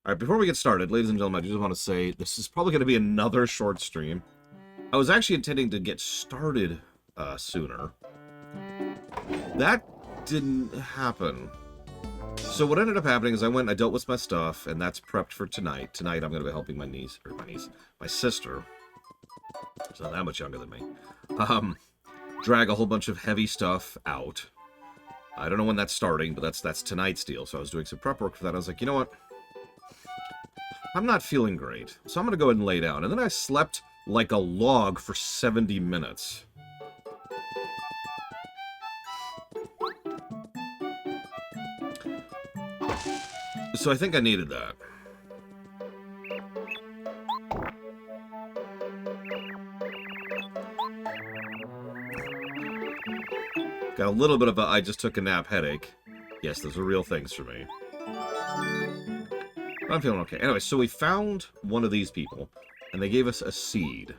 All right, before we get started, ladies and gentlemen, I just want to say this is probably going to be another short stream. I was actually intending to get started sooner. That didn't happen. So what ended up happening is I went and I dealt with my stuff, and that's prepped for tonight. Tonight I'm going to be helping my sister, she's not that much younger than me, drag a whole bunch of heavy stuff out. I don't know when that's starting, but that's tonight's deal. So I was doing some prep work for that. I was like, you know what? I'm not feeling great, so I'm going to go ahead and lay down. And then I slept like a log for 70 minutes. So I think I needed that. Got a little bit of a I just took a nap headache. Yes, those are real things for me. I'm feeling okay. Anyway, so we found one of these people, and they gave us a seed.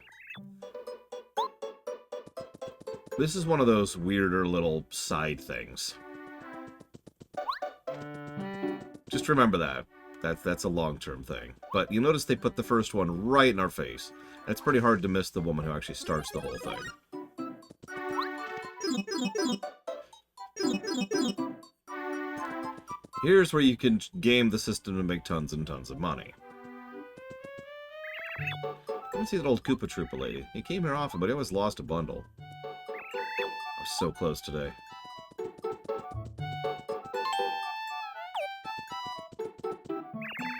This is one of those weirder little side things. Just remember that. That's a long-term thing. But you notice they put the first one right in our face. And it's pretty hard to miss the woman who actually starts the whole thing. Here's where you can game the system to make tons and tons of money. Let me see that old Koopa Troopa lady. He came here often, but he always lost a bundle. I was so close today.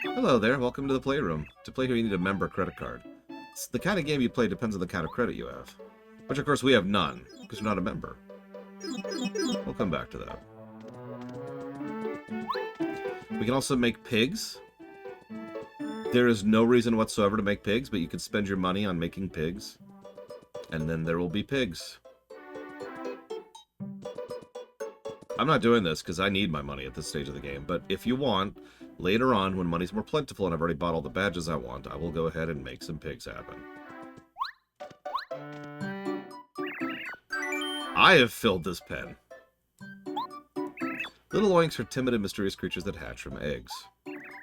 Hello there, welcome to the Playroom. To play here you need a member credit card. It's the kind of game you play depends on the kind of credit you have. Which of course we have none, because we're not a member. We'll come back to that. We can also make pigs. There is no reason whatsoever to make pigs, but you can spend your money on making pigs. And then there will be pigs. I'm not doing this because I need my money at this stage of the game, but if you want, later on, when money's more plentiful and I've already bought all the badges I want, I will go ahead and make some pigs happen. I have filled this pen. Little oinks are timid and mysterious creatures that hatch from eggs.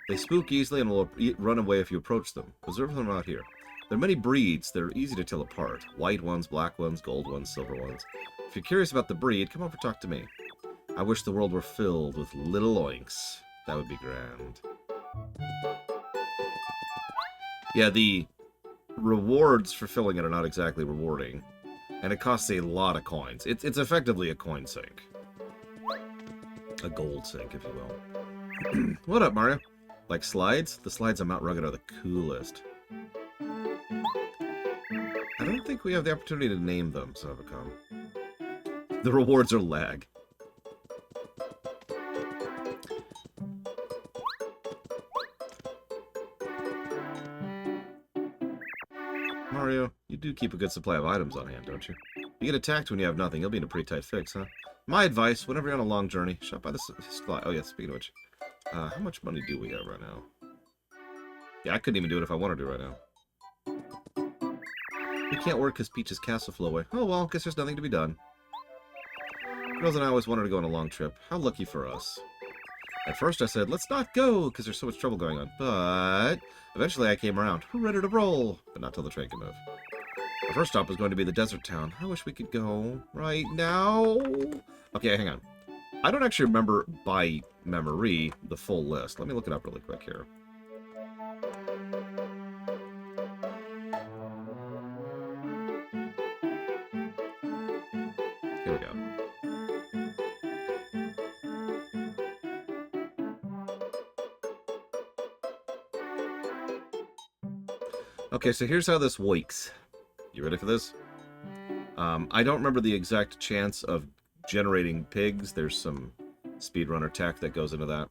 They spook easily and will run away if you approach them. Observe them out here. There are many breeds that are easy to tell apart. White ones, black ones, gold ones, silver ones. If you're curious about the breed, come over and talk to me. I wish the world were filled with little oinks. That would be grand. Yeah, the rewards for filling it are not exactly rewarding. And it costs a lot of coins. It's effectively a coin sink. A gold sink, if you will. What up, Mario? Like slides? The slides on Mount Rugged are the coolest. I don't think we have the opportunity to name them, Savacom. The rewards are lag. Mario, you do keep a good supply of items on hand, don't you? You get attacked when you have nothing. You'll be in a pretty tight fix, huh? My advice, whenever you're on a long journey, shop by the supply. Oh, yeah, speaking of which. How much money do we have right now? Yeah, I couldn't even do it if I wanted to right now. We can't work because Peach's castle flew away. Oh, well, guess there's nothing to be done. Girls and I always wanted to go on a long trip. How lucky for us. At first I said, let's not go, because there's so much trouble going on. But eventually I came around. We're ready to roll. But not till the train can move. Our first stop was going to be the desert town. I wish we could go right now. Okay, hang on. I don't actually remember by memory the full list. Let me look it up really quick here. Here we go. Okay, so here's how this works. You ready for this? I don't remember the exact chance of generating pigs. There's some speedrunner tech that goes into that.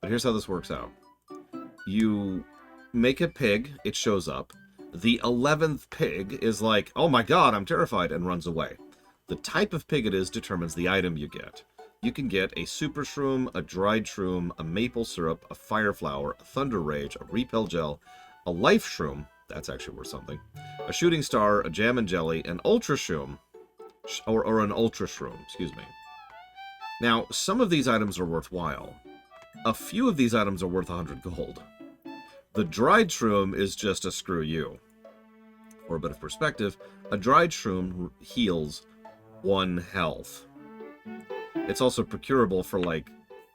But here's how this works out. You make a pig, it shows up. The 11th pig is like, oh my god, I'm terrified, and runs away. The type of pig it is determines the item you get. You can get a super shroom, a dried shroom, a maple syrup, a fire flower, a thunder rage, a repel gel, a life shroom, that's actually worth something, a shooting star, a jam and jelly, an ultra shroom, or an ultra shroom, excuse me. Now, some of these items are worthwhile. A few of these items are worth 100 gold. The dried shroom is just a screw you. For a bit of perspective, a dried shroom heals 1 health. It's also procurable for like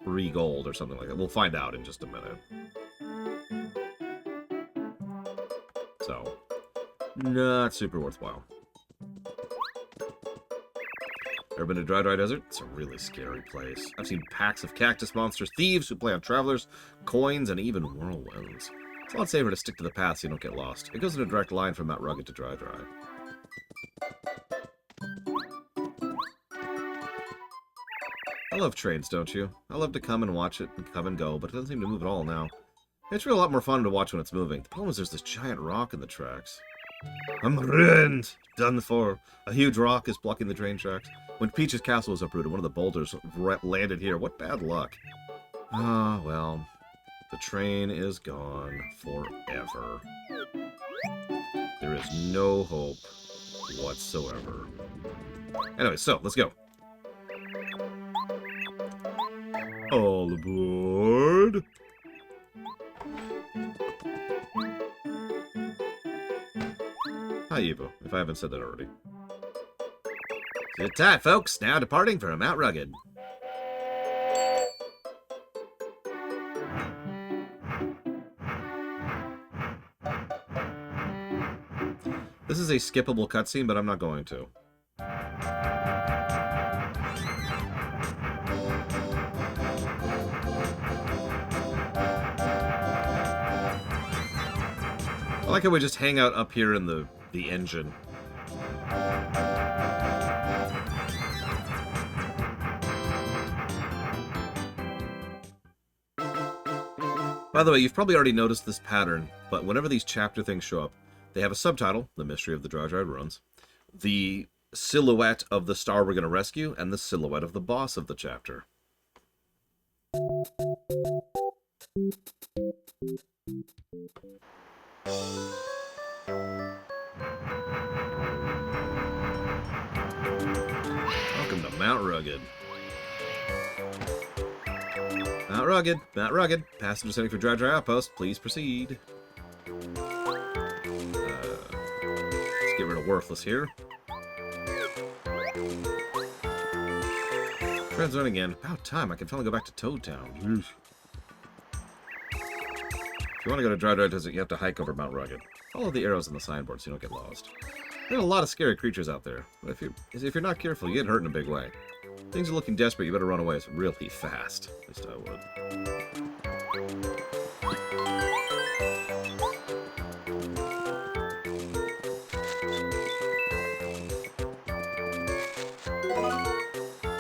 3 gold or something like that. We'll find out in just a minute. So, not super worthwhile. Ever been to Dry Desert? It's a really scary place. I've seen packs of cactus monsters, thieves who play on travelers, coins, and even whirlwinds. It's a lot safer to stick to the path so you don't get lost. It goes in a direct line from Mount Rugged to Dry. I love trains, don't you? I love to come and watch it and come and go, but it doesn't seem to move at all now. It's really a lot more fun to watch when it's moving. The problem is there's this giant rock in the tracks. I'm ruined! Done for. A huge rock is blocking the train tracks. When Peach's castle was uprooted, one of the boulders landed here. What bad luck. Ah, well. The train is gone forever. There is no hope whatsoever. Anyway, so, let's go. All aboard! Hi, Evo, if I haven't said that already. Good time, folks. Now departing for Mount Rugged. This is a skippable cutscene, but I'm not going to. I like how we just hang out up here in the engine. By the way, you've probably already noticed this pattern, but whenever these chapter things show up, they have a subtitle, The Mystery of the Dry Ruins, the silhouette of the star we're going to rescue, and the silhouette of the boss of the chapter. Welcome to Mount Rugged. Mount Rugged, Mount Rugged. Passengers heading for Dry Outpost, please proceed. Let's get rid of Worthless here. Train's running again. About time, I can finally go back to Toad Town. If you want to go to Dry Desert, you have to hike over Mount Rugged. Follow the arrows on the signboard so you don't get lost. There are a lot of scary creatures out there, but if you're not careful, you get hurt in a big way. Things are looking desperate, you better run away really fast. At least I would.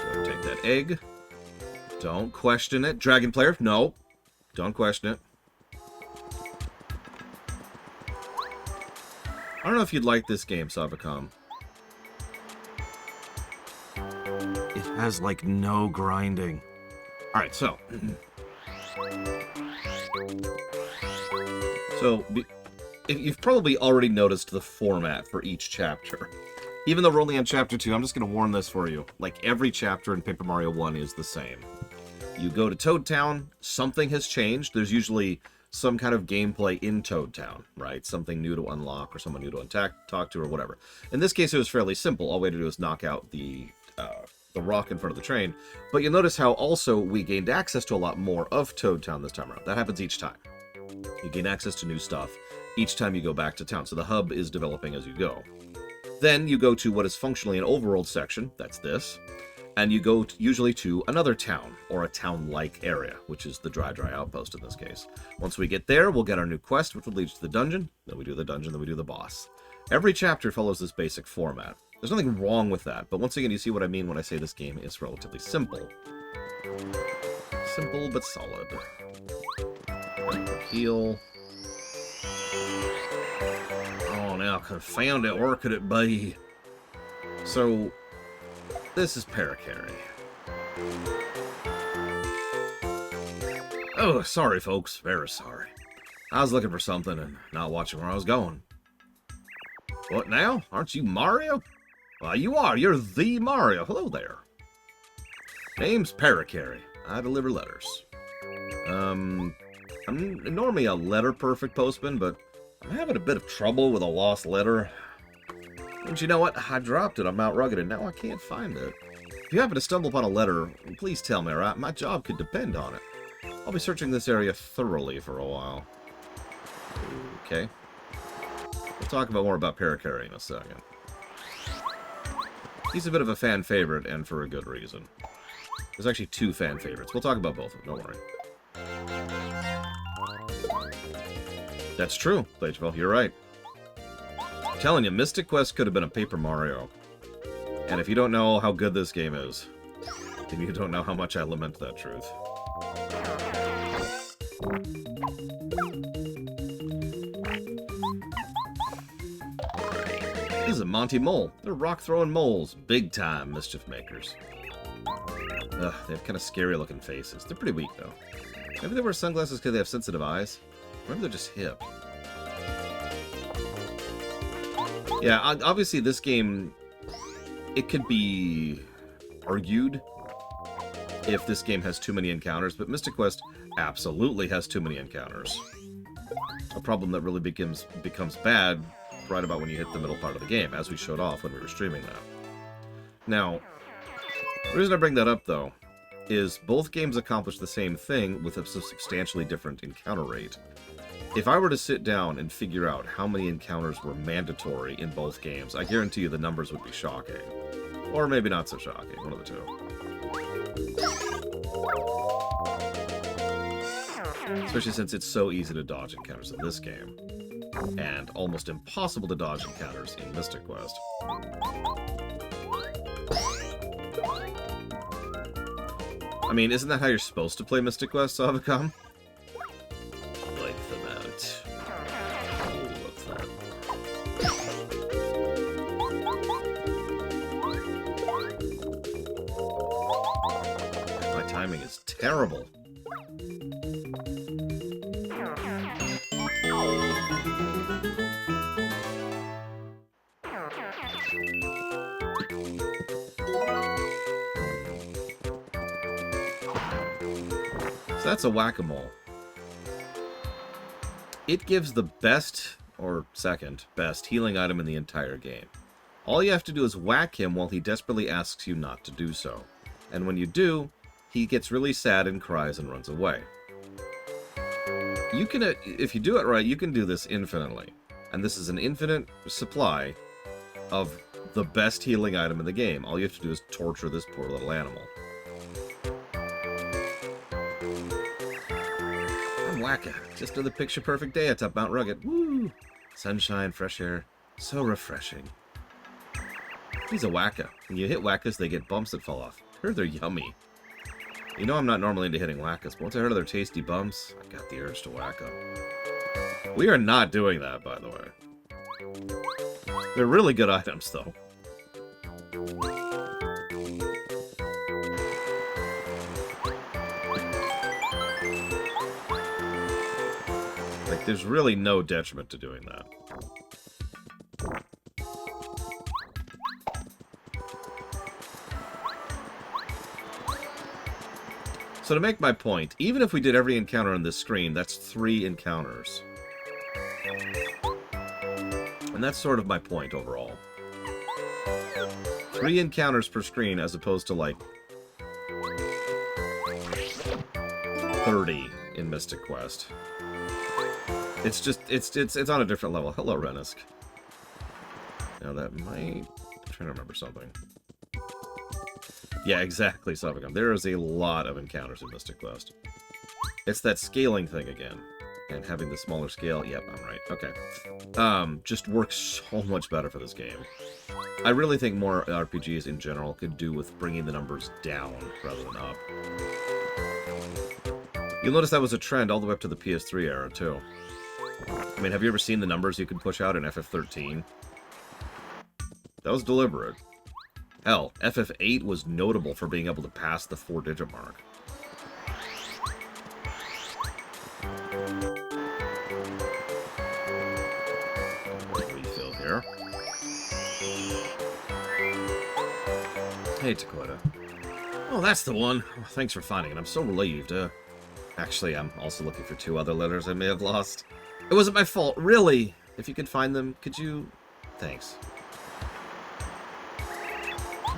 Go take that egg. Don't question it. Dragon player, no. Don't question it. I don't know if you'd like this game, Savacom. It has, like, no grinding. Alright, so. You've probably already noticed the format for each chapter. Even though we're only on Chapter 2, I'm just going to warn this for you. Like, every chapter in Paper Mario 1 is the same. You go to Toad Town, something has changed. There's usually some kind of gameplay in Toad Town, right? Something new to unlock, or someone new to talk to, or whatever. In this case, it was fairly simple. All we had to do was knock out the rock in front of the train. But you'll notice how also we gained access to a lot more of Toad Town this time around. That happens each time. You gain access to new stuff each time you go back to town. So the hub is developing as you go. Then you go to what is functionally an overworld section. That's this. And you go usually to another town, or a town-like area, which is the Dry Outpost in this case. Once we get there, we'll get our new quest, which will lead to the dungeon. Then we do the dungeon, then we do the boss. Every chapter follows this basic format. There's nothing wrong with that, but once again, you see what I mean when I say this game is relatively simple. Simple, but solid. Heal. Oh, now, confound it, where could it be? So, this is Parakarry. Oh, sorry, folks. Very sorry. I was looking for something and not watching where I was going. What now? Aren't you Mario? Well, you are. You're the Mario. Hello there. Name's Parakarry. I deliver letters. I'm normally a letter-perfect postman, but I'm having a bit of trouble with a lost letter. And you know what? I dropped it on Mount Rugged, and now I can't find it. If you happen to stumble upon a letter, please tell me, alright? My job could depend on it. I'll be searching this area thoroughly for a while. Okay. We'll talk more about Parakarry in a second. He's a bit of a fan favorite, and for a good reason. There's actually 2 fan favorites. We'll talk about both of them, don't worry. That's true, Blageville, you're right. I'm telling you, Mystic Quest could have been a Paper Mario. And if you don't know how good this game is, then you don't know how much I lament that truth. This is a Monty Mole. They're rock-throwing moles. Big-time mischief makers. Ugh, they have kind of scary-looking faces. They're pretty weak, though. Maybe they wear sunglasses because they have sensitive eyes. Maybe they're just hip. Yeah, obviously this game, it could be argued if this game has too many encounters, but Mystic Quest absolutely has too many encounters. A problem that really becomes bad right about when you hit the middle part of the game, as we showed off when we were streaming that. Now, the reason I bring that up, though, is both games accomplish the same thing with a substantially different encounter rate. If I were to sit down and figure out how many encounters were mandatory in both games, I guarantee you the numbers would be shocking. Or maybe not so shocking, one of the two. Especially since it's so easy to dodge encounters in this game, and almost impossible to dodge encounters in Mystic Quest. I mean, isn't that how you're supposed to play Mystic Quest, Savicom? Like them out. Oh, what's that? My timing is terrible. So that's a Whack-A-Mole. It gives the best, or second best, healing item in the entire game. All you have to do is whack him while he desperately asks you not to do so. And when you do, he gets really sad and cries and runs away. You can, if you do it right, you can do this infinitely. And this is an infinite supply of the best healing item in the game. All you have to do is torture this poor little animal. Wacka. Just another picture-perfect day atop Mount Rugged. Woo! Sunshine, fresh air. So refreshing. He's a Wacka. When you hit Wackas, they get bumps that fall off. I heard they're yummy. You know I'm not normally into hitting Wackas, but once I heard of their tasty bumps, I got the urge to whack them. We are not doing that, by the way. They're really good items, though. There's really no detriment to doing that. So to make my point, even if we did every encounter on this screen, that's 3 encounters. And that's sort of my point overall. 3 encounters per screen as opposed to like 30 in Mystic Quest. It's just, it's on a different level. Hello, Renisk. Now that might... I'm trying to remember something. Yeah, exactly, Savicom. There is a lot of encounters in Mystic Quest. It's that scaling thing again. And having the smaller scale. Yep, I'm right. Okay. Just works so much better for this game. I really think more RPGs in general could do with bringing the numbers down rather than up. You'll notice that was a trend all the way up to the PS3 era, too. I mean, have you ever seen the numbers you can push out in FF13? That was deliberate. Hell, FF8 was notable for being able to pass the 4-digit mark. Refill here. Hey, Dakota. Oh, that's the one. Oh, thanks for finding it. I'm so relieved. Actually, I'm also looking for 2 other letters I may have lost. It wasn't my fault, really! If you could find them, could you... Thanks.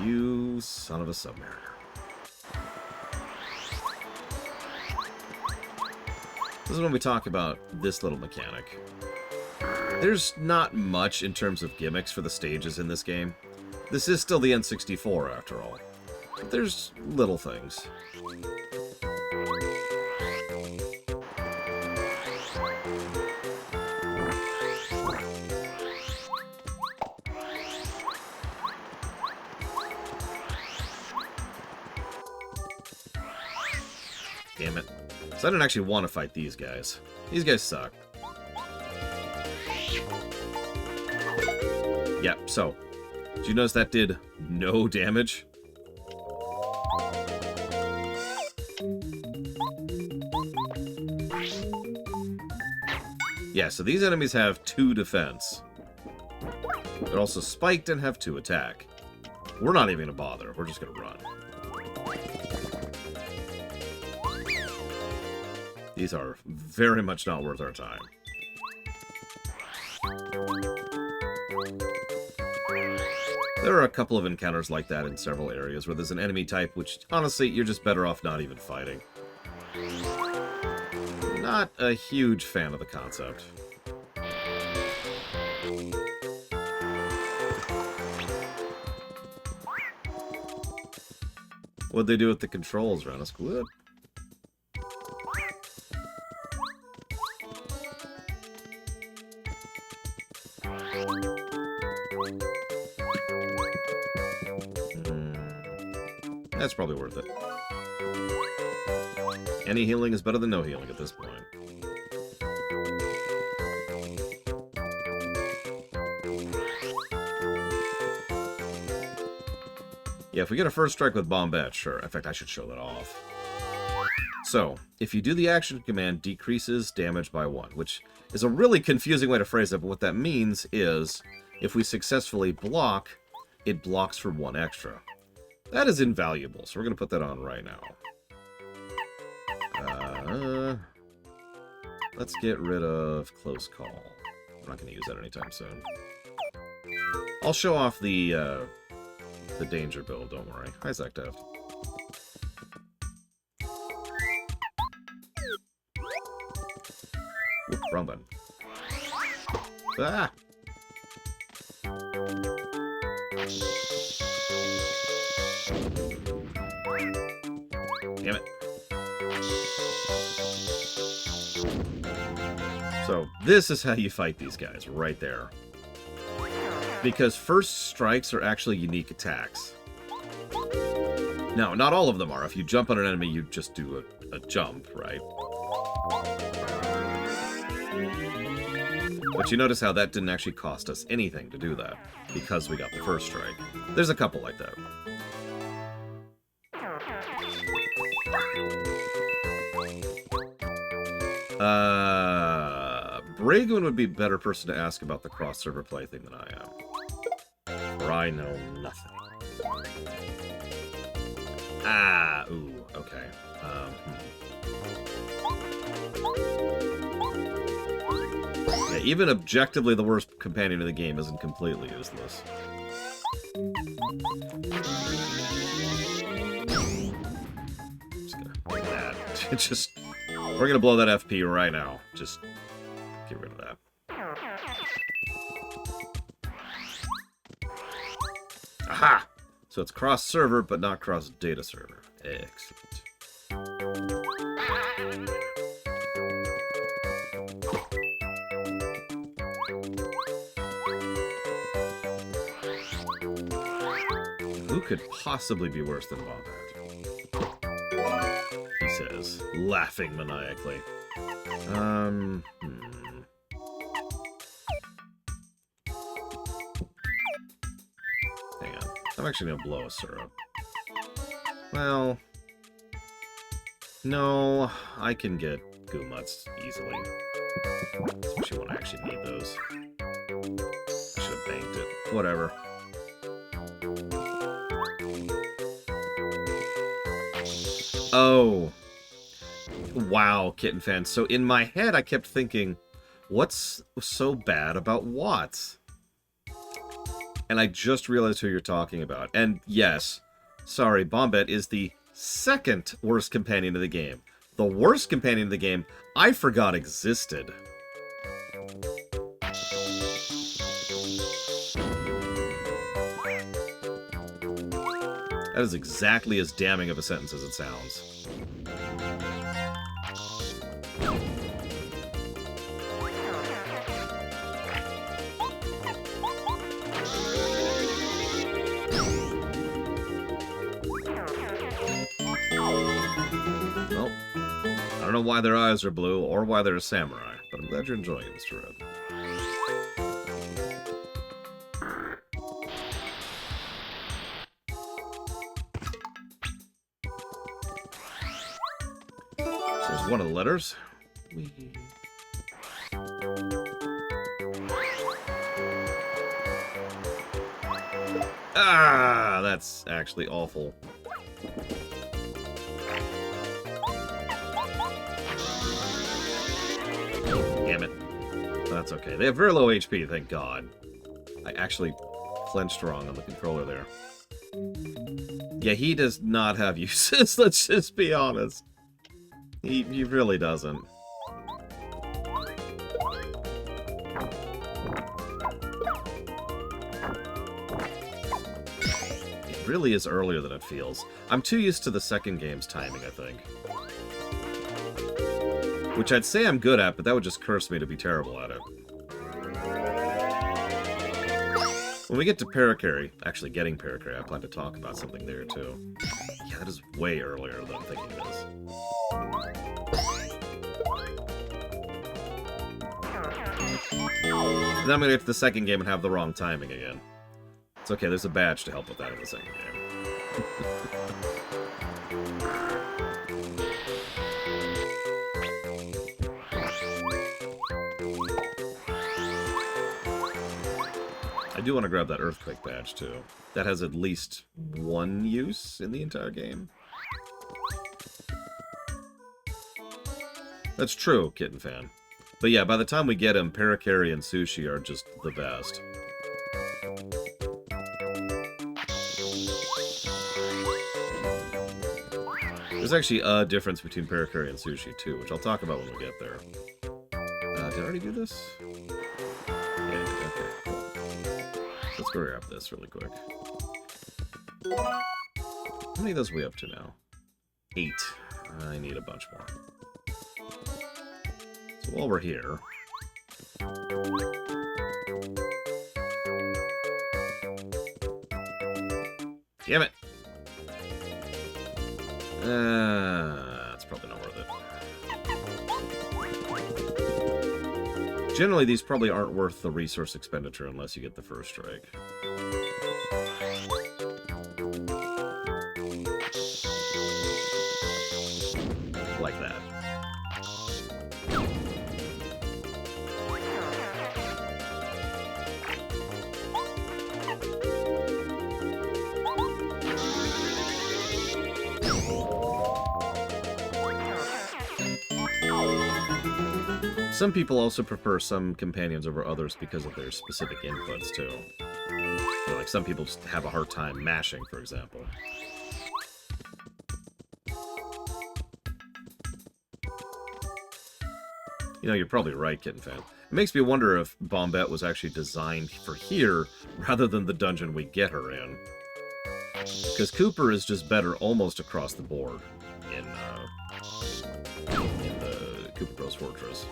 You son of a submariner. This is when we talk about this little mechanic. There's not much in terms of gimmicks for the stages in this game. This is still the N64, after all. But there's little things. Damn it. So I didn't actually want to fight these guys. These guys suck. Yeah, so, did you notice that did no damage? Yeah, so these enemies have 2 defense. They're also spiked and have 2 attack. We're not even gonna bother. We're just gonna run. These are very much not worth our time. There are a couple of encounters like that in several areas where there's an enemy type which, honestly, you're just better off not even fighting. Not a huge fan of the concept. What'd they do with the controls, Renus? Good. That's probably worth it. Any healing is better than no healing at this point. Yeah, if we get a first strike with Bombette, sure. In fact, I should show that off. So, if you do the action command, decreases damage by 1, which is a really confusing way to phrase it, but what that means is, if we successfully block, it blocks for 1 extra. That is invaluable, so we're going to put that on right now. Let's get rid of Close Call. I'm not going to use that anytime soon. I'll show off the danger build, don't worry. Hi, Zekdev. Oop, wrong button. Ah! Damn it. So, this is how you fight these guys, right there. Because first strikes are actually unique attacks. Now, not all of them are. If you jump on an enemy, you just do a jump, right? But you notice how that didn't actually cost us anything to do that, because we got the first strike. There's a couple like that. Bragoon would be a better person to ask about the cross-server play thing than I am. For I know nothing. Ah, ooh, okay. Yeah, even objectively the worst companion in the game isn't completely useless. Just gonna do that. Just, we're gonna blow that FP right now. Just get rid of that. Aha! So it's cross-server, but not cross-data server. Excellent. Who could possibly be worse than Bombette? He says, laughing maniacally. Hang on. I'm actually gonna blow a syrup. Well... No, I can get Goomuts easily. Especially when I actually need those. I should have banked it. Whatever. Oh. Wow, Kitten Fan. So in my head, I kept thinking, what's so bad about Watts? And I just realized who you're talking about. And yes, sorry, Bombette is the second worst companion of the game. The worst companion of the game, I forgot existed. That is exactly as damning of a sentence as it sounds. Well, I don't know why their eyes are blue or why they're a samurai, but I'm glad you're enjoying it, Mr. Red. There's one of the letters. Ah, that's actually awful. Damn it. That's okay. They have very low HP, thank God. I actually clenched wrong on the controller there. Yeah, he does not have uses, let's just be honest. He really doesn't. It really is earlier than it feels. I'm too used to the second game's timing, I think. Which I'd say I'm good at, but that would just curse me to be terrible at it. When we get to Parakarry, actually getting Parakarry, I plan to talk about something there too. Yeah, that is way earlier than I'm thinking it is. And then I'm gonna get to the second game and have the wrong timing again. It's okay, there's a badge to help with that in the second game. I do want to grab that Earthquake badge, too. That has at least one use in the entire game. That's true, Kitten Fan. But yeah, by the time we get him, Parakarry and Sushi are just the best. There's actually a difference between Parakarry and Sushi, too, which I'll talk about when we get there. Did I already do this? Yeah, okay, cool. Let's go grab this really quick. How many of those are we up to now? 8. I need a bunch more. So while we're here... Damn it! That's probably not worth it. Generally, these probably aren't worth the resource expenditure unless you get the first strike. Like that. Some people also prefer some companions over others because of their specific inputs, too. You know, like, some people just have a hard time mashing, for example. You know, you're probably right, Kitten Fan. It makes me wonder if Bombette was actually designed for here, rather than the dungeon we get her in. Because Cooper is just better almost across the board in the Koopa Bros Fortress.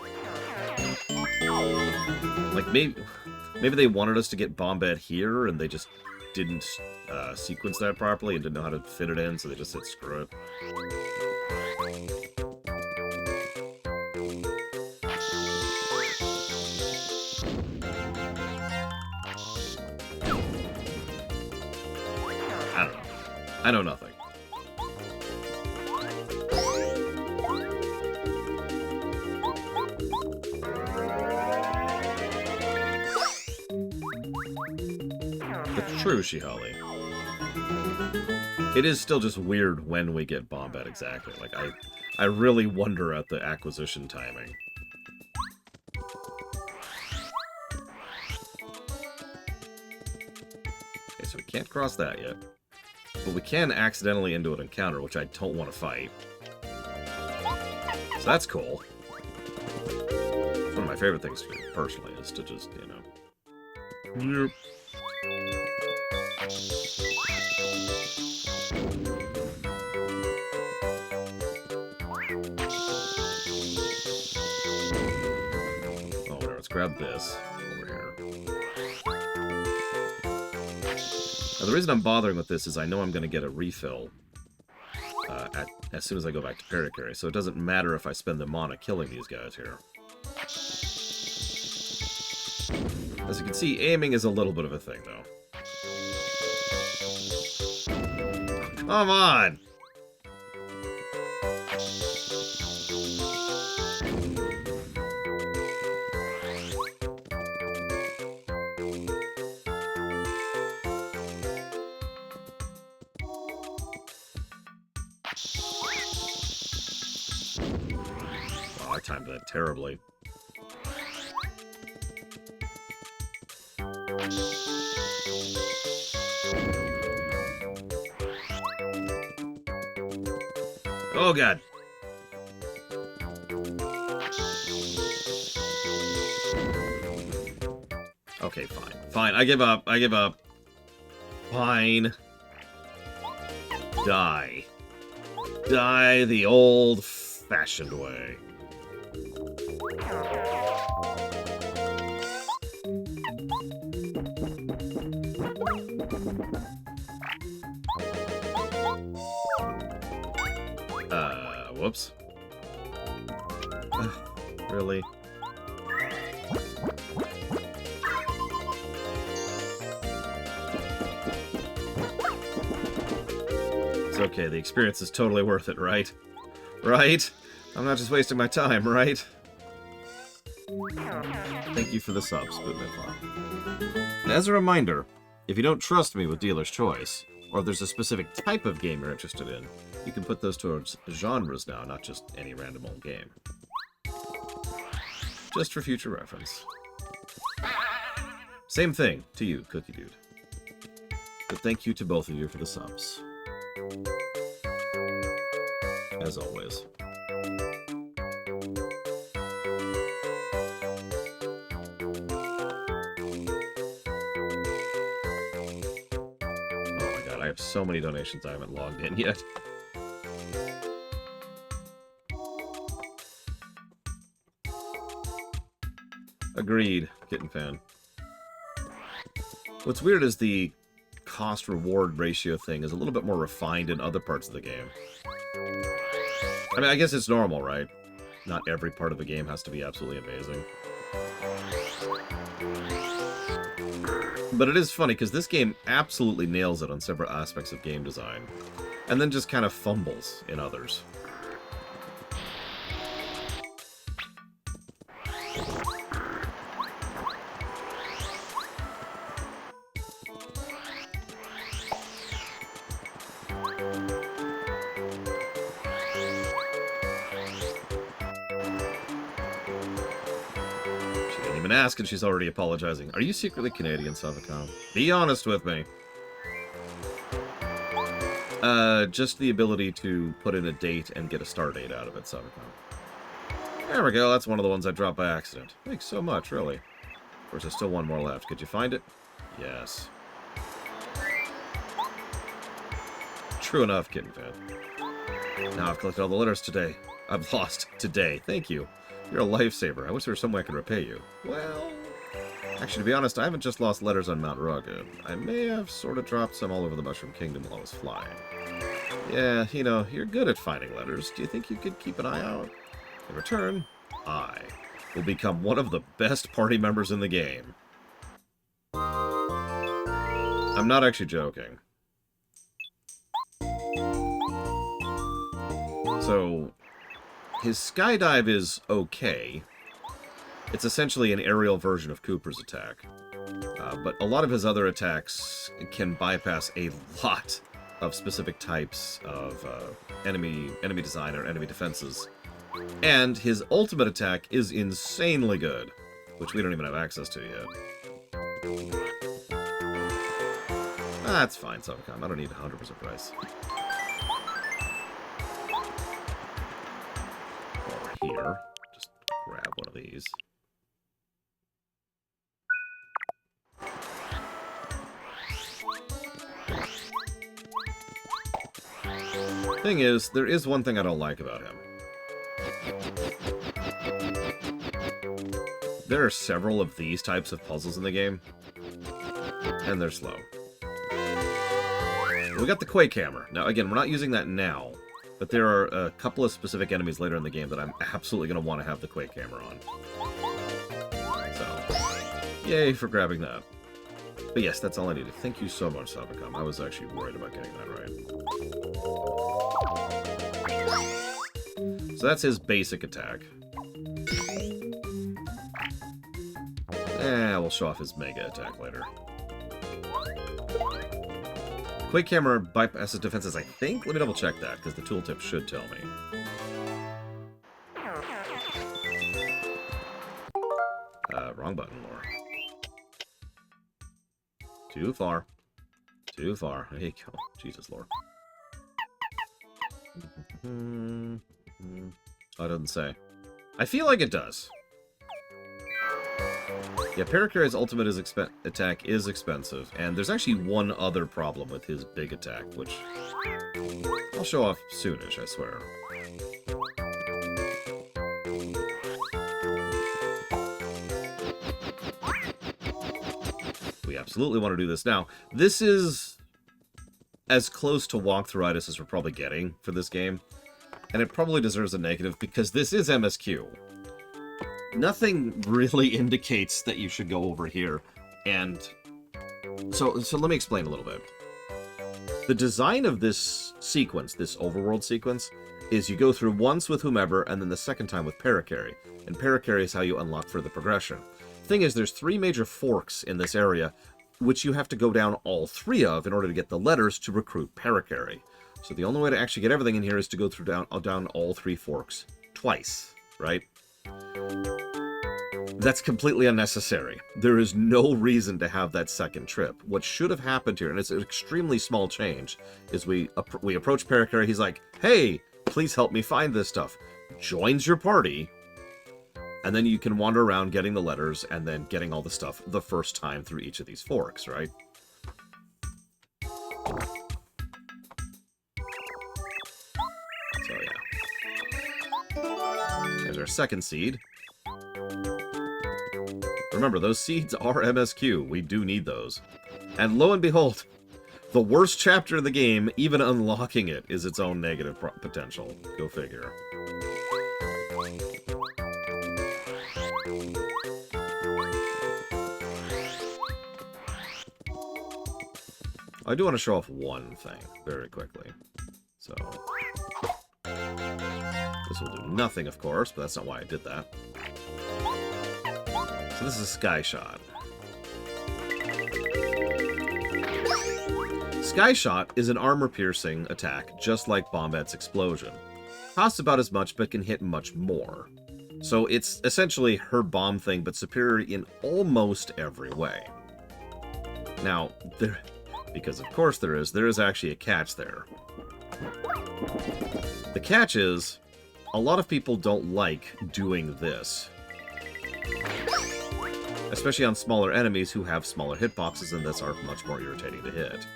Like, maybe they wanted us to get Bombette here, and they just didn't sequence that properly and didn't know how to fit it in, so they just said, screw it. I don't know. I know nothing. True, Shihali. It is still just weird when we get Bombette exactly. Like, I I really wonder at the acquisition timing. Okay, so we can't cross that yet. But we can accidentally into an encounter, which I don't want to fight. So that's cool. It's one of my favorite things to do, personally, is to just, you know... Yep. Oh, whatever, let's grab this over here. Now, the reason I'm bothering with this is I know I'm going to get a refill as soon as I go back to Parakarry, so it doesn't matter if I spend the mana killing these guys here. As you can see, aiming is a little bit of a thing, though. Come on! Wow, I timed that terribly. Oh, God. Okay, fine. Fine, I give up. I give up. Fine. Die. Die the old-fashioned way. Whoops. Really? It's okay, the experience is totally worth it, right? Right? I'm not just wasting my time, right? Thank you for the subs, and as a reminder, if you don't trust me with Dealer's Choice, or if there's a specific type of game you're interested in, you can put those towards genres now, not just any random old game. Just for future reference. Same thing to you, Cookie Dude. But thank you to both of you for the subs. As always. I have so many donations I haven't logged in yet. Agreed, Kitten Fan. What's weird is the cost-reward ratio thing is a little bit more refined in other parts of the game. I mean, I guess it's normal, right? Not every part of the game has to be absolutely amazing. But it is funny, because this game absolutely nails it on several aspects of game design, and then just kind of fumbles in others. Ask and she's already apologizing. Are you secretly Canadian, Savacom? Be honest with me. Just the ability to put in a date and get a star date out of it, Savacom. There we go, that's one of the ones I dropped by accident. Thanks so much, really. Of course, there's still one more left. Could you find it? Yes. True enough, Kitten Fan. Now I've collected all the letters today. I've lost today. Thank you. You're a lifesaver. I wish there was some way I could repay you. Well, actually, to be honest, I haven't just lost letters on Mount Rugged. I may have sort of dropped some all over the Mushroom Kingdom while I was flying. Yeah, you know, you're good at finding letters. Do you think you could keep an eye out? In return, I will become one of the best party members in the game. I'm not actually joking. So... his skydive is okay. It's essentially an aerial version of Cooper's attack. But a lot of his other attacks can bypass a lot of specific types of enemy design or enemy defenses. And his ultimate attack is insanely good, which we don't even have access to yet. That's fine, Subcom. I don't need 100% price. While we're here, just grab one of these. Thing is, there is one thing I don't like about him. There are several of these types of puzzles in the game, and they're slow. We got the Quake Hammer. Now, again, we're not using that now, but there are a couple of specific enemies later in the game that I'm absolutely going to want to have the Quake Hammer on. So, yay for grabbing that. But yes, that's all I needed. Thank you so much, Sabacom. I was actually worried about getting that right. So that's his basic attack. We'll show off his mega attack later. Quake Hammer bypasses defenses, I think? Let me double check that, because the tooltip should tell me. Wrong button, Lore. Too far. Too far. There you go. Jesus, Lore. Oh, it doesn't say. I feel like it does. Yeah, Parakarry's ultimate attack is expensive, and there's actually one other problem with his big attack, which I'll show off soonish, I swear. We absolutely want to do this now. This is as close to walkthroughitis as we're probably getting for this game, and it probably deserves a negative because this is MSQ. Nothing really indicates that you should go over here, and so let me explain a little bit. The design of this sequence, this overworld sequence, is you go through once with whomever, and then the second time with Parakarry, and Parakarry is how you unlock further progression. Thing is, there's 3 major forks in this area, which you have to go down all 3 of in order to get the letters to recruit Parakarry. So the only way to actually get everything in here is to go through down all 3 forks twice, right? That's completely unnecessary. There is no reason to have that second trip. What should have happened here, and it's an extremely small change, is we approach Parakarry, he's like, hey, please help me find this stuff. Joins your party, and then you can wander around getting the letters and then getting all the stuff the first time through each of these forks, right? So, yeah. There's our second seed. Remember, those seeds are MSQ. We do need those. And lo and behold, the worst chapter of the game, even unlocking it, is its own negative potential. Go figure. I do want to show off one thing very quickly. So, this will do nothing, of course, but that's not why I did that. So this is Sky Shot. Sky Shot is an armor-piercing attack, just like Bombette's Explosion. Costs about as much, but can hit much more. So it's essentially her bomb thing, but superior in almost every way. Now, because of course there is actually a catch there. The catch is, a lot of people don't like doing this. Especially on smaller enemies who have smaller hitboxes and thus are much more irritating to hit.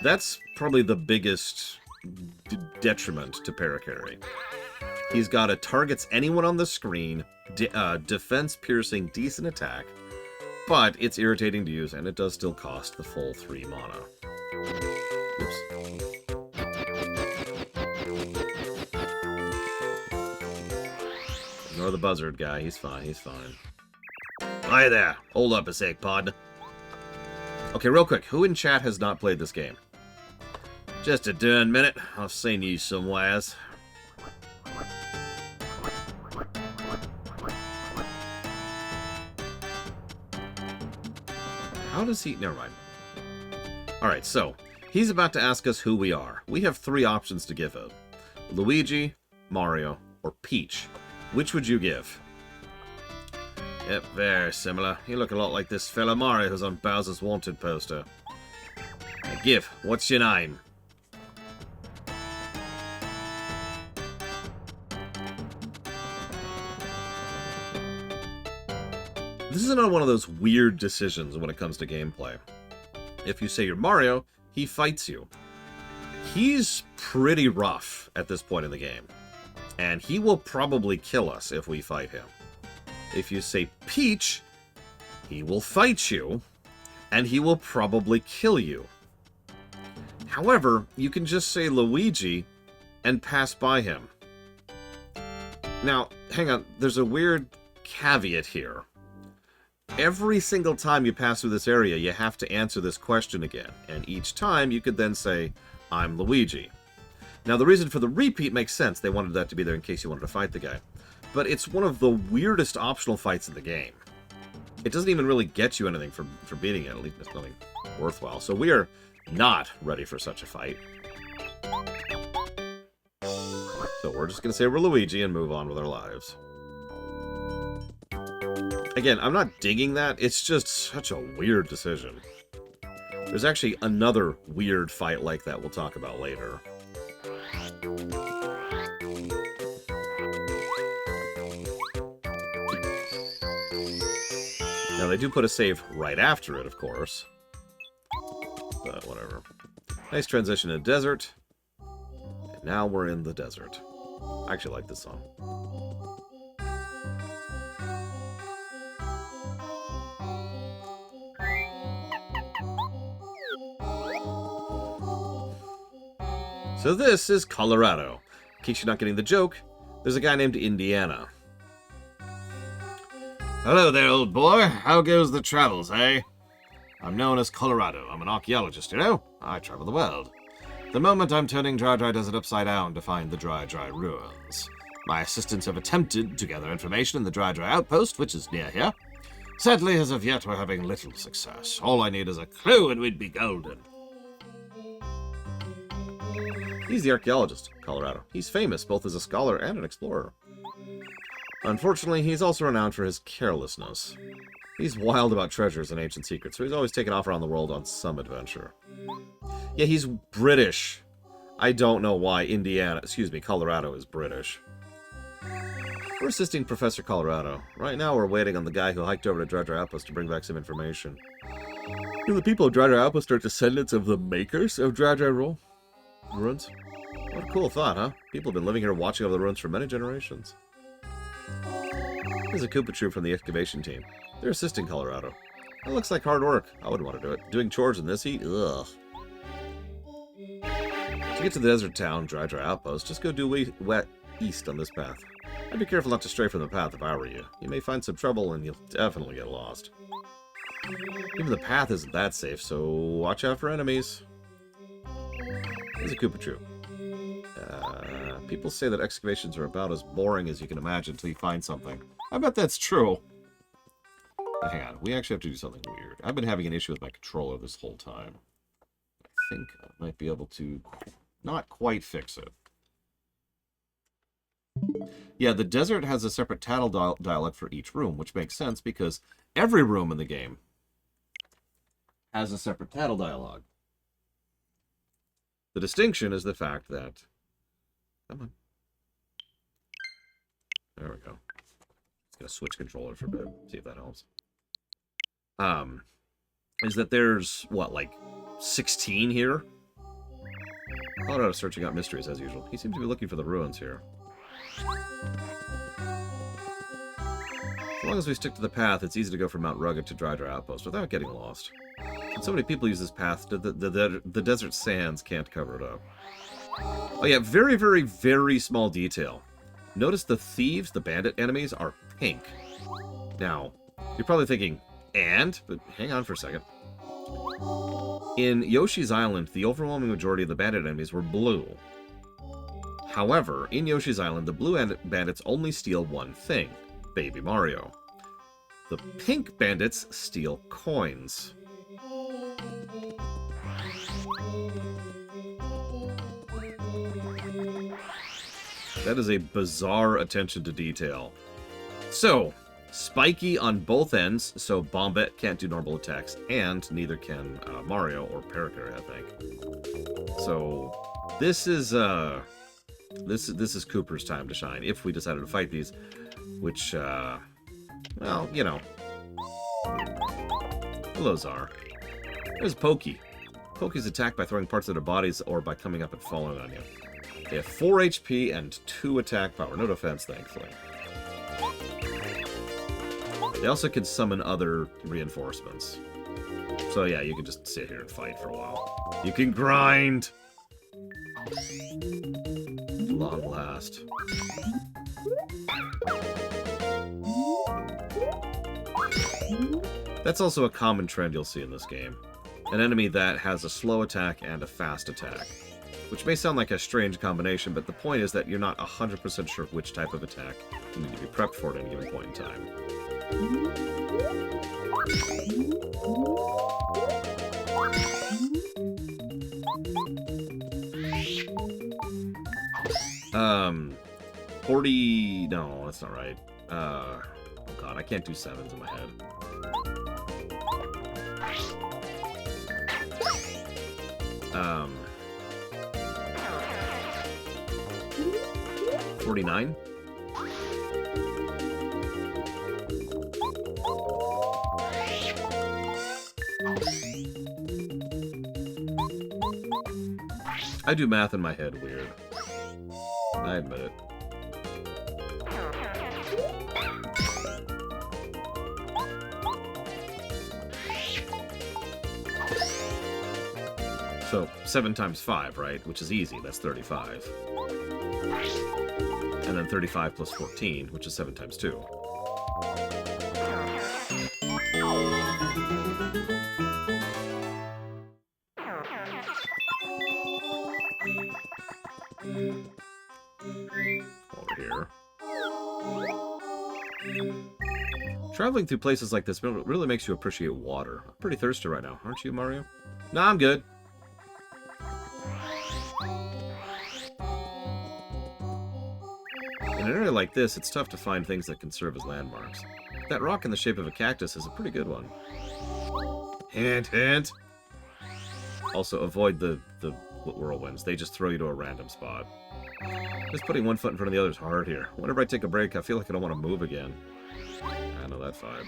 That's probably the biggest detriment to Parakarry. He's got a targets anyone on the screen, defense-piercing, decent attack, but it's irritating to use, and it does still cost the full 3 mana. Oops. Ignore the buzzard guy, he's fine, he's fine. Hi there, hold up a sec, pod. Okay, real quick, who in chat has not played this game? Just a darn minute, I'll send you some wares. How does he... Never mind. Alright, so, he's about to ask us who we are. We have 3 options to give him. Luigi, Mario, or Peach. Which would you give? Yep, very similar. You look a lot like this fella Mario who's on Bowser's Wanted poster. Now give, what's your name? This is another one of those weird decisions when it comes to gameplay. If you say you're Mario, he fights you. He's pretty rough at this point in the game, and he will probably kill us if we fight him. If you say Peach, he will fight you, and he will probably kill you. However, you can just say Luigi and pass by him. Now, hang on, there's a weird caveat here. Every single time you pass through this area, you have to answer this question again, and each time you could then say, I'm Luigi. Now, the reason for the repeat makes sense. They wanted that to be there in case you wanted to fight the guy. But it's one of the weirdest optional fights in the game. It doesn't even really get you anything for beating it, at least it's nothing worthwhile. So we are not ready for such a fight. So we're just going to say we're Luigi and move on with our lives. Again, I'm not digging that, it's just such a weird decision. There's actually another weird fight like that we'll talk about later. Now, they do put a save right after it, of course. But whatever. Nice transition to desert. And now we're in the desert. I actually like this song. So this is Colorado. In case you're not getting the joke, there's a guy named Indiana. Hello there, old boy. How goes the travels, eh? I'm known as Colorado. I'm an archaeologist, you know? I travel the world. At the moment, I'm turning Dry Dry Desert upside down to find the Dry Dry ruins. My assistants have attempted to gather information in the Dry Dry outpost, which is near here. Sadly, as of yet, we're having little success. All I need is a clue and we'd be golden. He's the archaeologist, Colorado. He's famous both as a scholar and an explorer. Unfortunately, he's also renowned for his carelessness. He's wild about treasures and ancient secrets, so he's always taken off around the world on some adventure. Yeah, he's British. I don't know why Colorado is British. We're assisting Professor Colorado. Right now, we're waiting on the guy who hiked over to Dry Dry Outpost to bring back some information. Do the people of Dry Dry Outpost are descendants of the makers of Dry Dry ruins? What a cool thought, huh? People have been living here watching over the ruins for many generations. Here's a Koopa Troop from the excavation team. They're assisting Colorado. That looks like hard work. I wouldn't want to do it. Doing chores in this heat? Ugh. To get to the desert town, Dry Dry Outpost, just go due wet east on this path. I'd be careful not to stray from the path if I were you. You may find some trouble and you'll definitely get lost. Even the path isn't that safe, so watch out for enemies. Here's a Koopa Troop. People say that excavations are about as boring as you can imagine until you find something. I bet that's true. Now, hang on, we actually have to do something weird. I've been having an issue with my controller this whole time. I think I might be able to not quite fix it. Yeah, the desert has a separate tattle dialect for each room, which makes sense because every room in the game has a separate tattle dialogue. The distinction is the fact that... Come on. There we go. Just gonna switch controller for a bit, see if that helps. Is that there's, what, like 16 here? Colorado searching out mysteries as usual. He seems to be looking for the ruins here. As long as we stick to the path, it's easy to go from Mount Rugged to Dry Dry Outpost without getting lost. And so many people use this path, the desert sands can't cover it up. Oh yeah, very, very, very small detail. Notice the thieves, the bandit enemies, are pink. Now, you're probably thinking, but hang on for a second. In Yoshi's Island, the overwhelming majority of the bandit enemies were blue. However, in Yoshi's Island, the blue bandits only steal one thing, Baby Mario. The pink bandits steal coins. That is a bizarre attention to detail. So, spiky on both ends, so Bombette can't do normal attacks, and neither can Mario or Parakarry, I think. So, this is Kooper's time to shine, if we decided to fight these, which, well, you know. Hello, Czar. There's Pokey. Pokey's attacked by throwing parts of their bodies or by coming up and falling on you. They have 4 HP and 2 attack power. No defense, thankfully. They also can summon other reinforcements. So yeah, you can just sit here and fight for a while. You can grind! Long last. That's also a common trend you'll see in this game. An enemy that has a slow attack and a fast attack. Which may sound like a strange combination, but the point is that you're not 100% sure which type of attack you need to be prepped for at any given point in time. Um, 40... No, that's not right. Oh god, I can't do 7s in my head. 49? I do math in my head weird. I admit it. So, 7 times 5, right? Which is easy. That's 35. And then 35 plus 14, which is 7 times 2. Over here. Traveling through places like this really makes you appreciate water. I'm pretty thirsty right now, aren't you, Mario? No, I'm good. In an area like this, it's tough to find things that can serve as landmarks. That rock in the shape of a cactus is a pretty good one. Hint, hint! Also, avoid the whirlwinds. They just throw you to a random spot. Just putting one foot in front of the other is hard here. Whenever I take a break, I feel like I don't want to move again. I know that vibe.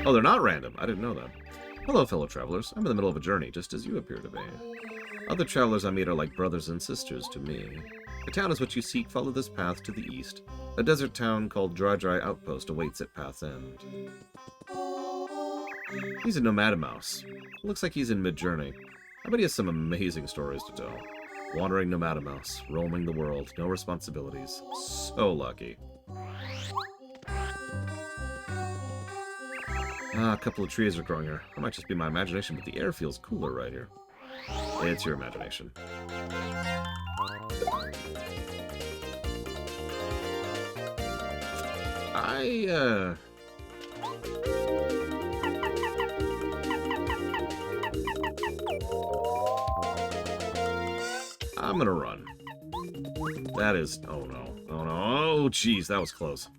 Oh, they're not random. I didn't know that. Hello, fellow travelers. I'm in the middle of a journey, just as you appear to be. Other travelers I meet are like brothers and sisters to me. The town is what you seek. Follow this path to the east. A desert town called Dry Dry Outpost awaits at path's end. He's a nomad mouse. Looks like he's in mid-journey. I bet he has some amazing stories to tell. Wandering nomad mouse, roaming the world, no responsibilities. So lucky. Ah, a couple of trees are growing here. It might just be my imagination, but the air feels cooler right here. It's your imagination. I'm gonna run. That is... Oh no. Oh no. Oh jeez, that was close.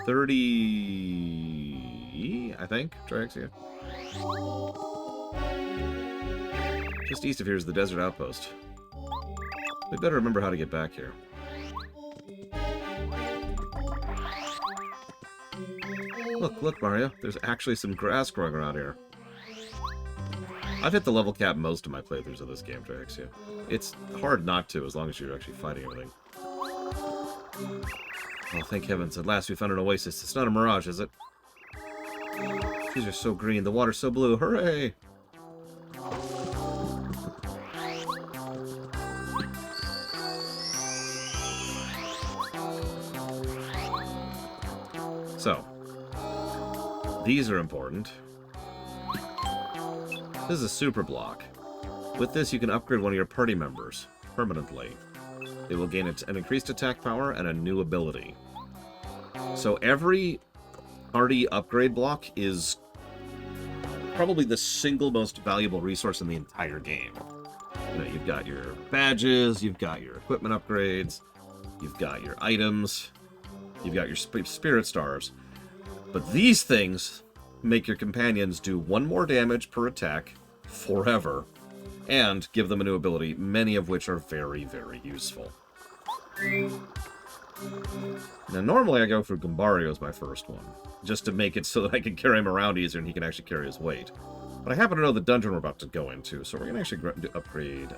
$30... I think? Trixia. Just east of here is the desert outpost. We better remember how to get back here. Look, Mario. There's actually some grass growing around here. I've hit the level cap most of my playthroughs of this game, Trixia. It's hard not to, as long as you're actually fighting everything. Oh, thank heavens. At last we found an oasis. It's not a mirage, is it? These are so green. The water's so blue. Hooray! So, these are important. This is a super block. With this, you can upgrade one of your party members permanently. It will gain an increased attack power and a new ability. So every party upgrade block is probably the single most valuable resource in the entire game. You know, you've got your badges, you've got your equipment upgrades, you've got your items, you've got your spirit stars. But these things make your companions do 1 more damage per attack forever, and give them a new ability, many of which are very, very useful. Now, normally I go for Goombario as my first one, just to make it so that I can carry him around easier and he can actually carry his weight. But I happen to know the dungeon we're about to go into, so we're going to actually upgrade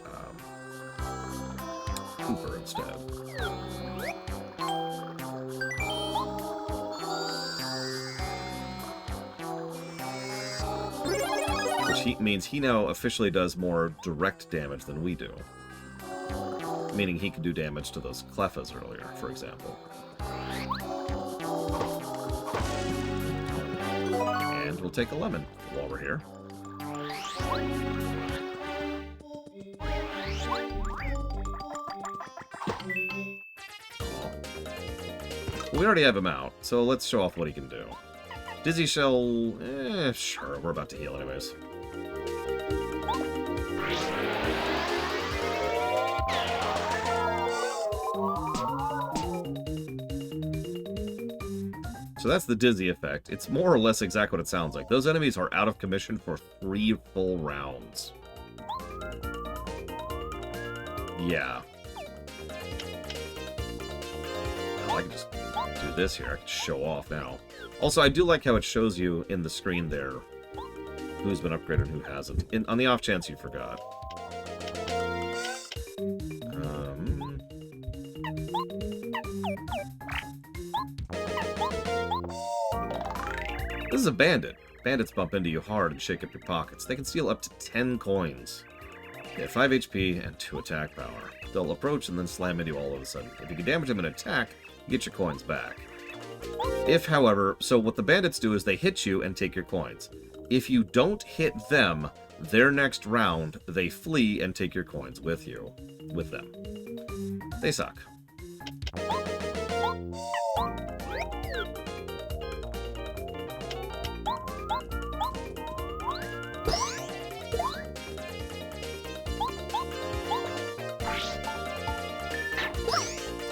Cooper instead. Which means he now officially does more direct damage than we do. Meaning he can do damage to those Clefas earlier, for example. And we'll take a lemon while we're here. We already have him out, so let's show off what he can do. Dizzy Shell, sure, we're about to heal anyways. So that's the Dizzy effect. It's more or less exactly what it sounds like. Those enemies are out of commission for 3 full rounds. Yeah. I can just do this here. I can show off now. Also, I do like how it shows you in the screen there who's been upgraded and who hasn't. On the off chance you forgot. This is a bandit. Bandits bump into you hard and shake up your pockets. They can steal up to 10 coins. They have 5 HP and 2 attack power. They'll approach and then slam into you all of a sudden. If you can damage them in an attack, you get your coins back. If, however, so what the bandits do is they hit you and take your coins. If you don't hit them, their next round, they flee and take your coins with them. They suck.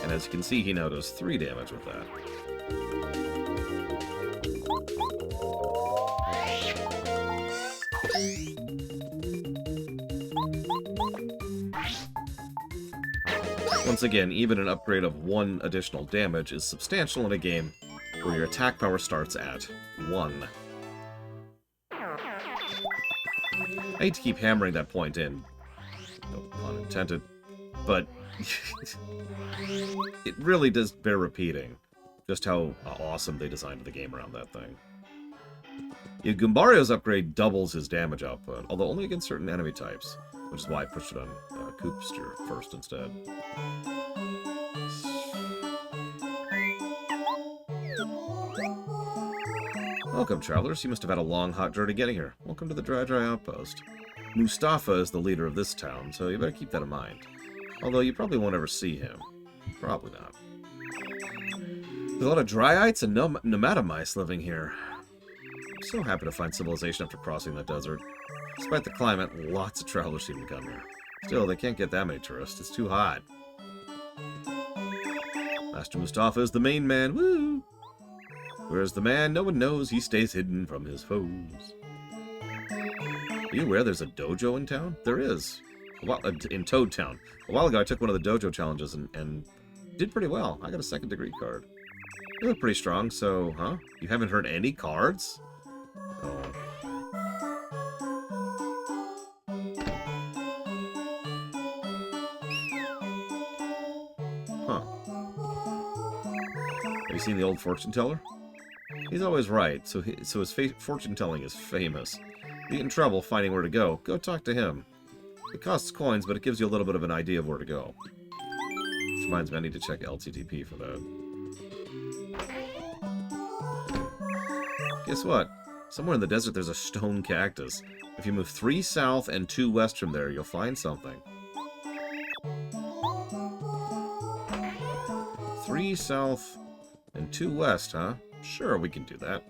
And as you can see, he now does 3 damage with that. Once again, even an upgrade of 1 additional damage is substantial in a game where your attack power starts at 1. I hate to keep hammering that point in, no pun intended, but it really does bear repeating just how awesome they designed the game around that thing. Yeah, Goombario's upgrade doubles his damage output, although only against certain enemy types, which is why I pushed it on Koopster first instead. Welcome, travelers. You must have had a long, hot journey getting here. Welcome to the Dry Outpost. Mustafa is the leader of this town, so you better keep that in mind. Although you probably won't ever see him. Probably not. There's a lot of dryites and nematamice living here. I'm so happy to find civilization after crossing the desert. Despite the climate, lots of travelers seem to come here. Still, they can't get that many tourists. It's too hot. Master Mustafa is the main man. Woo! Whereas the man no one knows, he stays hidden from his foes. Are you aware there's a dojo in town? There is. In Toad Town. A while ago, I took one of the dojo challenges and did pretty well. I got a 2nd degree card. They look pretty strong, so, huh? You haven't heard any cards? Oh. Huh. Have you seen the old fortune teller? He's always right, so his fortune telling is famous. If you get in trouble finding where to go talk to him. It costs coins, but it gives you a little bit of an idea of where to go. Which reminds me, I need to check LTTP for that. Guess what? Somewhere in the desert there's a stone cactus. If you move 3 south and 2 west from there, you'll find something. 3 south and 2 west, huh? Sure, we can do that.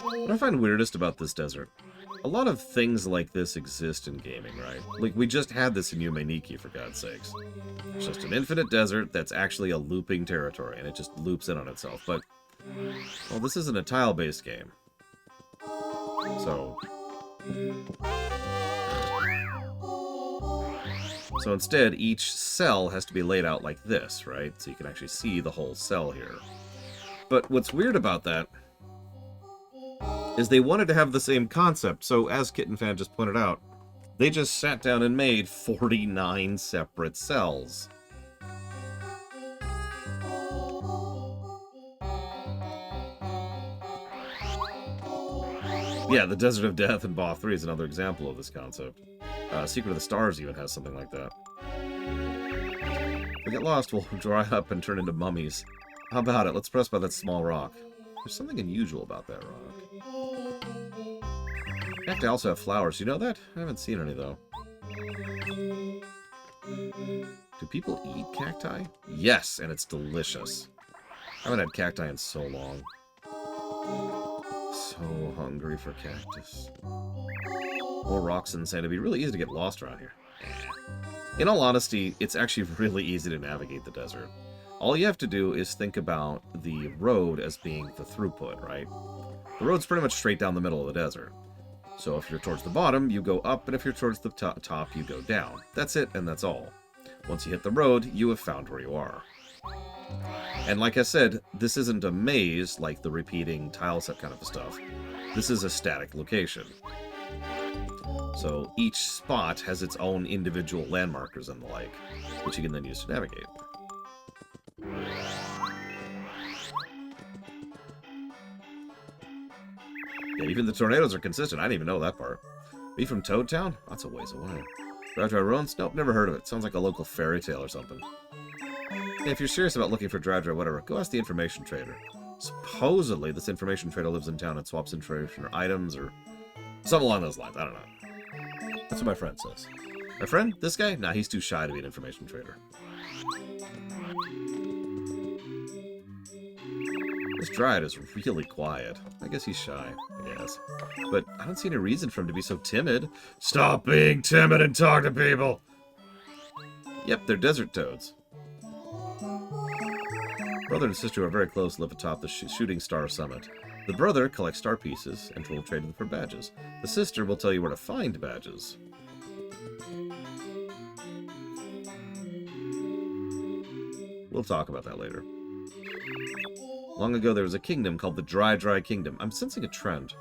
What I find weirdest about this desert, a lot of things like this exist in gaming, right? Like, we just had this in Yume Nikki, for God's sakes. It's just an infinite desert that's actually a looping territory, and it just loops in on itself. But, well, this isn't a tile-based game. So instead, each cell has to be laid out like this, right? So you can actually see the whole cell here. But what's weird about that is they wanted to have the same concept. So as Kitten Fan just pointed out, they just sat down and made 49 separate cells. Yeah, the Desert of Death in Baw 3 is another example of this concept. Secret of the Stars even has something like that. If we get lost, we'll dry up and turn into mummies. How about it? Let's press by that small rock. There's something unusual about that rock. Cacti also have flowers. You know that? I haven't seen any, though. Do people eat cacti? Yes, and it's delicious. I haven't had cacti in so long. So hungry for cactus. More rocks and sand. It'd be really easy to get lost around here. In all honesty, it's actually really easy to navigate the desert. All you have to do is think about the road as being the throughput, right? The road's pretty much straight down the middle of the desert. So if you're towards the bottom, you go up, and if you're towards the top, you go down. That's it, and that's all. Once you hit the road, you have found where you are. And like I said, this isn't a maze like the repeating tile set kind of stuff. This is a static location. So each spot has its own individual landmarkers and the like, which you can then use to navigate. Yeah, even the tornadoes are consistent. I didn't even know that part. Are you from Toad Town? That's a ways away. Dry Dry Ruins? Nope, never heard of it. Sounds like a local fairy tale or something. Yeah, if you're serious about looking for Dry Dry whatever, go ask the information trader. Supposedly, this information trader lives in town and swaps information or items or something along those lines. I don't know. That's what my friend says. My friend? This guy? Nah, he's too shy to be an information trader. This Dryad is really quiet. I guess he's shy, I guess. But I don't see any reason for him to be so timid. Stop being timid and talk to people! Yep, they're desert toads. Brother and sister who are very close live atop the Shooting Star Summit. The brother collects star pieces and will trade them for badges. The sister will tell you where to find badges. We'll talk about that later. Long ago, there was a kingdom called the Dry Dry Kingdom. I'm sensing a trend.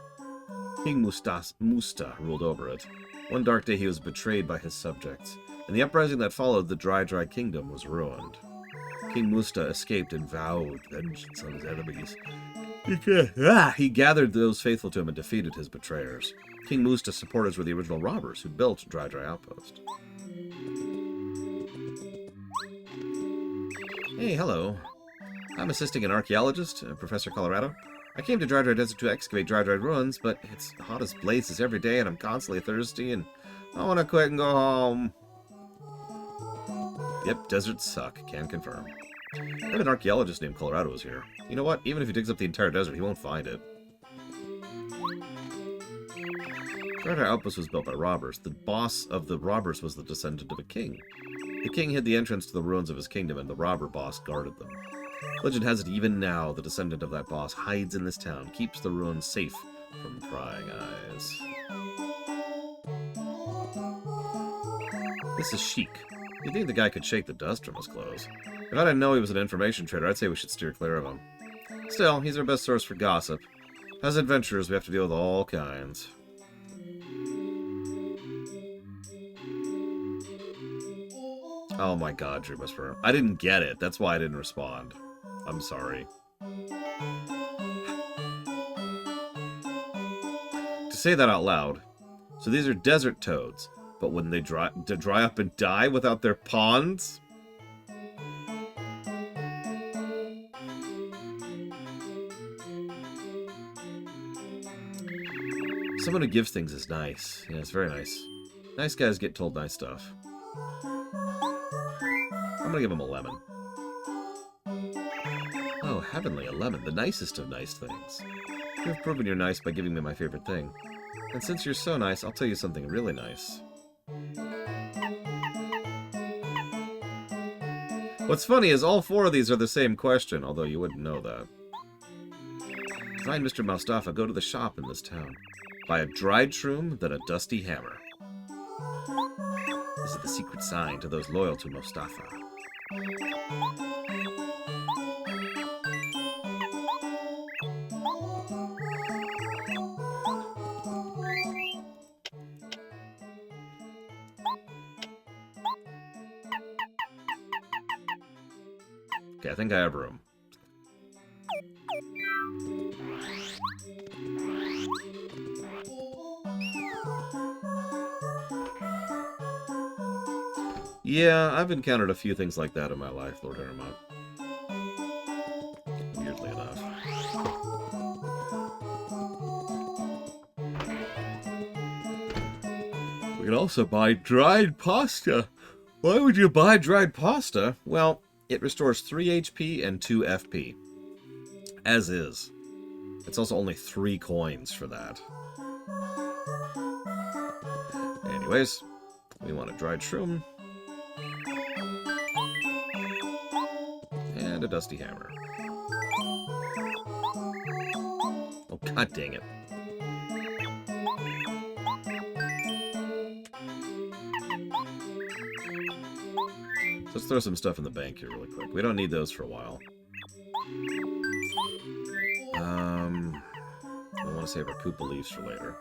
King Musta ruled over it. One dark day, he was betrayed by his subjects. In the uprising that followed, the Dry Dry Kingdom was ruined. King Musta escaped and vowed vengeance on his enemies. He gathered those faithful to him and defeated his betrayers. King Musta's supporters were the original robbers who built Dry Dry Outpost. Hey, hello. I'm assisting an archaeologist, Professor Colorado. I came to Dry Dry Desert to excavate Dry Dry ruins, but it's hot as blazes every day and I'm constantly thirsty and I want to quit and go home. Yep, deserts suck. Can confirm. I heard an archaeologist named Colorado was here. You know what? Even if he digs up the entire desert, he won't find it. Dry Dry Outpost was built by robbers. The boss of the robbers was the descendant of a king. The king hid the entrance to the ruins of his kingdom, and the robber boss guarded them. Legend has it even now, the descendant of that boss hides in this town, keeps the ruins safe from prying eyes. This is chic. You'd think the guy could shake the dust from his clothes. If I didn't know he was an information trader, I'd say we should steer clear of him. Still, he's our best source for gossip. As adventurers, we have to deal with all kinds. Oh my god, Dream Whisperer. I didn't get it. That's why I didn't respond. I'm sorry. To say that out loud. So these are desert toads. But when they dry up and die without their ponds? Someone who gives things is nice. Yeah, it's very nice. Nice guys get told nice stuff. I'm gonna give him a lemon. Oh, heavenly, a lemon. The nicest of nice things. You've proven you're nice by giving me my favorite thing. And since you're so nice, I'll tell you something really nice. What's funny is all four of these are the same question, although you wouldn't know that. Find Mr. Mustafa, go to the shop in this town. Buy a dried shroom, then a dusty hammer. This is the secret sign to those loyal to Mustafa. Okay, I think I have room. Yeah, I've encountered a few things like that in my life, Lord Harrowmont. Weirdly enough. We can also buy dried pasta. Why would you buy dried pasta? Well, it restores 3 HP and 2 FP. As is. It's also only 3 coins for that. Anyways, we want a dried shroom. And a dusty hammer. Oh, god dang it. Let's throw some stuff in the bank here really quick. We don't need those for a while. I want to save our Koopa leaves for later.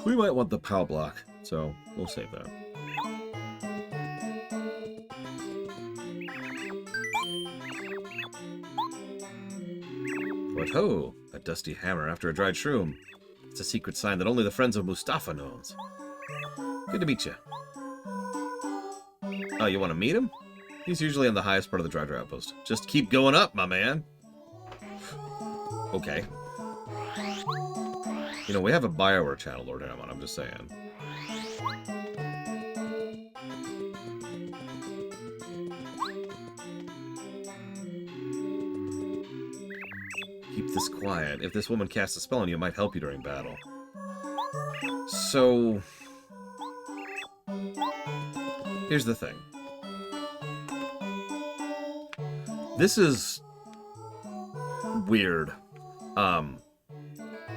We might want the POW block, so we'll save that. What ho! A dusty hammer after a dried shroom. It's a secret sign that only the friends of Mustafa knows. Good to meet you. Oh, you want to meet him? He's usually on the highest part of the Driver Outpost. Just keep going up, my man. Okay. You know, we have a BioWare channel, Lord Harrowmont, I'm just saying. Keep this quiet. If this woman casts a spell on you, it might help you during battle. So... here's the thing. This is... weird.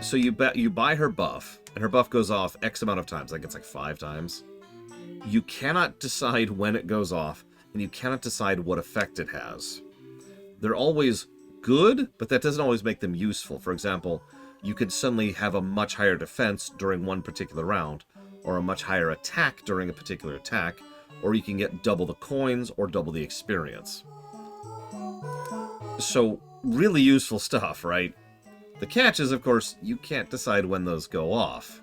So you buy her buff, and her buff goes off X amount of times. I think it's like 5 times. You cannot decide when it goes off, and you cannot decide what effect it has. They're always good, but that doesn't always make them useful. For example, you could suddenly have a much higher defense during one particular round, or a much higher attack during a particular attack, or you can get double the coins or double the experience. So, really useful stuff, right? The catch is, of course, you can't decide when those go off.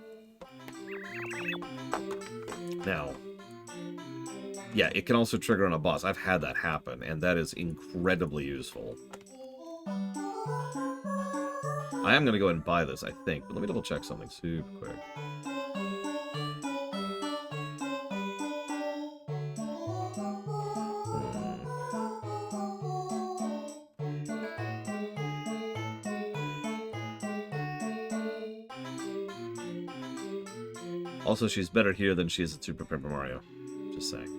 Now, yeah, it can also trigger on a boss. I've had that happen, and that is incredibly useful. I am going to go ahead and buy this, I think, but let me double check something super quick. Also, she's better here than she is in Super Paper Mario. Just saying.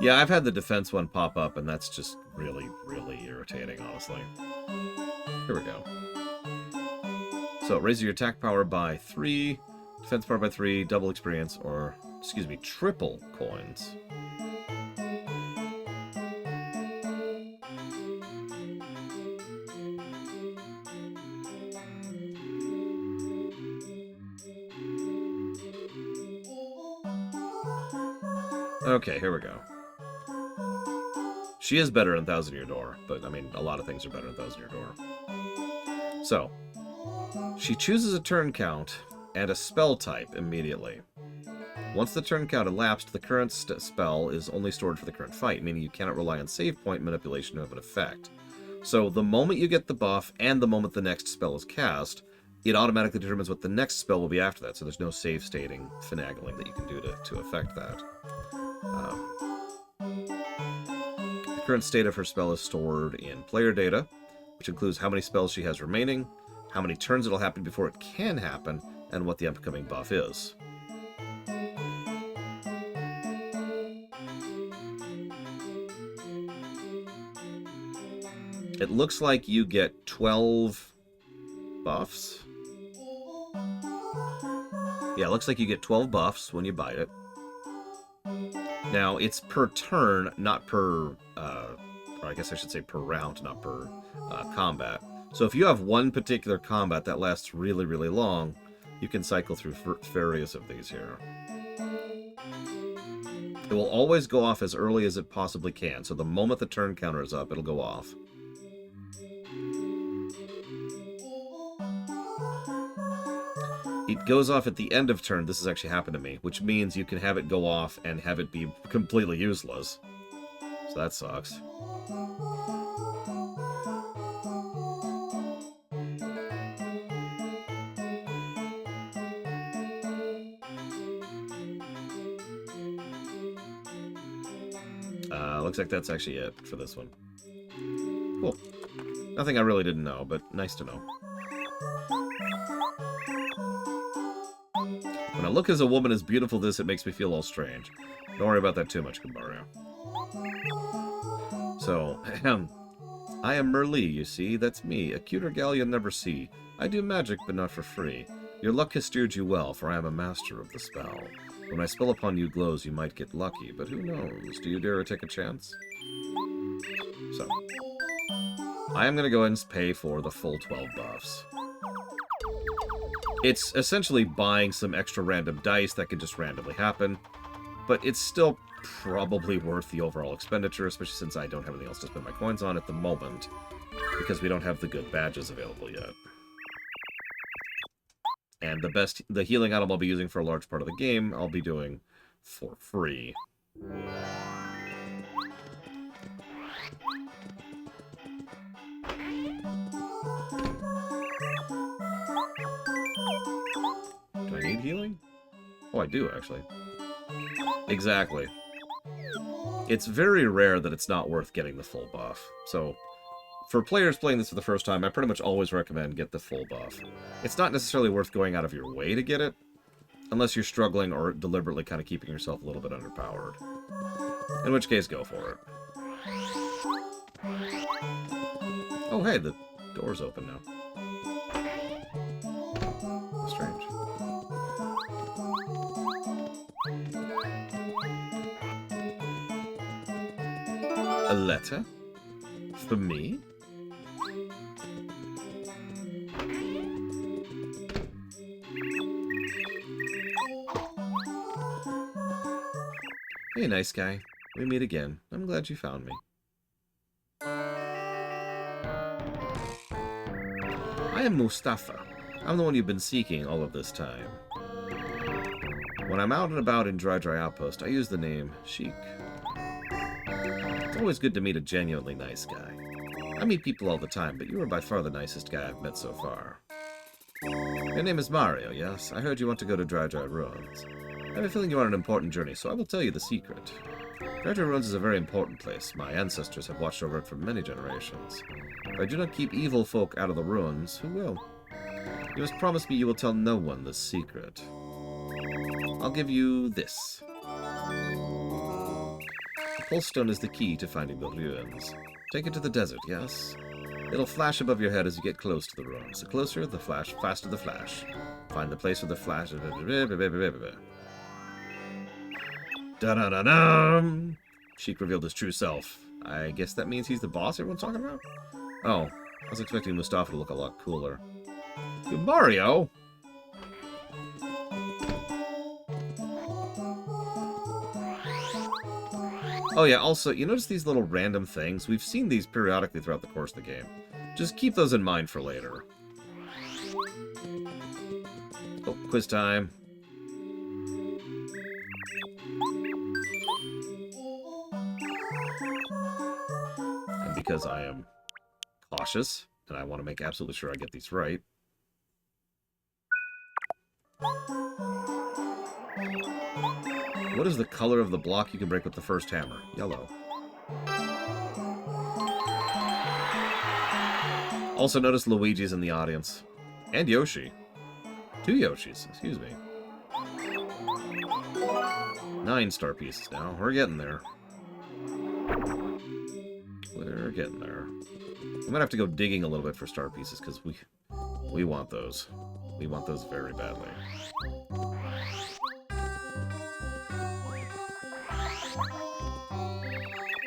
Yeah, I've had the defense one pop up, and that's just really, really irritating, honestly. Here we go. So, raise your attack power by 3, defense power by 3, double experience, or, excuse me, triple coins. Okay, here we go. She is better in Thousand Year Door, but, I mean, a lot of things are better in Thousand Year Door. So, she chooses a turn count and a spell type immediately. Once the turn count elapsed, the current spell is only stored for the current fight, meaning you cannot rely on save point manipulation to have an effect. So the moment you get the buff and the moment the next spell is cast, it automatically determines what the next spell will be after that, so there's no save stating finagling that you can do to affect that. The current state of her spell is stored in player data, which includes how many spells she has remaining, how many turns it'll happen before it can happen, and what the upcoming buff is. It looks like you get 12 buffs. Yeah, it looks like you get 12 buffs when you buy it. Now, it's per turn, not per, or I guess I should say per round, not per combat. So if you have one particular combat that lasts really, really long, you can cycle through various of these here. It will always go off as early as it possibly can. So the moment the turn counter is up, it'll go off. It goes off at the end of turn. This has actually happened to me, which means you can have it go off and have it be completely useless. So that sucks. Looks like that's actually it for this one. Cool. Nothing I really didn't know, but nice to know. When I look as a woman as beautiful as this, it makes me feel all strange. Don't worry about that too much, Gambario. So, I am Merlee, you see. That's me, a cuter gal you'll never see. I do magic, but not for free. Your luck has steered you well, for I am a master of the spell. When my spell upon you glows, you might get lucky, but who knows? Do you dare to take a chance? So, I am going to go ahead and pay for the full 12 buffs. It's essentially buying some extra random dice that can just randomly happen, but it's still probably worth the overall expenditure, especially since I don't have anything else to spend my coins on at the moment, because we don't have the good badges available yet. And the healing item I'll be using for a large part of the game, I'll be doing for free. Do I need healing? Oh, I do, actually. Exactly. It's very rare that it's not worth getting the full buff. So, for players playing this for the first time, I pretty much always recommend get the full buff. It's not necessarily worth going out of your way to get it, unless you're struggling or deliberately kind of keeping yourself a little bit underpowered. In which case, go for it. Oh, hey, the door's open now. Strange. A letter? For me? Hey, nice guy. We meet again. I'm glad you found me. I am Mustafa. I'm the one you've been seeking all of this time. When I'm out and about in Dry Outpost, I use the name Sheik. It's always good to meet a genuinely nice guy. I meet people all the time, but you are by far the nicest guy I've met so far. Your name is Mario, yes? I heard you want to go to Dry Ruins. I have a feeling you are on an important journey, so I will tell you the secret. Dry Ruins is a very important place. My ancestors have watched over it for many generations. If I do not keep evil folk out of the ruins, who will? You must promise me you will tell no one the secret. I'll give you this. The Pulse Stone is the key to finding the ruins. Take it to the desert, yes? It'll flash above your head as you get close to the ruins. The closer the flash, faster the flash. Find the place where the flash... Da-da-da-dum! Sheik revealed his true self. I guess that means he's the boss everyone's talking about? Oh, I was expecting Mustafa to look a lot cooler. Dude, Mario! Oh yeah, also, you notice these little random things? We've seen these periodically throughout the course of the game. Just keep those in mind for later. Oh, quiz time. And because I am cautious, and I want to make absolutely sure I get these right. What is the color of the block you can break with the first hammer? Yellow. Also notice Luigi's in the audience. And Yoshi. 2 Yoshis, excuse me. 9 star pieces now. We're getting there. We're getting there. We might have to go digging a little bit for star pieces, because we want those. We want those very badly.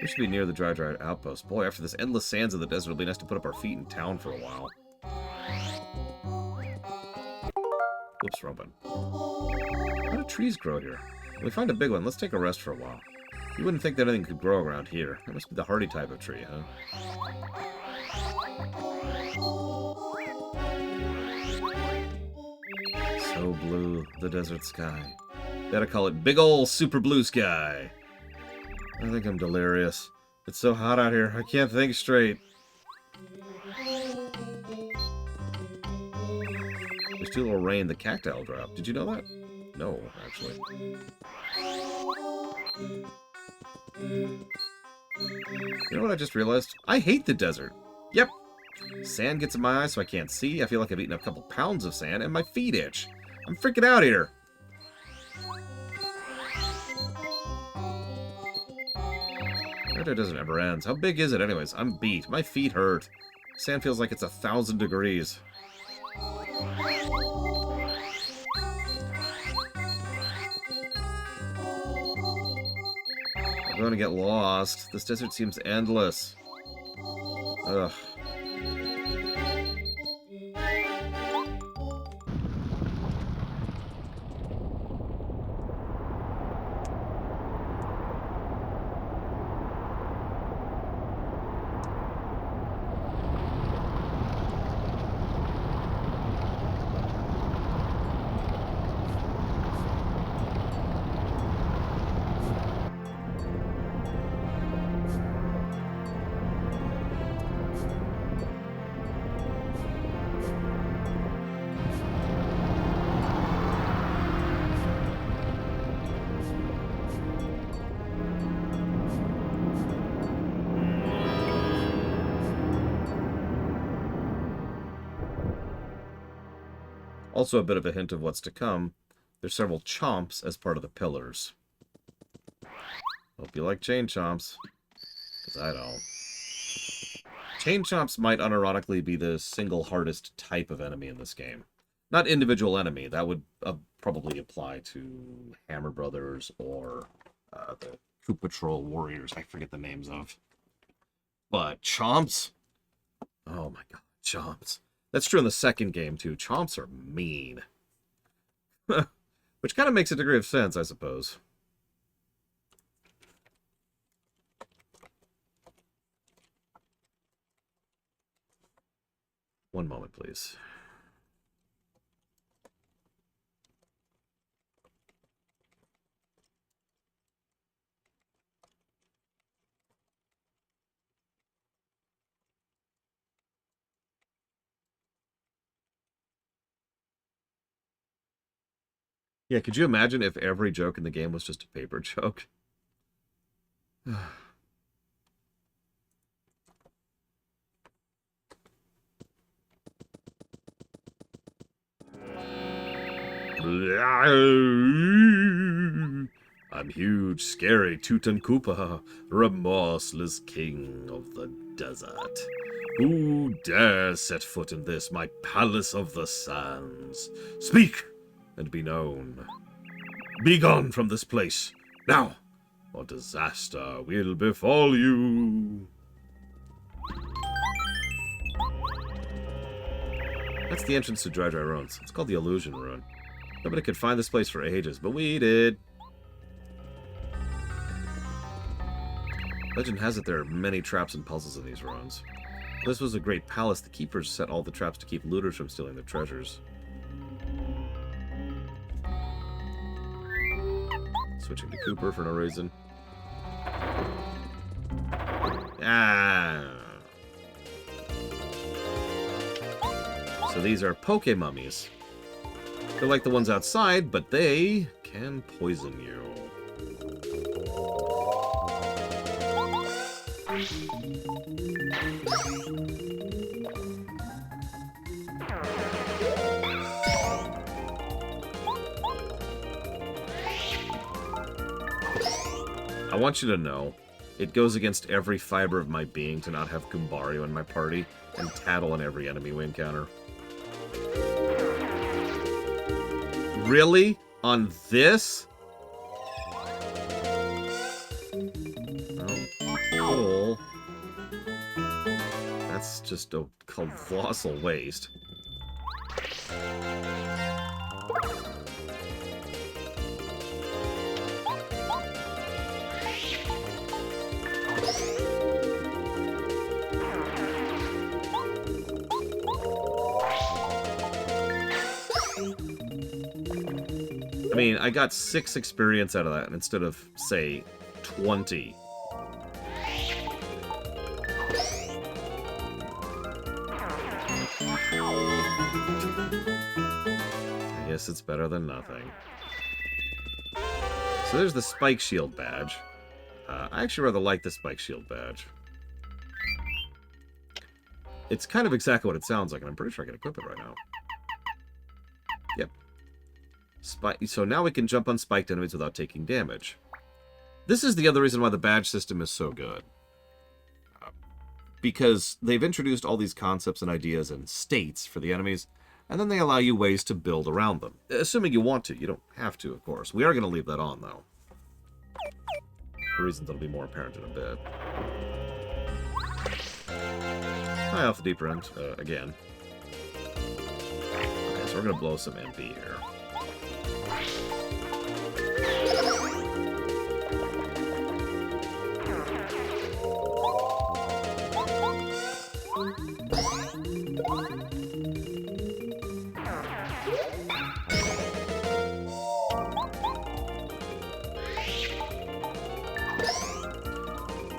We should be near the Dry outpost. Boy, after this endless sands of the desert, it'll be nice to put up our feet in town for a while. Whoops, wrong button. How do trees grow here? When we find a big one, let's take a rest for a while. You wouldn't think that anything could grow around here. That must be the hardy type of tree, huh? So blue, the desert sky. Better call it big ol' super blue sky. I think I'm delirious. It's so hot out here, I can't think straight. There's too little rain, the cacti will dry up. Did you know that? No, actually. You know what I just realized? I hate the desert. Yep. Sand gets in my eyes so I can't see. I feel like I've eaten a couple pounds of sand and my feet itch. I'm freaking out here. That desert never ends. How big is it anyways? I'm beat. My feet hurt. Sand feels like it's 1,000 degrees. I'm going to get lost. This desert seems endless. Ugh. Also a bit of a hint of what's to come. There's several chomps as part of the pillars. Hope you like chain chomps. Because I don't. Chain chomps might unironically be the single hardest type of enemy in this game. Not individual enemy. That would probably apply to Hammer Brothers or the Koopa Patrol Warriors. I forget the names of. But chomps? Oh my god, chomps. That's true in the second game, too. Chomps are mean. Which kind of makes a degree of sense, I suppose. One moment, please. Yeah, could you imagine if every joke in the game was just a paper joke? I'm huge, scary Tutan Koopa, remorseless king of the desert. Who dares set foot in this, my palace of the sands? Speak, and be known. Be gone from this place, now, or disaster will befall you. That's the entrance to Dry Ruins. It's called the Illusion Ruin. Nobody could find this place for ages, but we did. Legend has it there are many traps and puzzles in these ruins. This was a great palace. The keepers set all the traps to keep looters from stealing their treasures. Switching to Cooper for no reason. Ah. So these are Poke Mummies. They're like the ones outside, but they can poison you. I want you to know, it goes against every fiber of my being to not have Goombario in my party and tattle on every enemy we encounter. Really? On this? Oh, cool. That's just a colossal waste. I mean, I got 6 experience out of that instead of, say, 20. I guess it's better than nothing. So there's the Spike Shield badge. I actually rather like the Spike Shield badge. It's kind of exactly what it sounds like, and I'm pretty sure I can equip it right now. Yep. So now we can jump on spiked enemies without taking damage. This is the other reason why the badge system is so good. Because they've introduced all these concepts and ideas and states for the enemies, and then they allow you ways to build around them. Assuming you want to. You don't have to, of course. We are going to leave that on, though. For reasons that'll be more apparent in a bit. High off the deeper end, again. Okay, so we're going to blow some MP here.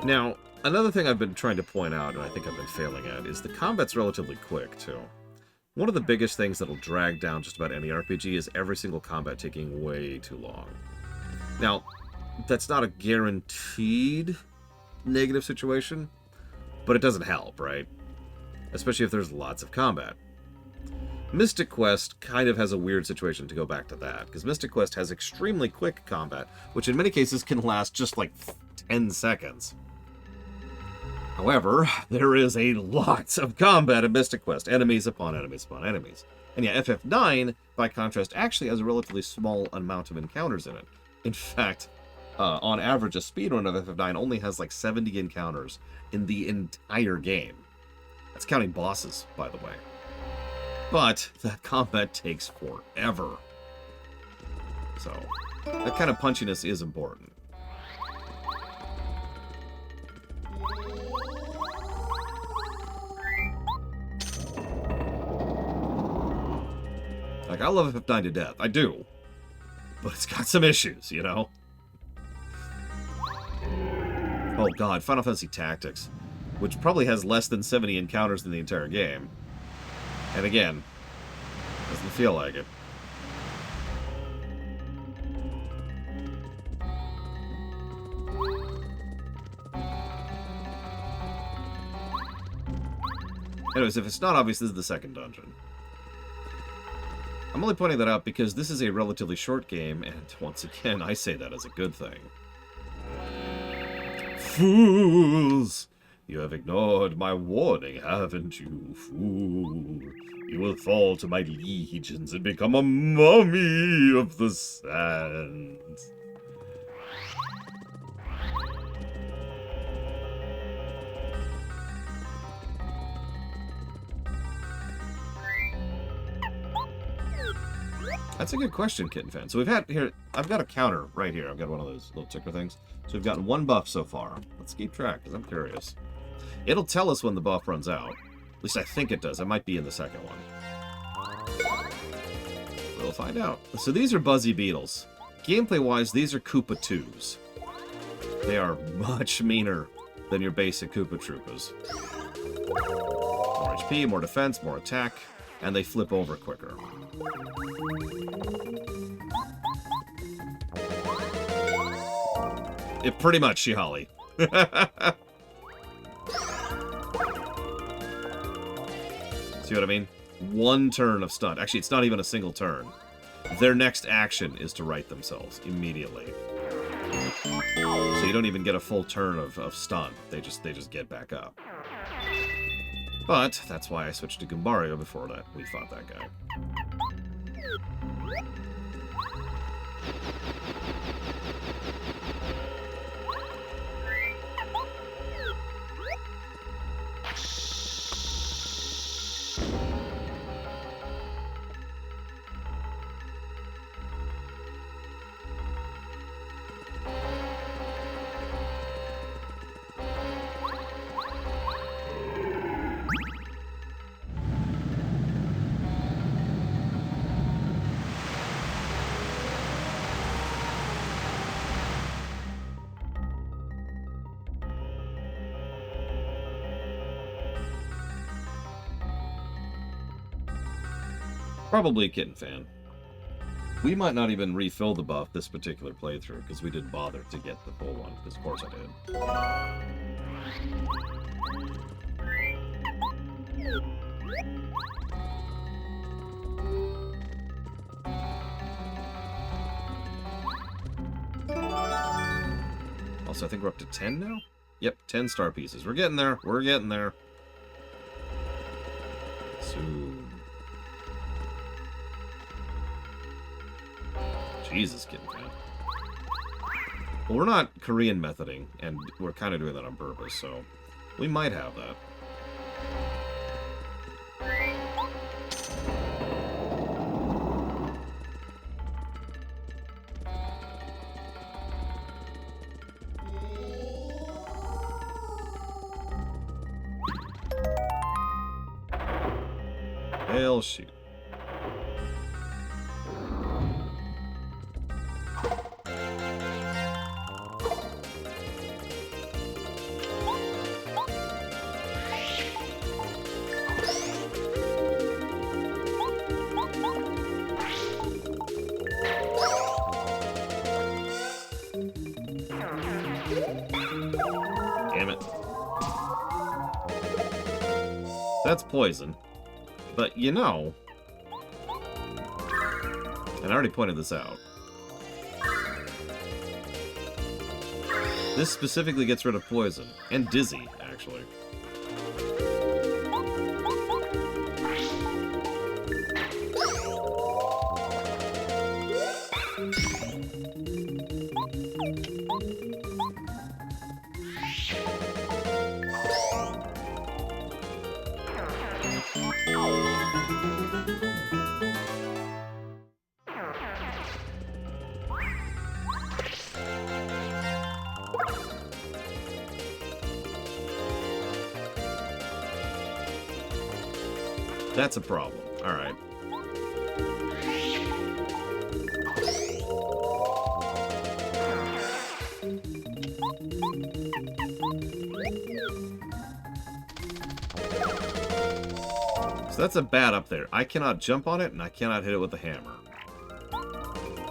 Now, another thing I've been trying to point out, and I think I've been failing at, is the combat's relatively quick, too. One of the biggest things that'll drag down just about any RPG is every single combat taking way too long. Now, that's not a guaranteed negative situation, but it doesn't help, right? Especially if there's lots of combat. Mystic Quest kind of has a weird situation, to go back to that, because Mystic Quest has extremely quick combat, which in many cases can last just like 10 seconds. However, there is a lot of combat in Mystic Quest. Enemies upon enemies upon enemies. And yeah, FF9, by contrast, actually has a relatively small amount of encounters in it. In fact, on average, a speedrun of FF9 only has like 70 encounters in the entire game. That's counting bosses, by the way. But that combat takes forever. So, that kind of punchiness is important. Like, I love FF9 to death. I do. But it's got some issues, you know? Oh god, Final Fantasy Tactics. Which probably has less than 70 encounters in the entire game. And again, doesn't feel like it. Anyways, if it's not obvious, this is the second dungeon. I'm only pointing that out because this is a relatively short game, and once again, I say that as a good thing. Fools! You have ignored my warning, haven't you, fool? You will fall to my legions and become a mummy of the sands. That's a good question, Kitten Fan. So we've had here, I've got a counter right here. I've got one of those little ticker things. So we've gotten 1 buff so far. Let's keep track, because I'm curious. It'll tell us when the buff runs out. At least I think it does. It might be in the second one. We'll find out. So these are Buzzy Beetles. Gameplay-wise, these are Koopa 2s. They are much meaner than your basic Koopa Troopas. More HP, more defense, more attack, and they flip over quicker. It pretty much, Shihali. See what I mean? 1 turn of stun. Actually, it's not even a single turn. Their next action is to right themselves immediately. So you don't even get a full turn of stun. They just get back up. But that's why I switched to Goombario before that we fought that guy. Probably Kitten Fan. We might not even refill the buff this particular playthrough, because we didn't bother to get the full one, because of course I did. Also, I think we're up to 10 now? Yep, 10 star pieces. We're getting there. We're getting there. So... Jesus, Kitten Fan. Well, we're not Korean methoding, and we're kind of doing that on purpose, so we might have that. Hell, shoot. Damn it. That's poison. But, you know... And I already pointed this out. This specifically gets rid of poison. And dizzy, actually. That's a problem. Alright. So that's a bat up there. I cannot jump on it, and I cannot hit it with the hammer.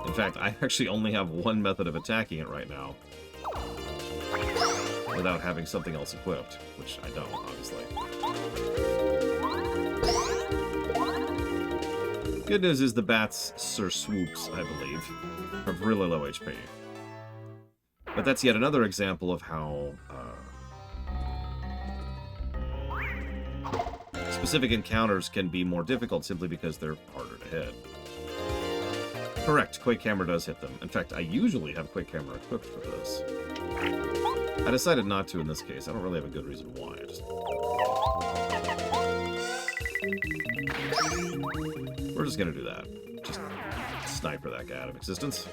In fact, I actually only have 1 method of attacking it right now. Without having something else equipped. Which I don't, obviously. Good news is the bats, Sir Swoops, I believe, have really low HP. But that's yet another example of how specific encounters can be more difficult simply because they're harder to hit. Correct, Quake Hammer does hit them. In fact, I usually have Quake Hammer equipped for this. I decided not to in this case. I don't really have a good reason why. We're just gonna do that. Just sniper that guy out of existence.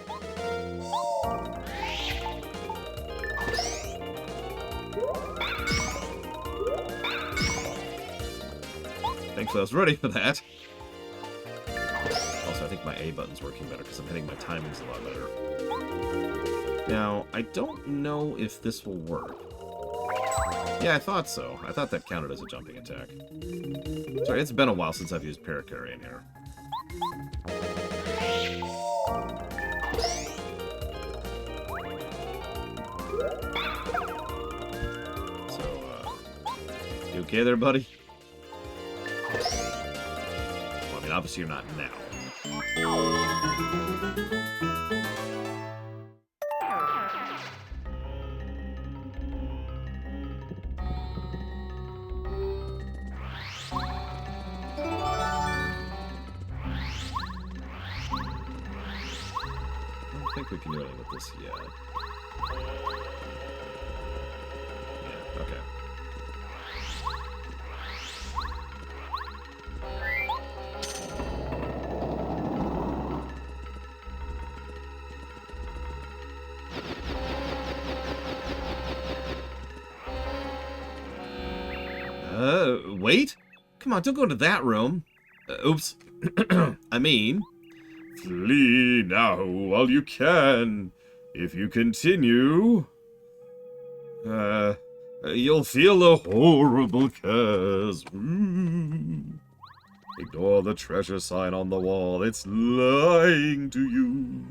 Thankfully I was ready for that. Also, I think my A button's working better because I'm hitting my timings a lot better. Now, I don't know if this will work. Yeah, I thought so. I thought that counted as a jumping attack. Sorry, it's been a while since I've used Parakarry in here. So, you okay there, buddy? Well, I mean, obviously you're not now. I don't think we can do anything with this yet. Yeah, okay. Wait? Come on, don't go into that room. Oops. I mean... Flee now while you can. If you continue... you'll feel a horrible curse. Ignore the treasure sign on the wall. It's lying to you.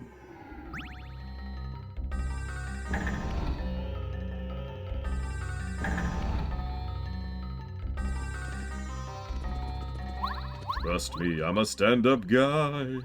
Trust me, I'm a stand-up guy.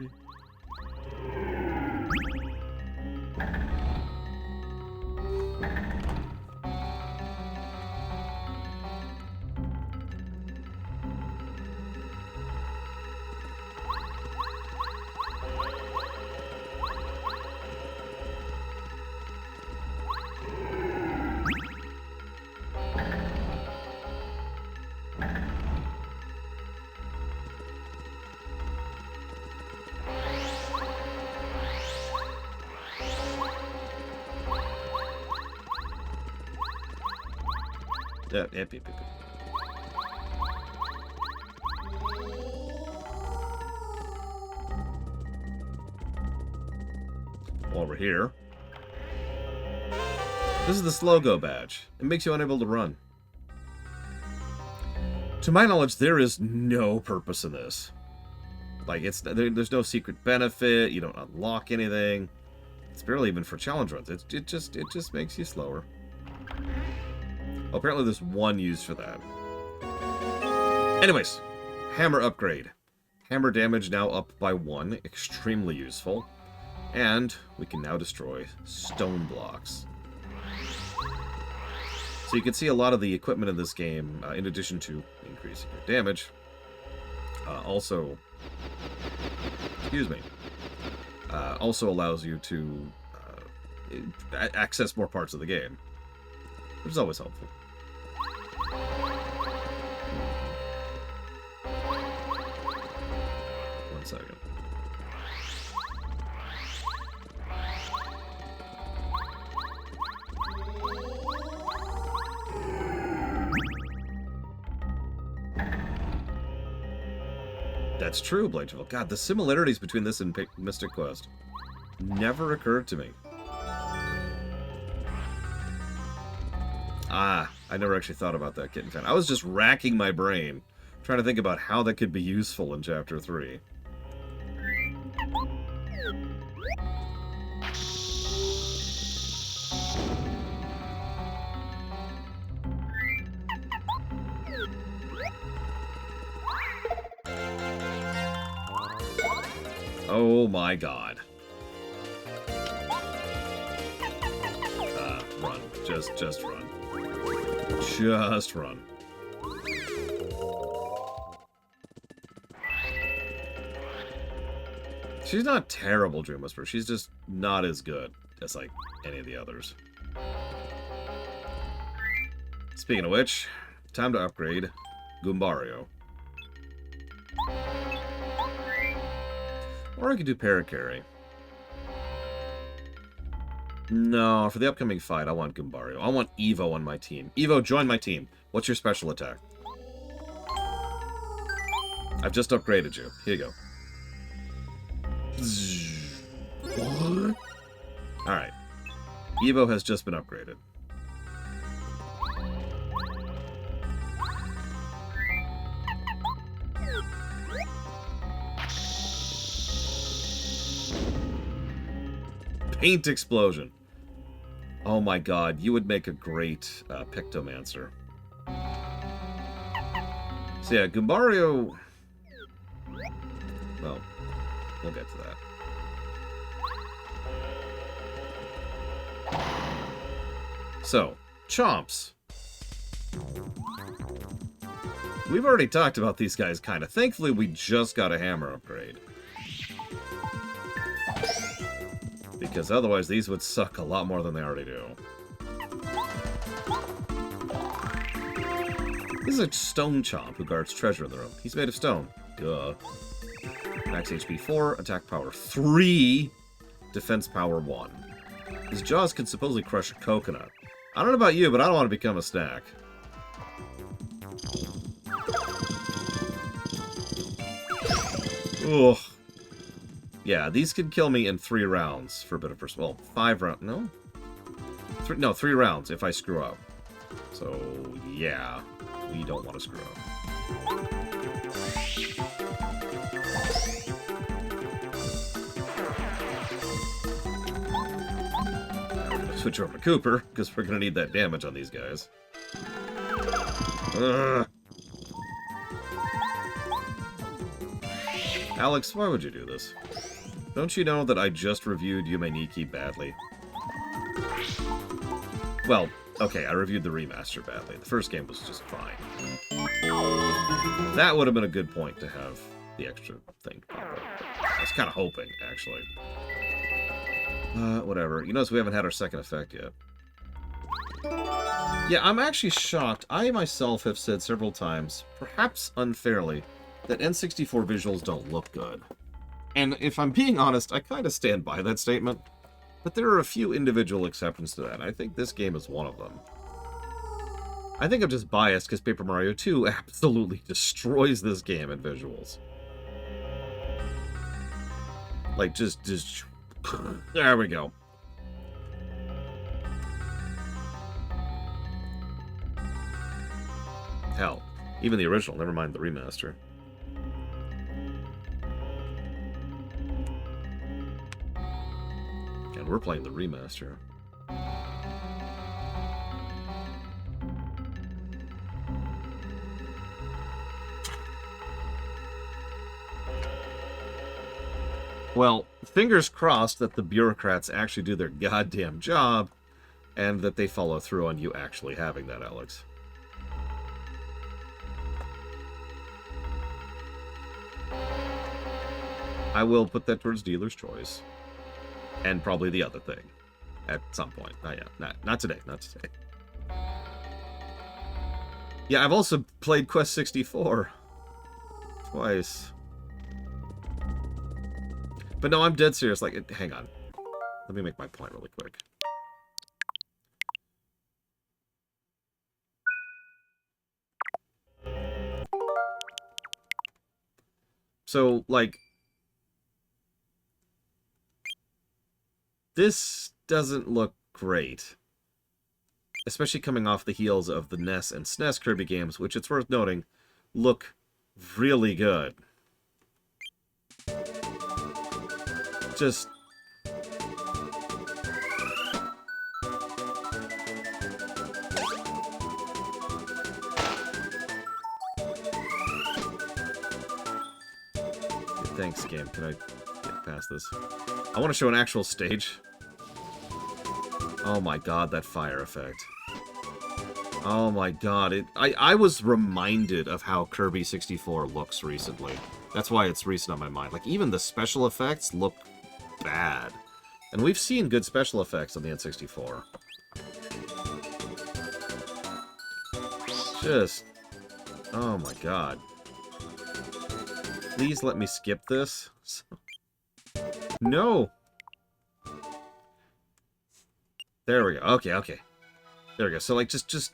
Yep. While we're here, this is the Slow Go badge. It makes you unable to run. To my knowledge, there is no purpose in this. Like, there's no secret benefit. You don't unlock anything. It's barely even for challenge runs. It just makes you slower. Apparently there's one use for that. Anyways, hammer upgrade. Hammer damage now up by 1, extremely useful. And we can now destroy stone blocks. So you can see a lot of the equipment in this game, in addition to increasing your damage, also allows you to access more parts of the game, which is always helpful. One second. That's true, Blancheville. God, the similarities between this and Mystic Quest never occurred to me. Ah, I never actually thought about that, Kitten Fan. I was just racking my brain, trying to think about how that could be useful in Chapter 3. Oh my god. Run. Just run. Just run. She's not terrible, Dream Whisperer. She's just not as good as, like, any of the others. Speaking of which, time to upgrade Goombario. Or I could do Parakarry. No, for the upcoming fight, I want Goombario. I want Evo on my team. Evo, join my team. What's your special attack? I've just upgraded you. Here you go. Alright. Evo has just been upgraded. Paint Explosion. Oh my god, you would make a great Pictomancer. So yeah, Goombario... Well, we'll get to that. So, Chomps. We've already talked about these guys, kind of. Thankfully, we just got a hammer upgrade. Because otherwise, these would suck a lot more than they already do. This is a Stone Chomp who guards treasure in the room. He's made of stone. Duh. Max HP 4, attack power 3, defense power 1. His jaws can supposedly crush a coconut. I don't know about you, but I don't want to become a snack. Ugh. Yeah, these could kill me in 3 rounds for a bit of well, 5 rounds. No? 3 rounds if I screw up. So, yeah. We don't want to screw up. Switch over to Cooper, because we're going to need that damage on these guys. Ugh. Alex, why would you do this? Don't you know that I just reviewed Yume Nikki badly? Well, okay, I reviewed the remaster badly. The first game was just fine. That would have been a good point to have the extra thing pop up. I was kind of hoping, actually. Whatever. You notice we haven't had our second effect yet. Yeah, I'm actually shocked. I myself have said several times, perhaps unfairly, that N64 visuals don't look good. And if I'm being honest, I kind of stand by that statement. But there are a few individual exceptions to that, and I think this game is one of them. I think I'm just biased because Paper Mario 2 absolutely destroys this game in visuals. Like, just... There we go. Hell, even the original, never mind the remaster. And we're playing the remaster. Well, fingers crossed that the bureaucrats actually do their goddamn job, and that they follow through on you actually having that, Alex. I will put that towards dealer's choice. And probably the other thing. At some point. Not yet. Not today. Not today. Yeah, I've also played Quest 64. Twice. But no, I'm dead serious. Like, hang on. Let me make my point really quick. So, like... This doesn't look great. Especially coming off the heels of the NES and SNES Kirby games, which, it's worth noting, look really good. Just... Thanks, game. Can I get past this? I want to show an actual stage. Oh my god, that fire effect. Oh my god. I was reminded of how Kirby 64 looks recently. That's why it's recent on my mind. Like, even the special effects look bad. And we've seen good special effects on the N64. Just... oh my god. Please let me skip this. No! There we go. Okay, okay. There we go. So, like, just...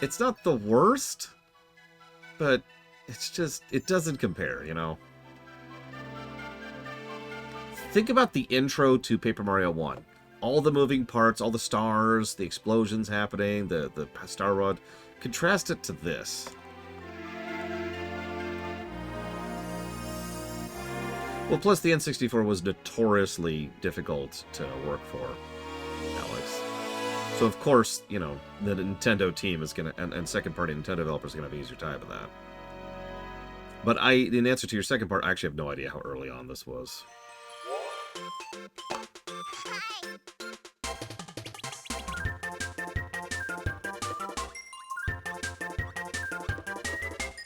it's not the worst, but it's just... it doesn't compare, you know? Think about the intro to Paper Mario 1. All the moving parts, all the stars, the explosions happening, the Star Rod. Contrast it to this. Well, plus the N64 was notoriously difficult to work for, Alex. So, of course, you know, the Nintendo team is going to... and second-party Nintendo developers are going to have an easier time with that. But in answer to your second part, I actually have no idea how early on this was.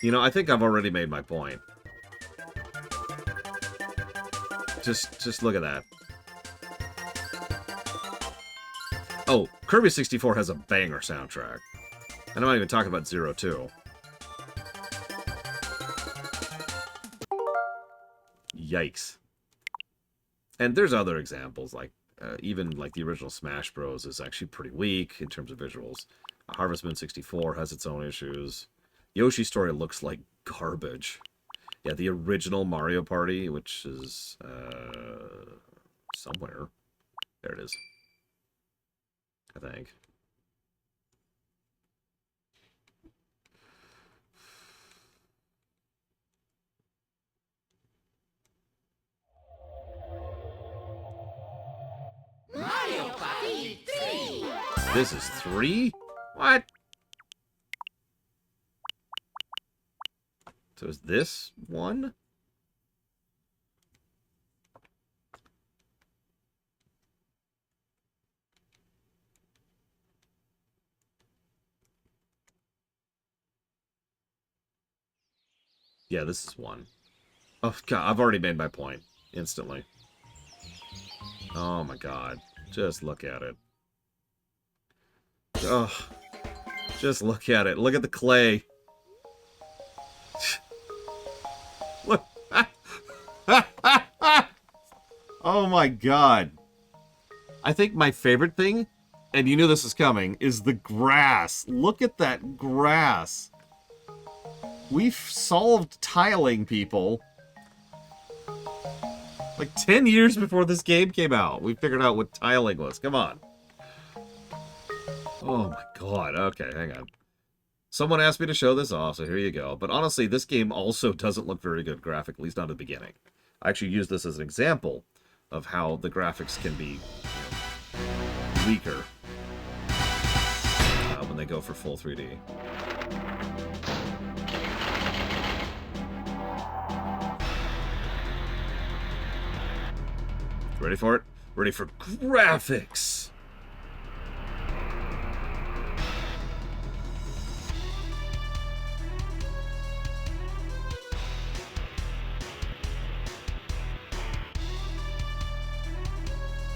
You know, I think I've already made my point. Just look at that. Oh, Kirby 64 has a banger soundtrack. And I'm not even talking about Zero 2. Yikes. And there's other examples, like even like the original Smash Bros. Is actually pretty weak in terms of visuals. Harvest Moon 64 has its own issues. Yoshi's Story looks like garbage. Yeah, the original Mario Party, which is somewhere. There it is. I think. Mario Party 3! This is 3? What? So is this 1? Yeah, this is 1. Oh, God, I've already made my point. Instantly. Oh, my God. Just look at it. Oh, just look at it. Look at the clay. Look. Oh, my God. I think my favorite thing, and you knew this was coming, is the grass. Look at that grass. We've solved tiling, people. Like 10 years before this game came out, we figured out what tiling was. Come on. Oh my god. Okay, hang on. Someone asked me to show this off, so here you go. But honestly, this game also doesn't look very good graphically, at least not at the beginning. I actually use this as an example of how the graphics can be, you know, weaker when they go for full 3D. Ready for it? Ready for graphics!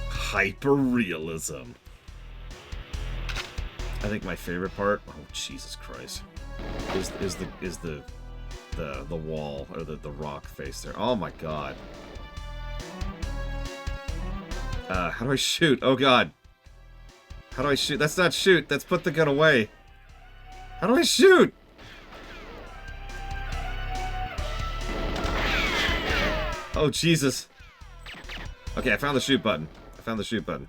Hyper-realism. I think my favorite part, oh Jesus Christ, is the wall or the rock face there. Oh my god. How do I shoot? Oh god. How do I shoot? That's not shoot. That's put the gun away. How do I shoot? Oh Jesus. Okay, I found the shoot button. I found the shoot button.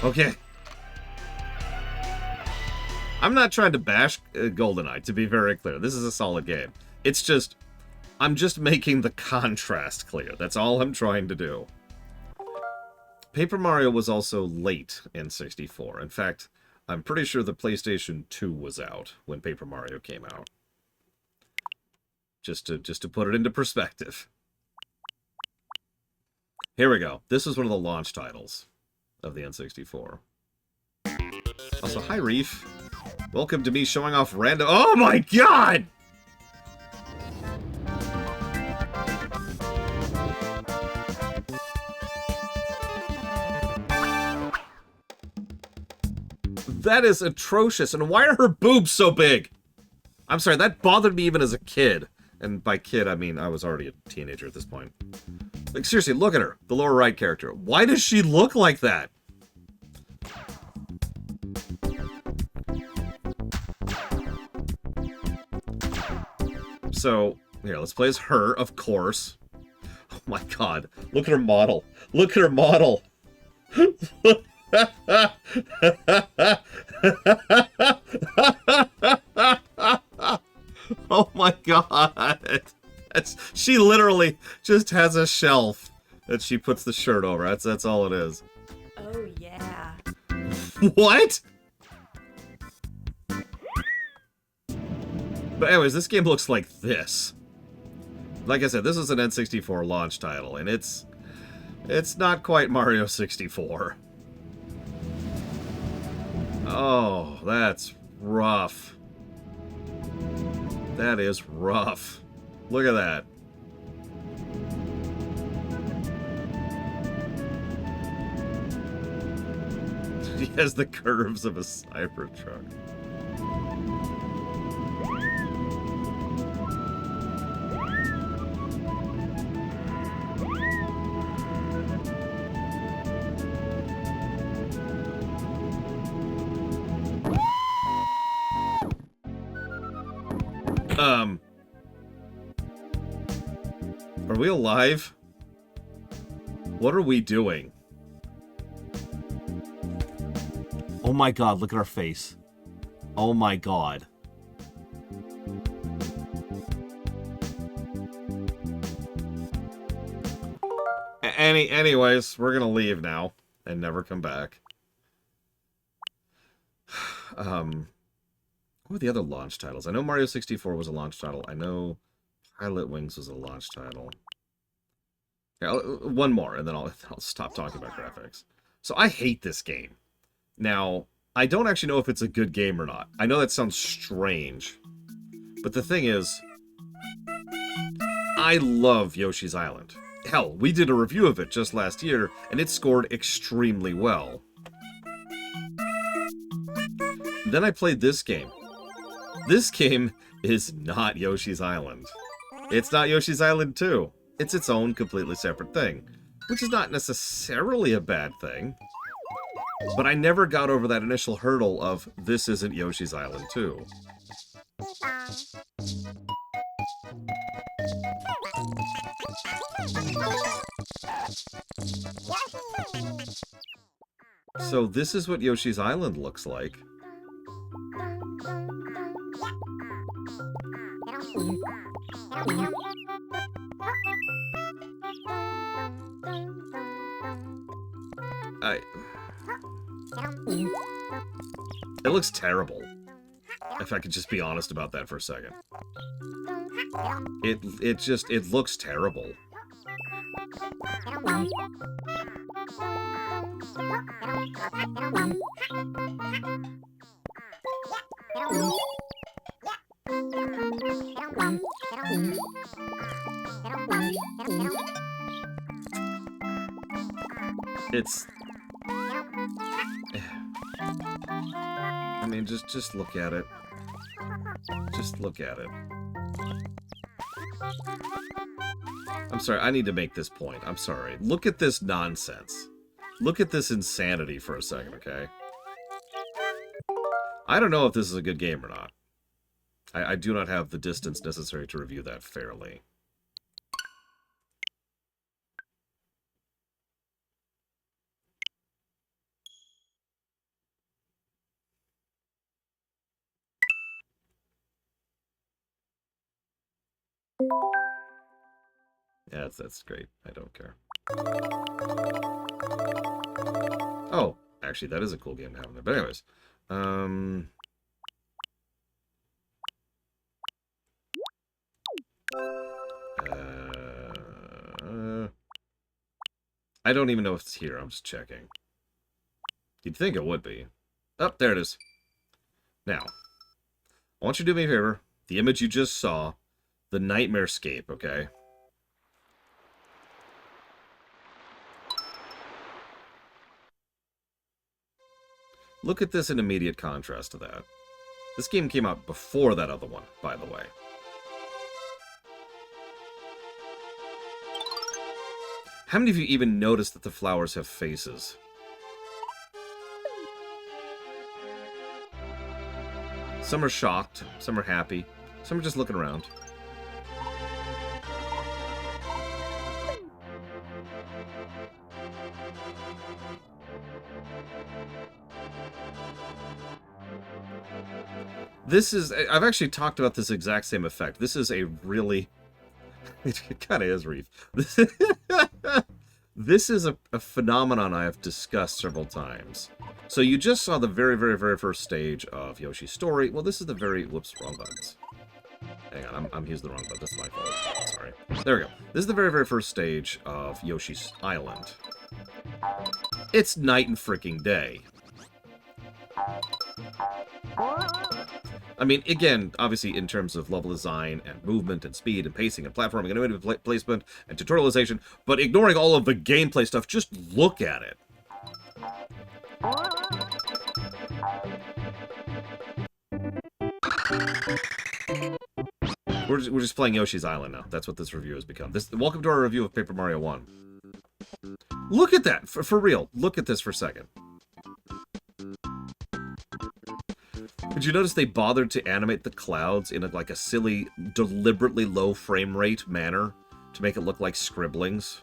Okay. I'm not trying to bash GoldenEye, to be very clear. This is a solid game. It's just, I'm just making the contrast clear. That's all I'm trying to do. Paper Mario was also late in 64. In fact, I'm pretty sure the PlayStation 2 was out when Paper Mario came out. Just to put it into perspective. Here we go. This is one of the launch titles of the N64. Also, hi, Reef. Welcome to me showing off random... Oh my god! That is atrocious. And why are her boobs so big? I'm sorry, that bothered me even as a kid. And by kid, I mean I was already a teenager at this point. Like, seriously, look at her. The lower right character. Why does she look like that? So, here, let's play as her, of course. Oh my god. Look at her model. Look at her model. Oh my god. She literally just has a shelf that she puts the shirt over. That's all it is. Oh, yeah. What? But anyways, this game looks like this. Like I said, this is an N64 launch title, and it's not quite Mario 64. Oh, that's rough. That is rough. Look at that. She has the curves of a Cybertruck. Are we alive? What are we doing? Oh my god, look at our face. Oh my god. Anyways, we're gonna leave now and never come back. What were the other launch titles? I know Mario 64 was a launch title. I know Pilot Wings was a launch title. Yeah, one more, and then I'll stop talking about graphics. So I hate this game. Now, I don't actually know if it's a good game or not. I know that sounds strange. But the thing is, I love Yoshi's Island. Hell, we did a review of it just last year, and it scored extremely well. Then I played this game. This game is not Yoshi's Island. It's not Yoshi's Island 2. It's its own completely separate thing, which is not necessarily a bad thing. But I never got over that initial hurdle of, this isn't Yoshi's Island 2. So this is what Yoshi's Island looks like. It looks terrible. If I could just be honest about that for a second. It looks terrible. It's... I mean, just look at it. Just look at it. I'm sorry, I need to make this point. I'm sorry. Look at this nonsense. Look at this insanity for a second, okay? I don't know if this is a good game or not. I do not have the distance necessary to review that fairly. Yeah, that's great. I don't care. Oh, actually, that is a cool game to have in there. But anyways, I don't even know if it's here. I'm just checking. You'd think it would be. Oh, there it is. Now, I want you to do me a favor. The image you just saw, the nightmare scape, okay? Look at this in immediate contrast to that. This game came out before that other one, by the way. How many of you even noticed that the flowers have faces? Some are shocked, some are happy, some are just looking around. This is... I've actually talked about this exact same effect. This is a really... It kind of is, Reef. This is a phenomenon I have discussed several times. So you just saw the very, very, very first stage of Yoshi's story. Well, this is the very... Whoops, wrong buttons. Hang on, I'm using the wrong button. That's my fault. Sorry. There we go. This is the very, very first stage of Yoshi's Island. It's night and freaking day. I mean, again, obviously in terms of level design and movement and speed and pacing and platforming and innovative placement and tutorialization, but ignoring all of the gameplay stuff, just look at it. We're just playing Yoshi's Island now. That's what this review has become. Welcome to our review of Paper Mario 1. Look at that! For real. Look at this for a second. Did you notice they bothered to animate the clouds in like a silly, deliberately low frame rate manner to make it look like scribblings?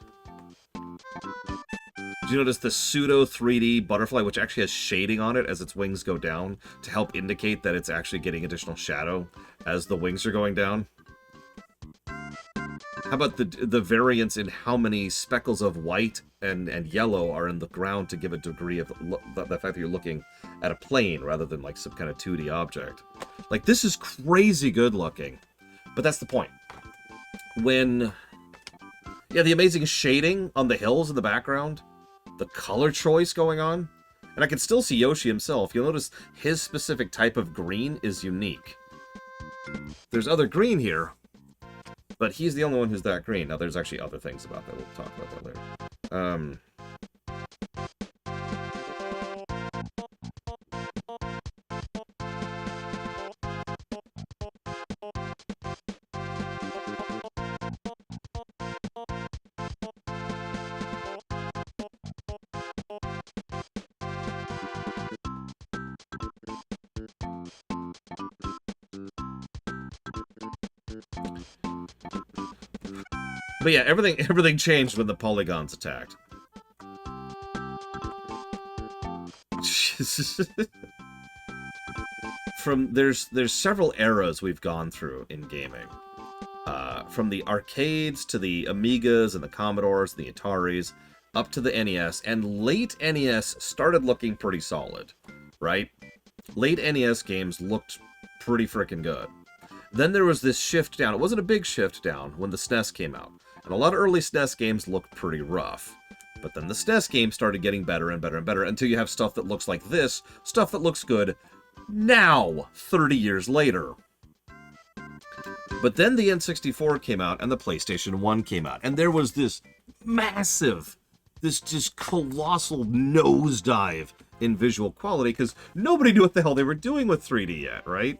Did you notice the pseudo 3D butterfly, which actually has shading on it as its wings go down to help indicate that it's actually getting additional shadow as the wings are going down? How about the variance in how many speckles of white and yellow are in the ground to give a degree of the fact that you're looking at a plane rather than like some kind of 2D object? Like, this is crazy good looking. But that's the point. When... Yeah, the amazing shading on the hills in the background. The color choice going on. And I can still see Yoshi himself. You'll notice his specific type of green is unique. There's other green here, but he's the only one who's that green. Now, there's actually other things about that. We'll talk about that later. But yeah, everything changed when the polygons attacked. There's several eras we've gone through in gaming. From the arcades to the Amigas and the Commodores and the Ataris, up to the NES, and late NES started looking pretty solid, right? Late NES games looked pretty freaking good. Then there was this shift down. It wasn't a big shift down when the SNES came out. And a lot of early SNES games looked pretty rough. But then the SNES games started getting better and better and better until you have stuff that looks like this, stuff that looks good now, 30 years later. But then the N64 came out and the PlayStation 1 came out. And there was this massive, this just colossal nosedive in visual quality because nobody knew what the hell they were doing with 3D yet, right?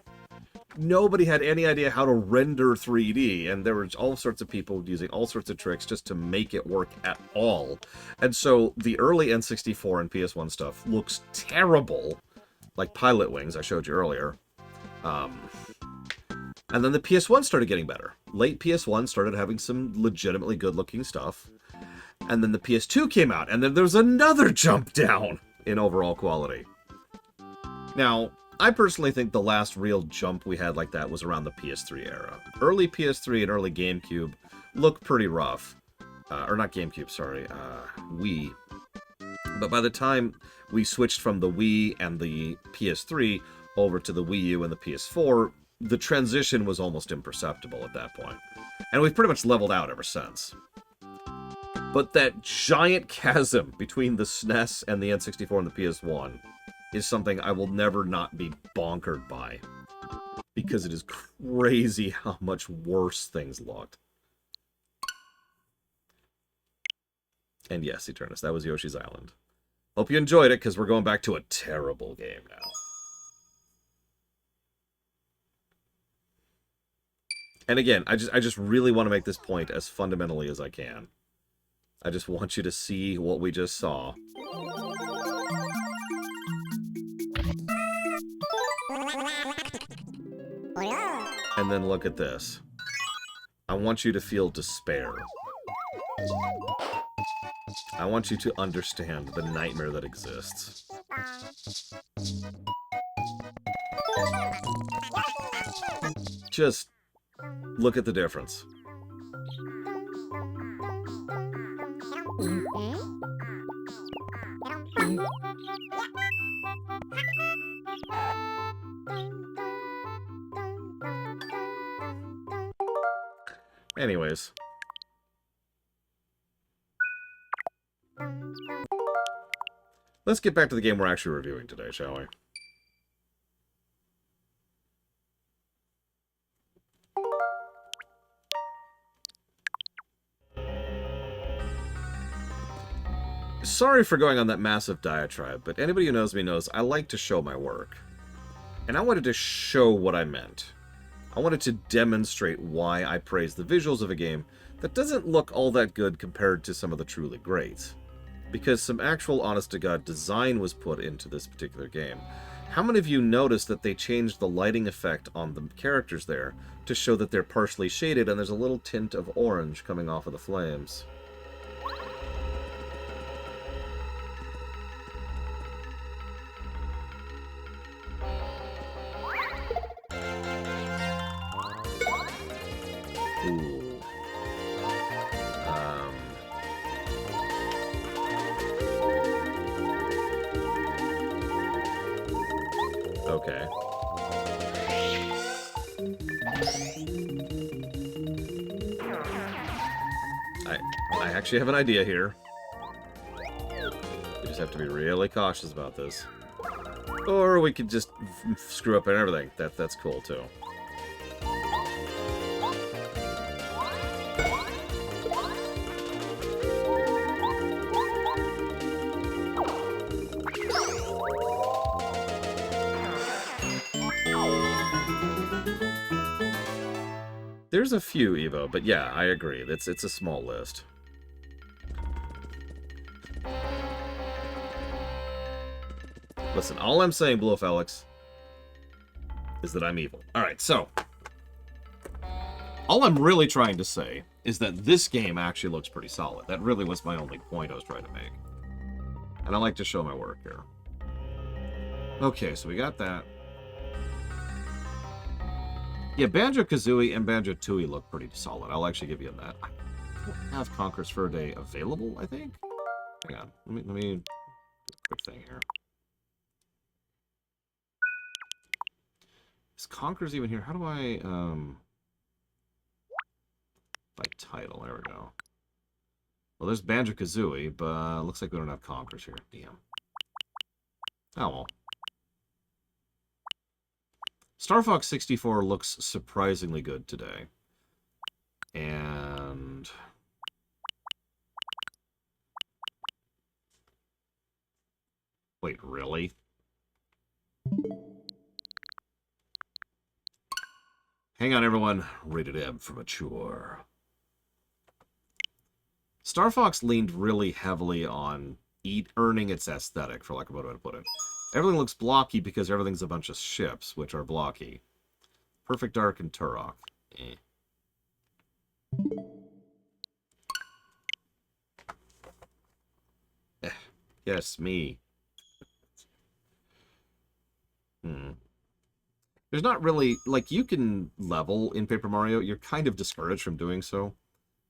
Nobody had any idea how to render 3D, and there were all sorts of people using all sorts of tricks just to make it work at all. And so the early N64 and PS1 stuff looks terrible, like Pilot Wings I showed you earlier. And then the PS1 started getting better. Late PS1 started having some legitimately good-looking stuff. And then the PS2 came out, and then there was another jump down in overall quality. Now, I personally think the last real jump we had like that was around the PS3 era. Early PS3 and early GameCube look pretty rough. Or not GameCube, sorry, Wii. But by the time we switched from the Wii and the PS3 over to the Wii U and the PS4, the transition was almost imperceptible at that point. And we've pretty much leveled out ever since. But that giant chasm between the SNES and the N64 and the PS1 is something I will never not be bonkered by. because it is crazy how much worse things looked. And yes, Eternus, that was Yoshi's Island. Hope you enjoyed it, because we're going back to a terrible game now. And again, I just really want to make this point as fundamentally as I can. I just want you to see what we just saw. And then look at this. I want you to feel despair. I want you to understand the nightmare that exists. Just look at the difference. Anyways. Let's get back to the game we're actually reviewing today, shall we? Sorry for going on that massive diatribe, but anybody who knows me knows I like to show my work. And I wanted to show what I meant. I wanted to demonstrate why I praise the visuals of a game that doesn't look all that good compared to some of the truly greats. Because some actual honest-to-God design was put into this particular game. How many of you noticed that they changed the lighting effect on the characters there to show that they're partially shaded and there's a little tint of orange coming off of the flames? Ooh. Okay. I actually have an idea here. We just have to be really cautious about this. Or we could just screw up and everything. That's cool too. There's a few, Evo, but yeah, I agree. It's a small list. Listen, all I'm saying, Blue Alex, is that I'm evil. Alright, so. All I'm really trying to say is that this game actually looks pretty solid. That really was my only point I was trying to make. And I like to show my work here. Okay, so we got that. Yeah, Banjo-Kazooie and Banjo-Tooie look pretty solid. I'll actually give you that. I don't have Conker's Fur Day available, I think? Hang on. Let me do a quick thing here. Is Conker's even here? How do I, by title, there we go. Well, there's Banjo-Kazooie, but looks like we don't have Conker's here. Damn. Oh, well. Star Fox 64 looks surprisingly good today. And wait, really? Hang on, everyone. Rated M for mature. Star Fox leaned really heavily on earning its aesthetic, for lack of a better way to put it. Everything looks blocky because everything's a bunch of ships, which are blocky. Perfect Dark and Turok. Eh. Yes, me. There's not really... Like, you can level in Paper Mario. You're kind of discouraged from doing so.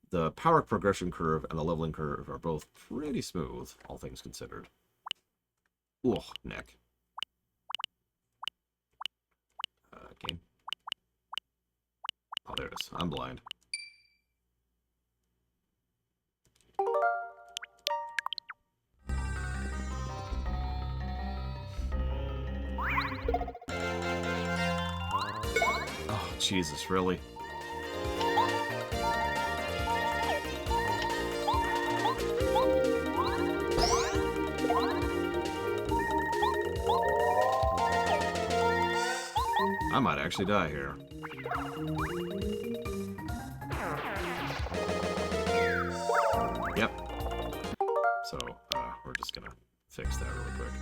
The power progression curve and the leveling curve are both pretty smooth, all things considered. Ooh, neck. Game. Oh, there it is. I'm blind. Jesus, really? I might actually die here. Yep. So, we're just gonna fix that really quick.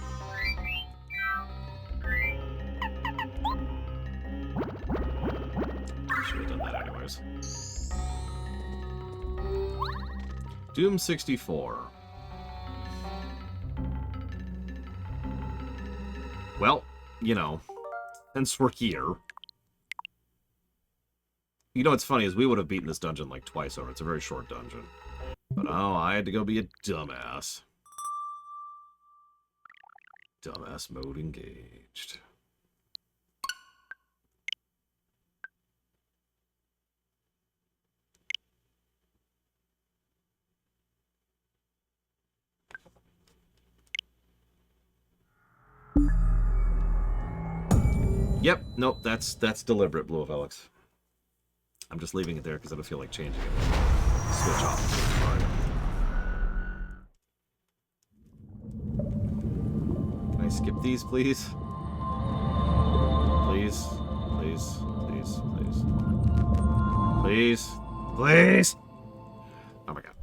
Should have done that anyways. Doom 64. Well, you know, since we're here. You know what's funny is we would have beaten this dungeon like twice over. It's a very short dungeon. But oh, I had to go be a dumbass. Dumbass mode engaged. Yep, nope, that's deliberate, Blue of Alex. I'm just leaving it there because I don't feel like changing it. Switch off. Alright. Can I skip these, please? Please, please, please, please. Please, please! Oh my god.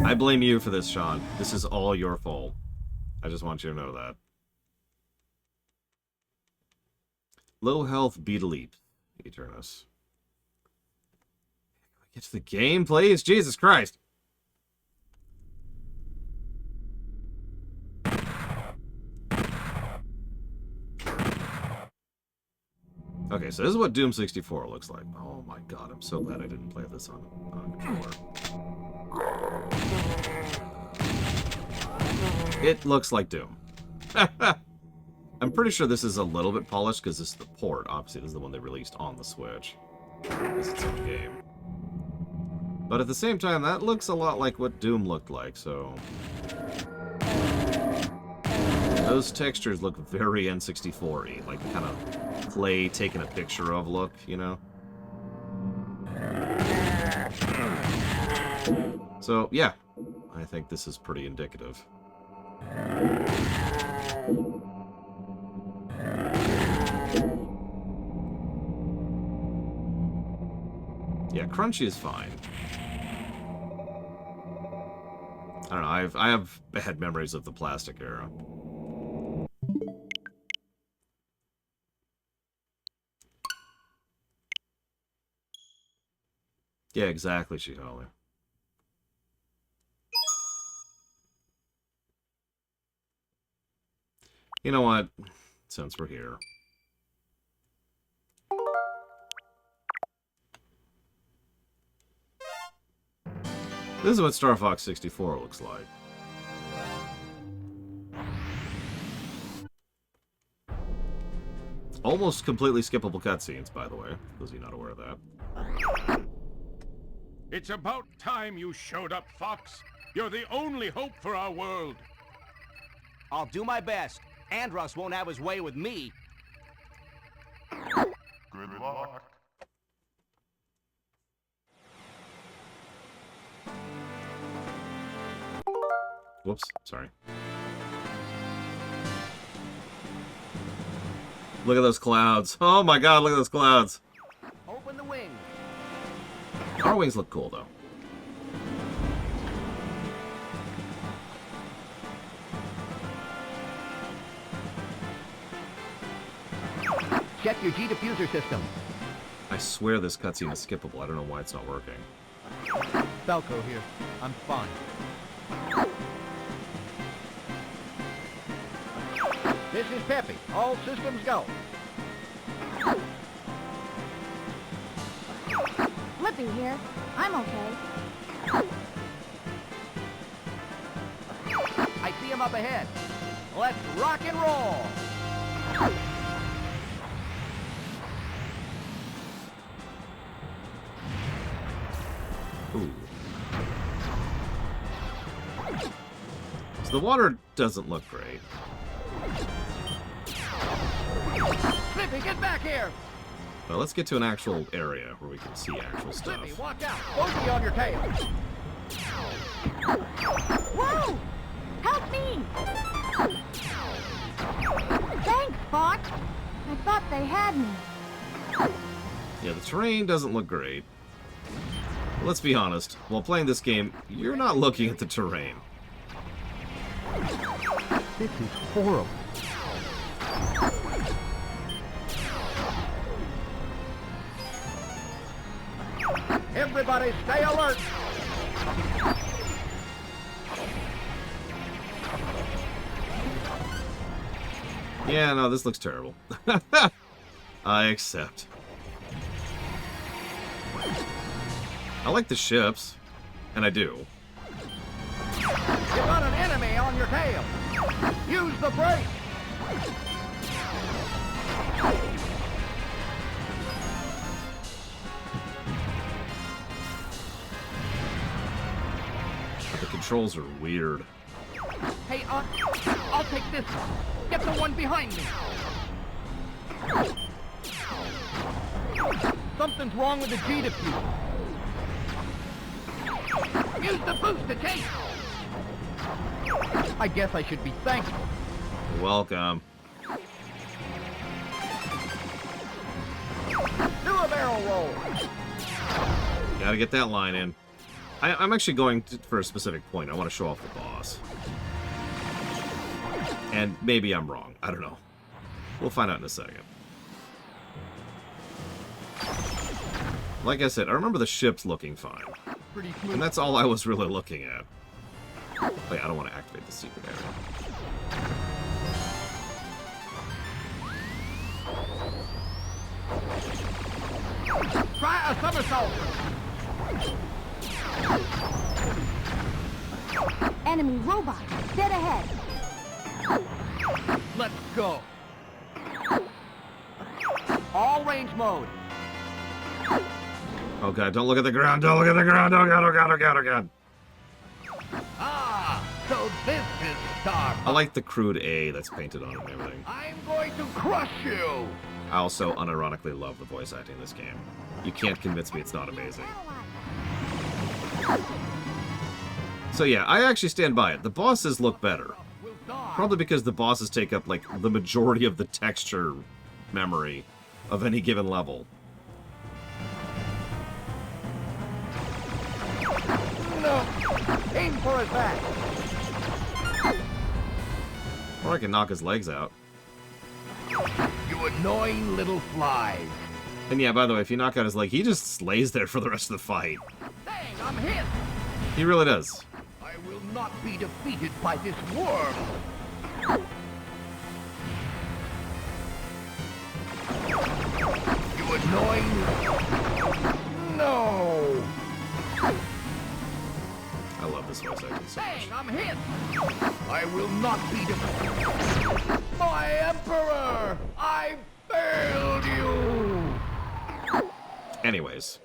I blame you for this, Sean. This is all your fault. I just want you to know that. Low health, beat a leap. Eternus. Get to the game, please. Jesus Christ. Okay, so this is what Doom 64 looks like. Oh my god, I'm so glad I didn't play this on controller. It looks like Doom. I'm pretty sure this is a little bit polished because this is the port. Obviously, this is the one they released on the Switch. This is in the game. But at the same time, that looks a lot like what Doom looked like, so... Those textures look very N64-y, like kind of clay taking a picture of look, you know? So, yeah. I think this is pretty indicative. Yeah, crunchy is fine. I don't know, I have bad memories of the plastic era. Yeah, exactly, She-Holly. You know what? Since we're here. This is what Star Fox 64 looks like. Almost completely skippable cutscenes, by the way. Was you not aware of that? It's about time you showed up, Fox. You're the only hope for our world. I'll do my best. Andros won't have his way with me. Good luck. Whoops, sorry. Look at those clouds. Oh my god, look at those clouds. Open the wing. Our wings look cool, though. Check your G diffuser system. I swear this cutscene is skippable. I don't know why it's not working. Falco here. I'm fine. This is Peppy. All systems go. Flippy here. I'm okay. I see him up ahead. Let's rock and roll. Ooh. So the water doesn't look great. Slippy, get back here! Well, let's get to an actual area where we can see actual stuff. Slippy, watch out! Bogey on your tail! Whoa! Help me! Thanks, Fox. I thought they had me. Yeah, the terrain doesn't look great. But let's be honest, while playing this game, you're not looking at the terrain. This is horrible. Everybody stay alert! Yeah, no, this looks terrible. I accept. I like the ships, and I do. You got an enemy on your tail! Use the brake! The controls are weird. Hey, I'll take this one. Get the one behind me. Something's wrong with the G diffuser. Use the boost to chase. I guess I should be thankful. You're welcome. Do a barrel roll. Gotta get that line in. I'm actually going for a specific point. I want to show off the boss. And maybe I'm wrong. I don't know. We'll find out in a second. Like I said, I remember the ships looking fine. Pretty smooth. And that's all I was really looking at. Wait, I don't want to activate the secret area. Try a somersault. Enemy robot, dead ahead. Let's go. All range mode. Oh god, don't look at the ground, don't look at the ground, oh god, oh god, oh god, oh god. Ah, so this is Star. I like the crude A that's painted on it and everything. I'm going to crush you. I also unironically love the voice acting in this game. You can't convince me it's not amazing. So yeah, I actually stand by it. The bosses look better. We'll die. Probably because the bosses take up, like, the majority of the texture memory of any given level. No. Aim for his back. Or I can knock his legs out. You annoying little flies. And yeah, by the way, if you knock out his leg, he just lays there for the rest of the fight. Dang, I'm hit. He really does. I will not be defeated by this worm. You annoying... No. I love this voice acting so much. Dang, I'm hit. I will not be defeated. My Emperor! I failed you! Anyways.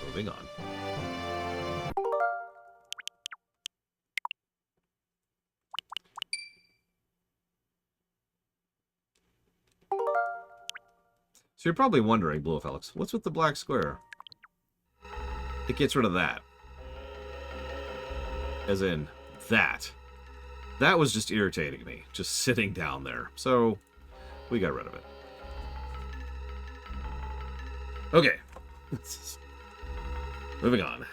Moving on. So you're probably wondering, Blue Felix, what's with the black square? It gets rid of that. As in, that. That was just irritating me, just sitting down there. So, we got rid of it. Okay. Moving on.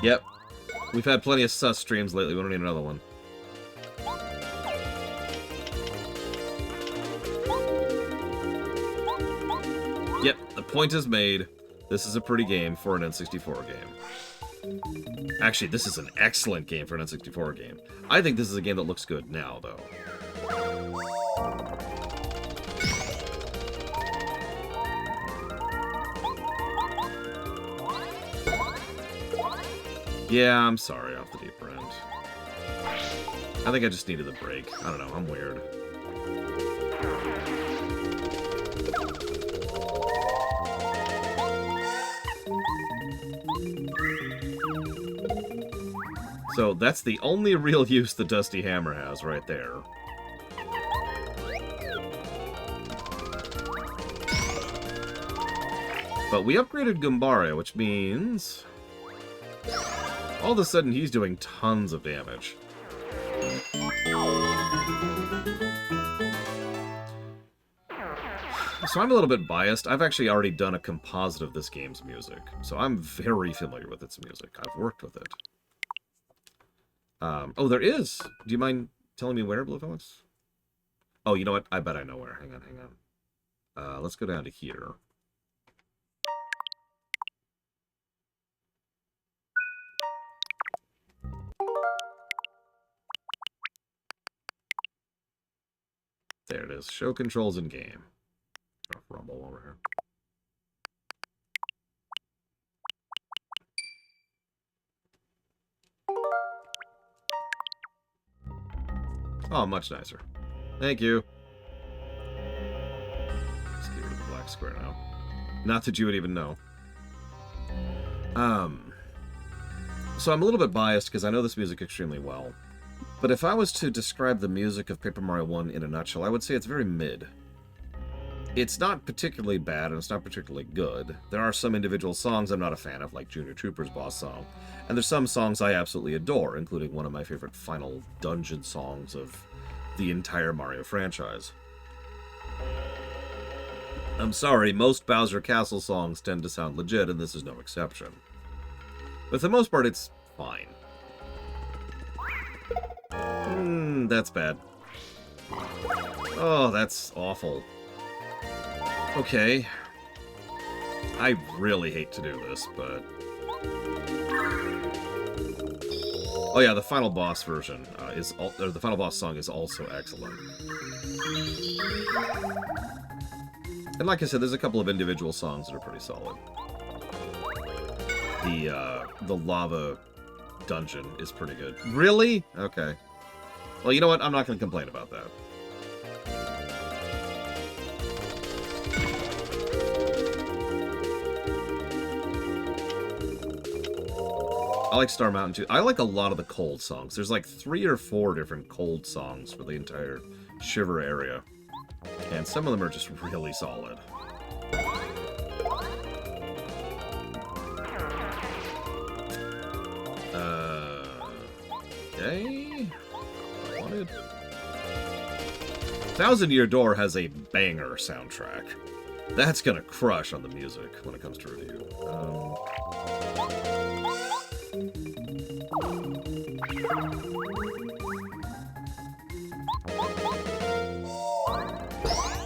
Yep. We've had plenty of sus streams lately. We don't need another one. Yep, the point is made. This is a pretty game for an N64 game. Actually, this is an excellent game for an N64 game. I think this is a game that looks good now, though. Yeah, I'm sorry, off the deep end. I think I just needed a break. I don't know, I'm weird. So that's the only real use the Dusty Hammer has right there. But we upgraded Goombario, which means all of a sudden he's doing tons of damage. So I'm a little bit biased. I've actually already done a composite of this game's music, so I'm very familiar with its music. I've worked with it. Oh, there is! Do you mind telling me where, Blue Fellas? Oh, you know what? I bet I know where. Hang on. Let's go down to here. There it is. Show controls in game. Rumble over here. Oh, much nicer. Thank you. Let's get rid of the black square now. Not that you would even know. So I'm a little bit biased because I know this music extremely well. But if I was to describe the music of Paper Mario 1 in a nutshell, I would say it's very mid. It's not particularly bad, and it's not particularly good. There are some individual songs I'm not a fan of, like Junior Trooper's boss song. And there's some songs I absolutely adore, including one of my favorite final dungeon songs of the entire Mario franchise. I'm sorry, most Bowser Castle songs tend to sound legit, and this is no exception. But for the most part, it's fine. That's bad. Oh, that's awful. Okay. I really hate to do this, but... Oh yeah, the final boss version or the final boss song is also excellent. And like I said, there's a couple of individual songs that are pretty solid. The lava dungeon is pretty good. Really? Okay. Well, you know what? I'm not going to complain about that. I like Star Mountain too. I like a lot of the cold songs. There's like 3 or 4 different cold songs for the entire Shiver area. And some of them are just really solid. Okay. Wanted. Thousand Year Door has a banger soundtrack. That's gonna crush on the music when it comes to review.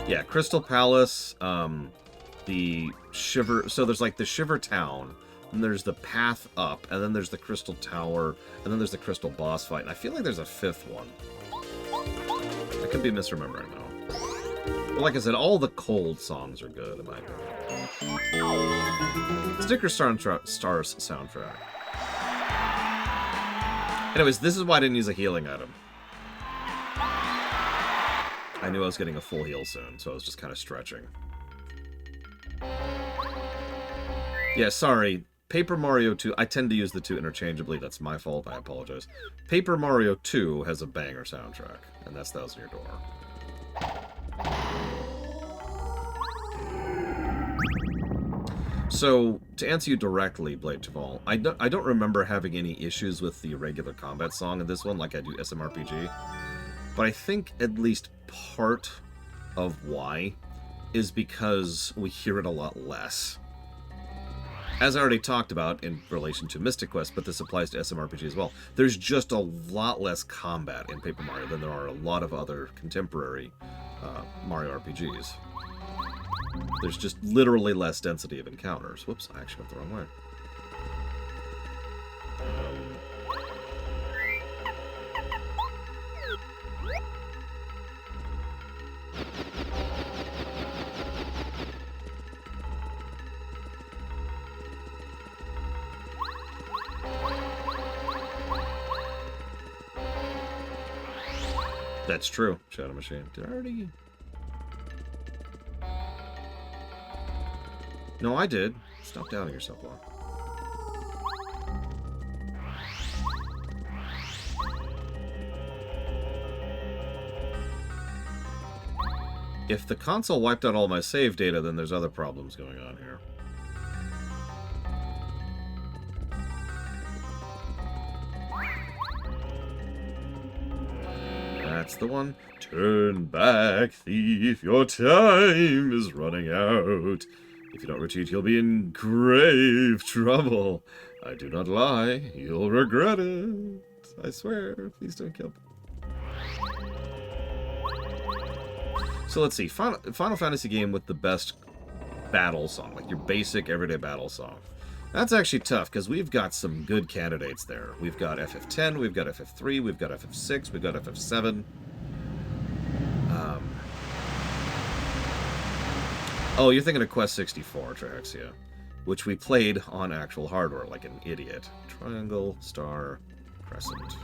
Yeah, Crystal Palace, the Shiver... So there's like the Shiver Town, and there's the path up, and then there's the Crystal Tower, and then there's the Crystal Boss Fight, and I feel like there's a 5th one. I could be misremembering, though. But like I said, all the cold songs are good, in my opinion. Sticker Stars soundtrack. Anyways, this is why I didn't use a healing item. I knew I was getting a full heal soon, so I was just kind of stretching. Yeah, sorry. Paper Mario 2, I tend to use the 2 interchangeably. That's my fault. I apologize. Paper Mario 2 has a banger soundtrack, and that's Thousand Year Door. So, to answer you directly, Blade Chaval, I don't remember having any issues with the regular combat song in this one, like I do SMRPG. But I think at least part of why is because we hear it a lot less. As I already talked about in relation to Mystic Quest, but this applies to SMRPG as well, there's just a lot less combat in Paper Mario than there are a lot of other contemporary Mario RPGs. There's just literally less density of encounters. Whoops, I actually went the wrong way. That's true, Shadow Machine. Did I already... No, I did. Stop doubting yourself, Law. If the console wiped out all my save data, then there's other problems going on here. That's the one. Turn back, thief. Your time is running out. If you don't retreat, you'll be in grave trouble. I do not lie. You'll regret it. I swear. Please don't kill me. So let's see. Final Fantasy game with the best battle song. Like your basic everyday battle song. That's actually tough, because we've got some good candidates there. We've got FF10, we've got FF3, we've got FF6, we've got FF7. Oh, you're thinking of Quest 64, Trixia, which we played on actual hardware like an idiot. Triangle, star, crescent.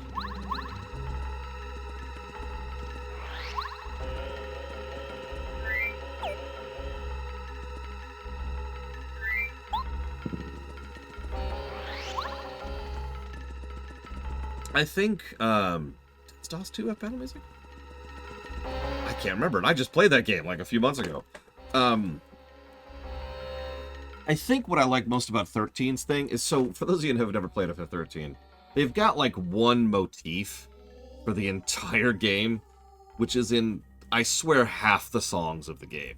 I think, does DOS 2 have battle music? I can't remember, and I just played that game like a few months ago. I think what I like most about 13's thing is, so for those of you who have never played FF13, they've got like one motif for the entire game, which is in, I swear, half the songs of the game.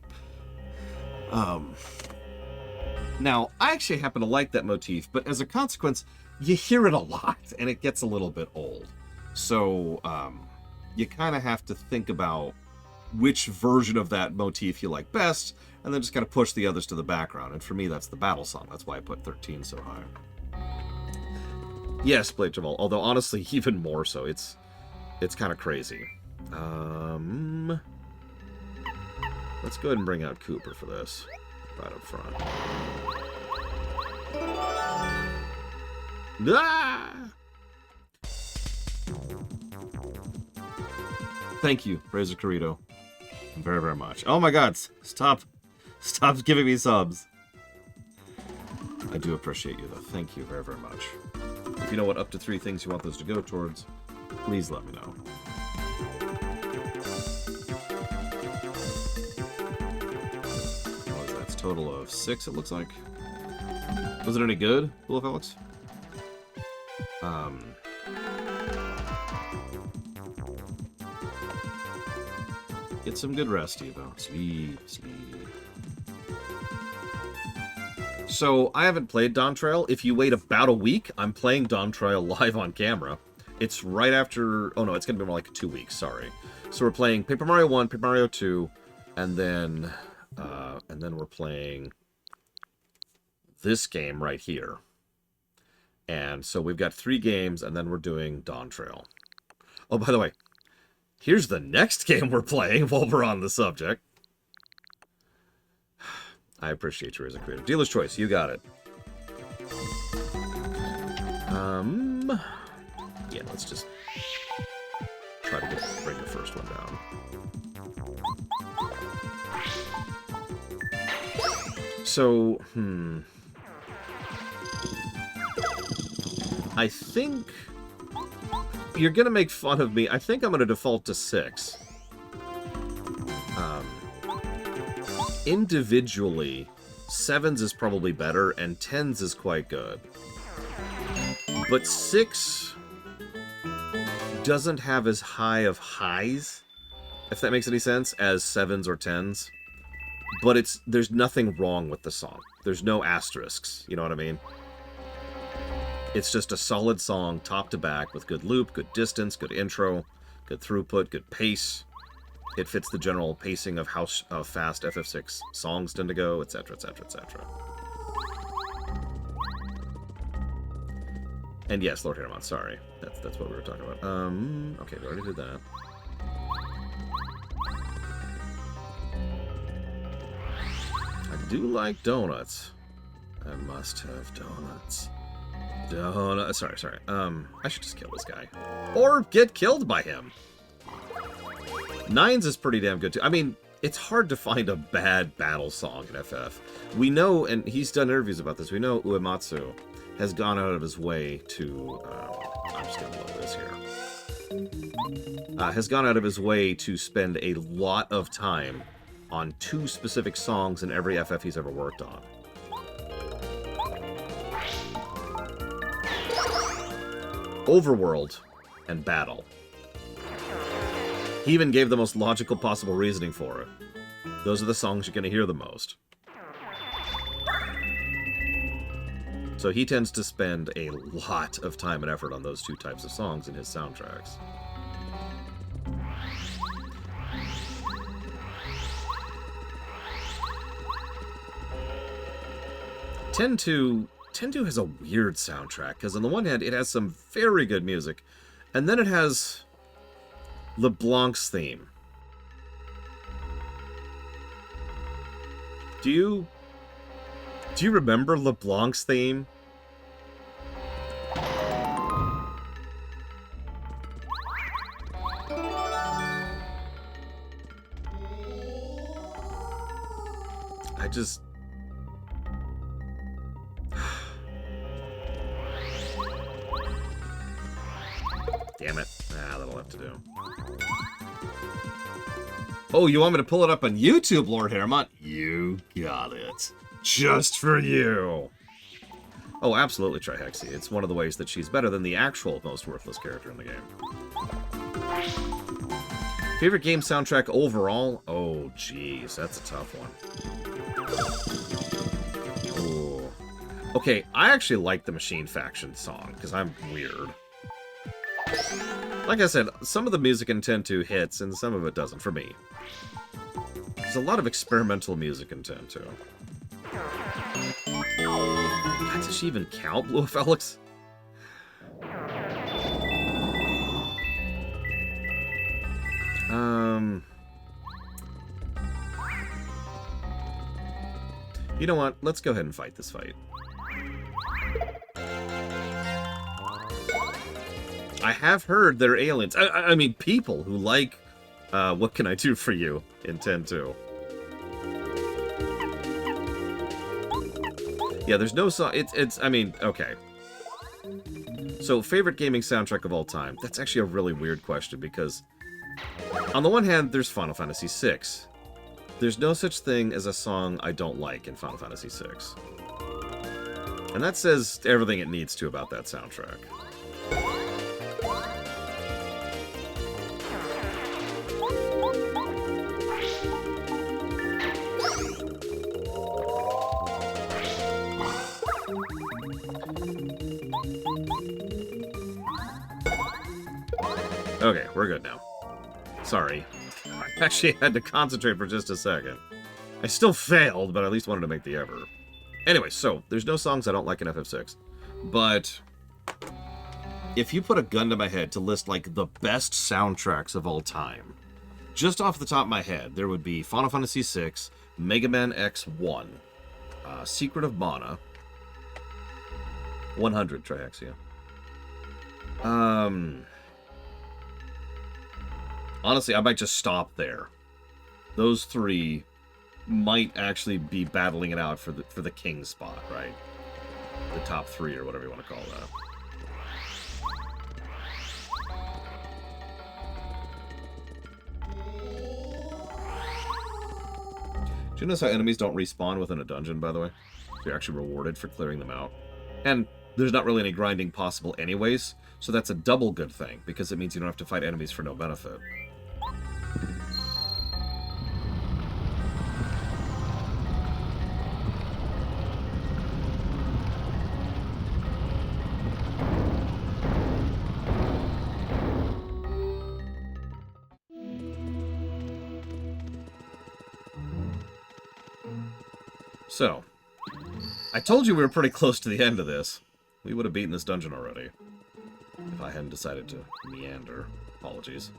Now, I actually happen to like that motif, but as a consequence, you hear it a lot, and it gets a little bit old. So, you kind of have to think about which version of that motif you like best, and then just kind of push the others to the background. And for me, that's the battle song. That's why I put 13 so high. Yes, Blade Jamal, although honestly, even more so. It's kind of crazy. Let's go ahead and bring out Cooper for this. Right up front. Ah! Thank you, Razor Corrito. Very, very much. Oh my god, stop giving me subs. I do appreciate you, though. Thank you very, very much. If you know what up to 3 things you want those to go towards, please let me know. What is that? It's a total of 6, it looks like. Was it any good, Wolf Alex? Get some good rest, Evo. Sleep, sleep. So, I haven't played Dawn Trail. If you wait about a week, I'm playing Dawn Trail live on camera. It's right after... Oh, no, it's going to be more like 2 weeks, sorry. So we're playing Paper Mario 1, Paper Mario 2, and then we're playing this game right here. And so we've got 3 games, and then we're doing Dawn Trail. Oh, by the way, here's the next game we're playing while we're on the subject. I appreciate you as a creative. Dealer's Choice, you got it. Yeah, let's just try to bring the first one down. So, I think you're gonna make fun of me. I think I'm gonna default to 6. Individually, 7's is probably better, and 10's is quite good. But 6 doesn't have as high of highs, if that makes any sense, as 7's or 10's. But there's nothing wrong with the song. There's no asterisks, you know what I mean? It's just a solid song, top to back, with good loop, good distance, good intro, good throughput, good pace. It fits the general pacing of how fast FF6 songs tend to go, etc., etc., etc. And yes, Lord Haramon, sorry. That's what we were talking about. Okay, we already did that. I do like donuts. I must have donuts. Sorry. I should just kill this guy. Or get killed by him. 9's is pretty damn good, too. I mean, it's hard to find a bad battle song in FF. We know, and he's done interviews about this, we know Uematsu has gone out of his way to... I'm just going to load this here. Has gone out of his way to spend a lot of time on 2 specific songs in every FF he's ever worked on. Overworld and Battle. He even gave the most logical possible reasoning for it. Those are the songs you're going to hear the most. So he tends to spend a lot of time and effort on those 2 types of songs in his soundtracks. Ten-2 has a weird soundtrack, because on the one hand, it has some very good music, and then it has LeBlanc's theme. Do you remember LeBlanc's theme? I just... Damn it. That'll have to do. Oh, you want me to pull it up on YouTube, Lord Haremont? You got it. Just for you. Oh, absolutely, Trihexie. It's one of the ways that she's better than the actual most worthless character in the game. Favorite game soundtrack overall? Oh, jeez, that's a tough one. Ooh. Okay, I actually like the Machine Faction song, because I'm weird. Like I said, some of the music in Ten-2 hits, and some of it doesn't, for me. There's a lot of experimental music in Ten-2. God, does she even count, Blue Felix? You know what? Let's go ahead and fight this fight. I have heard there are aliens. I mean, people who like What Can I Do For You in Ten-2. Yeah, there's no song. I mean, okay. So, favorite gaming soundtrack of all time. That's actually a really weird question because, on the one hand, there's Final Fantasy VI. There's no such thing as a song I don't like in Final Fantasy VI. And that says everything it needs to about that soundtrack. Okay, we're good now. Sorry. I actually had to concentrate for just a second. I still failed, but I at least wanted to make the effort. Anyway, so, there's no songs I don't like in FF6. But, if you put a gun to my head to list, like, the best soundtracks of all time, just off the top of my head, there would be Final Fantasy VI, Mega Man X1, Secret of Mana, 100 Trihexia. Honestly, I might just stop there. Those 3 might actually be battling it out for the king spot, right? The top 3 or whatever you want to call that. Do you notice how enemies don't respawn within a dungeon, by the way? You're actually rewarded for clearing them out. And there's not really any grinding possible anyways, so that's a double good thing, because it means you don't have to fight enemies for no benefit. So, I told you we were pretty close to the end of this. We would have beaten this dungeon already. If I hadn't decided to meander. Apologies.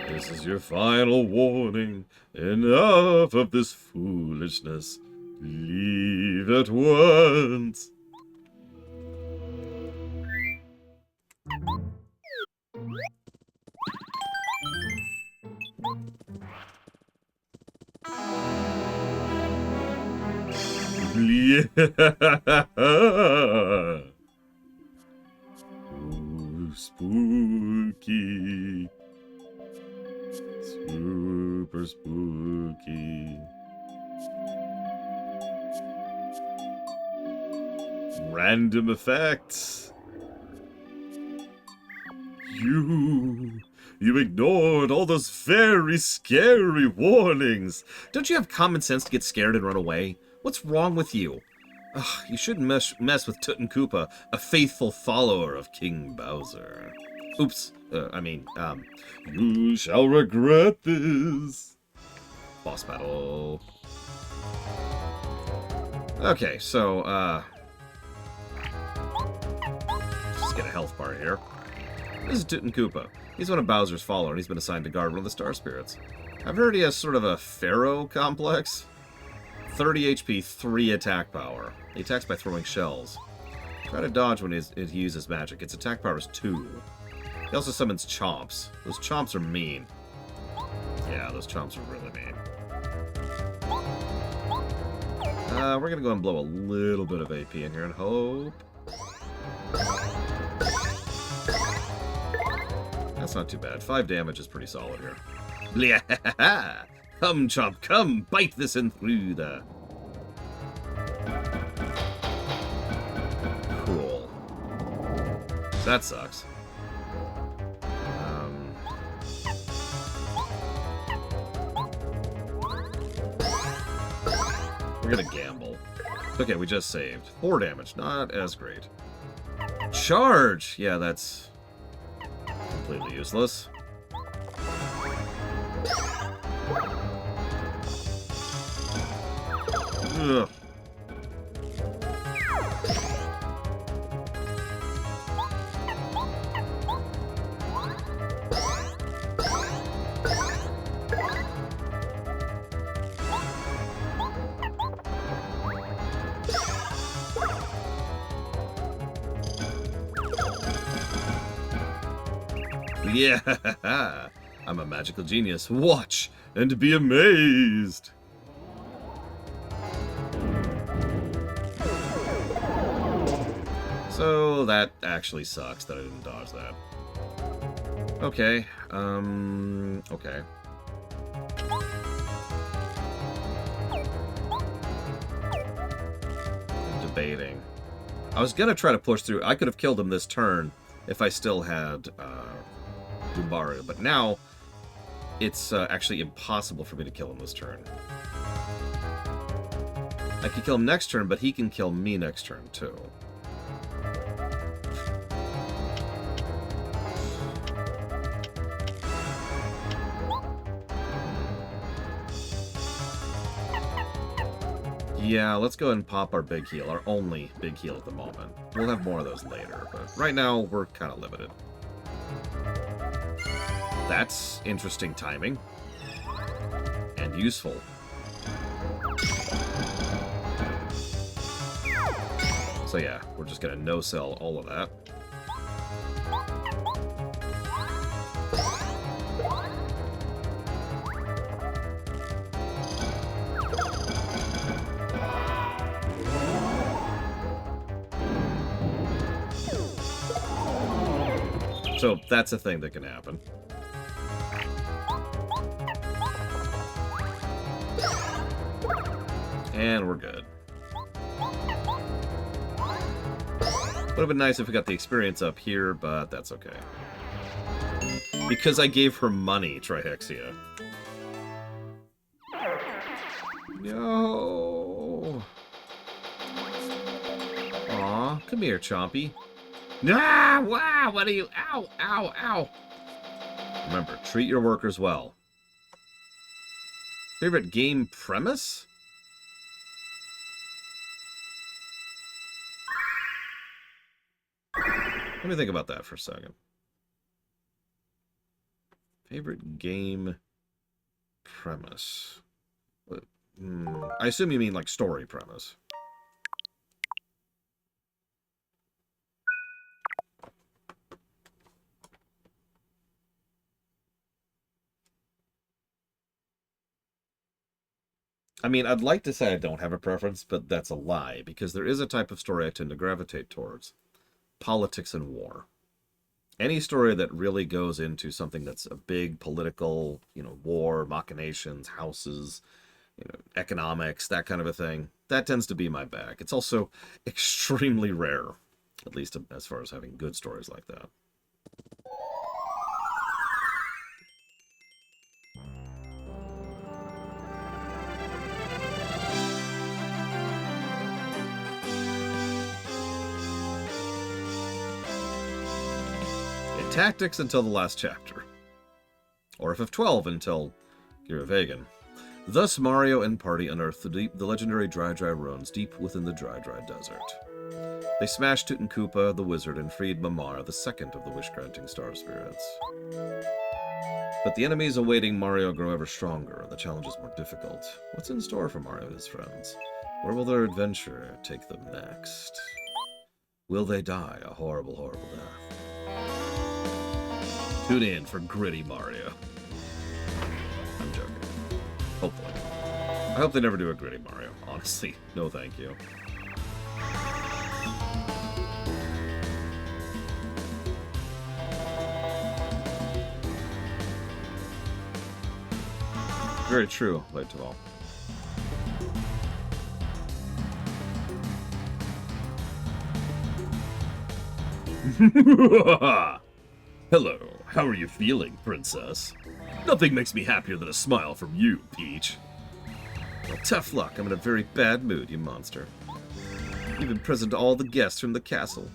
This is your final warning. Enough of this foolishness. Leave at once. spooky. Super spooky. Random effects. You ignored all those very scary warnings. Don't you have common sense to get scared and run away? What's wrong with you? Ugh, you shouldn't mess with Toot and Koopa, a faithful follower of King Bowser. Oops, you shall regret this. Boss battle. Okay, so, just get a health bar here. This is Toot and Koopa. He's one of Bowser's followers, and he's been assigned to guard one of the Star Spirits. I've heard he has sort of a Pharaoh complex. 30 HP, 3 attack power. He attacks by throwing shells. Try to dodge when he uses magic. Its attack power is 2. He also summons Chomps. Those Chomps are mean. Yeah, those Chomps are really mean. We're gonna go and blow a little bit of AP in here and hope. That's not too bad. 5 damage is pretty solid here. Blah! Come, Chomp, come! Bite this in through the... Cool. That sucks. We're gonna gamble. Okay, we just saved. 4 damage, not as great. Charge! Yeah, that's completely useless. Ugh. Yeah, I'm a magical genius. Watch and be amazed. So that actually sucks that I didn't dodge that. Okay, okay. I'm debating. I was gonna try to push through. I could have killed him this turn if I still had, Goombario, but now it's actually impossible for me to kill him this turn. I can kill him next turn, but he can kill me next turn, too. Yeah, let's go ahead and pop our big heal, our only big heal at the moment. We'll have more of those later, but right now we're kind of limited. That's interesting timing. And useful. So yeah, we're just gonna no-sell all of that. So that's a thing that can happen. And we're good. Would have been nice if we got the experience up here, but that's okay. Because I gave her money, Trihexia. No. Aw, come here, Chompy. Ah, wow, what are you? Ow, ow, ow. Remember, treat your workers well. Favorite game premise? Let me think about that for a second. Favorite game premise? I assume you mean like story premise. I mean, I'd like to say I don't have a preference, but that's a lie, because there is a type of story I tend to gravitate towards. Politics and war. Any story that really goes into something that's a big political, war, machinations, houses, economics, that kind of a thing, that tends to be my bag. It's also extremely rare, at least as far as having good stories like that. Tactics until the last chapter. Or FF12 until Gear of Hagen. Thus Mario and party unearthed the legendary Dry Dry ruins deep within the Dry Dry Desert. They smashed Tutankoopa the wizard and freed Mamar, the second of the wish-granting star spirits. But the enemies awaiting Mario grow ever stronger, and the challenges more difficult. What's in store for Mario and his friends? Where will their adventure take them next? Will they die a horrible, horrible death? Tune in for gritty Mario. I'm joking. Hopefully. I hope they never do a gritty Mario. Honestly, no thank you. Very true, Light to all. Hello, how are you feeling, princess? Nothing makes me happier than a smile from you, Peach. Well, tough luck, I'm in a very bad mood, you monster. You've been present to all the guests from the castle.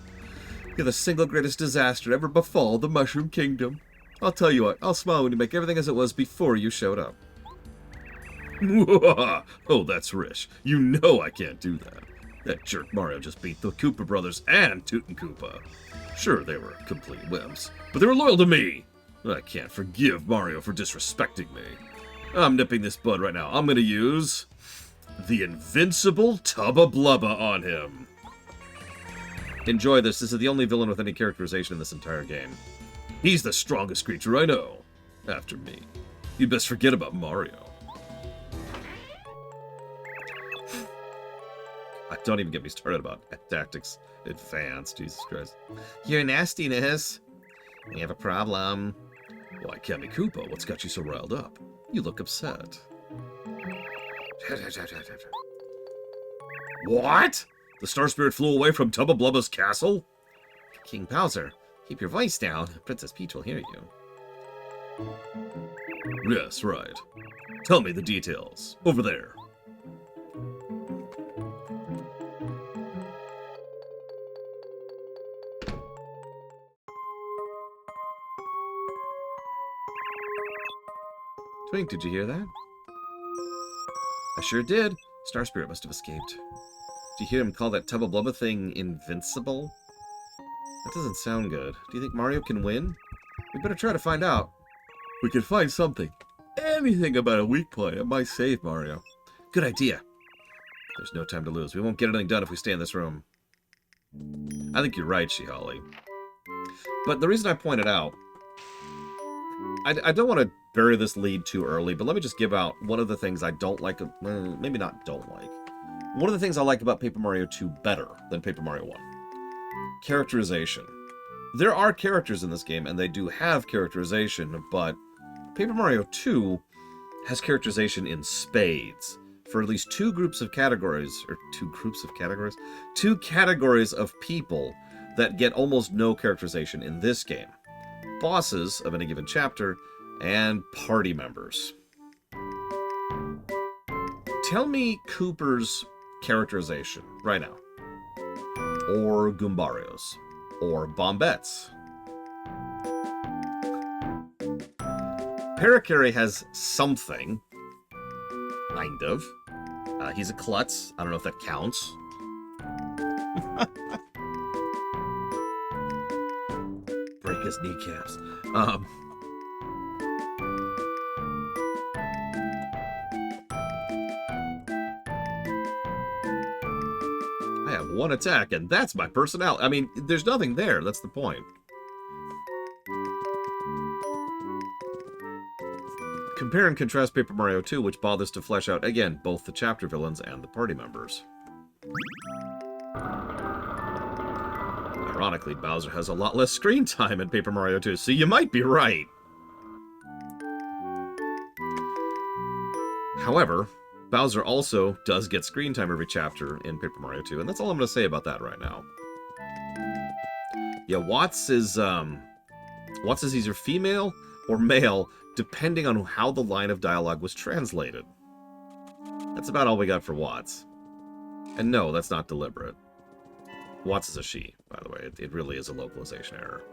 You're the single greatest disaster ever befall the Mushroom Kingdom. I'll tell you what, I'll smile when you make everything as it was before you showed up. Oh, that's rich. You know I can't do that. That jerk Mario just beat the Koopa brothers and Tutankoopa. Sure, they were complete wimps, but they were loyal to me. I can't forgive Mario for disrespecting me. I'm nipping this bud right now. I'm gonna use the invincible Tubba Blubba on him. Enjoy this. This is the only villain with any characterization in this entire game. He's the strongest creature I know. After me. You'd best forget about Mario. Don't even get me started about Tactics Advanced, Jesus Christ. Your nastiness. We have a problem. Why, Kammy Koopa, what's got you so riled up? You look upset. What? The Star Spirit flew away from Tubba Blubba's castle? King Bowser, keep your voice down. Princess Peach will hear you. Yes, right. Tell me the details. Over there. Twink, did you hear that? I sure did. Star Spirit must have escaped. Did you hear him call that Tubba Blubba thing invincible? That doesn't sound good. Do you think Mario can win? We better try to find out. We can find something. Anything about a weak point. It might save Mario. Good idea. There's no time to lose. We won't get anything done if we stay in this room. I think you're right, Shihali. But the reason I pointed out... I don't want to bury this lead too early, but let me just give out one of the things I don't like... maybe not don't like. One of the things I like about Paper Mario 2 better than Paper Mario 1. Characterization. There are characters in this game, and they do have characterization, but Paper Mario 2 has characterization in spades. For at least two categories of people that get almost no characterization in this game. Bosses of any given chapter, and party members. Tell me Cooper's characterization right now. Or Goombario's. Or Bombette's. Parakarry has something. Kind of. He's a klutz. I don't know if that counts. Break his kneecaps. I have one attack, and that's my personality. I mean, there's nothing there. That's the point. Compare and contrast Paper Mario 2, which bothers to flesh out, again, both the chapter villains and the party members. Ironically, Bowser has a lot less screen time in Paper Mario 2, so you might be right. However, Bowser also does get screen time every chapter in Paper Mario 2, and that's all I'm going to say about that right now. Yeah, Watts is either female or male, depending on how the line of dialogue was translated. That's about all we got for Watts. And no, that's not deliberate. Watts is a she, by the way. It really is a localization error.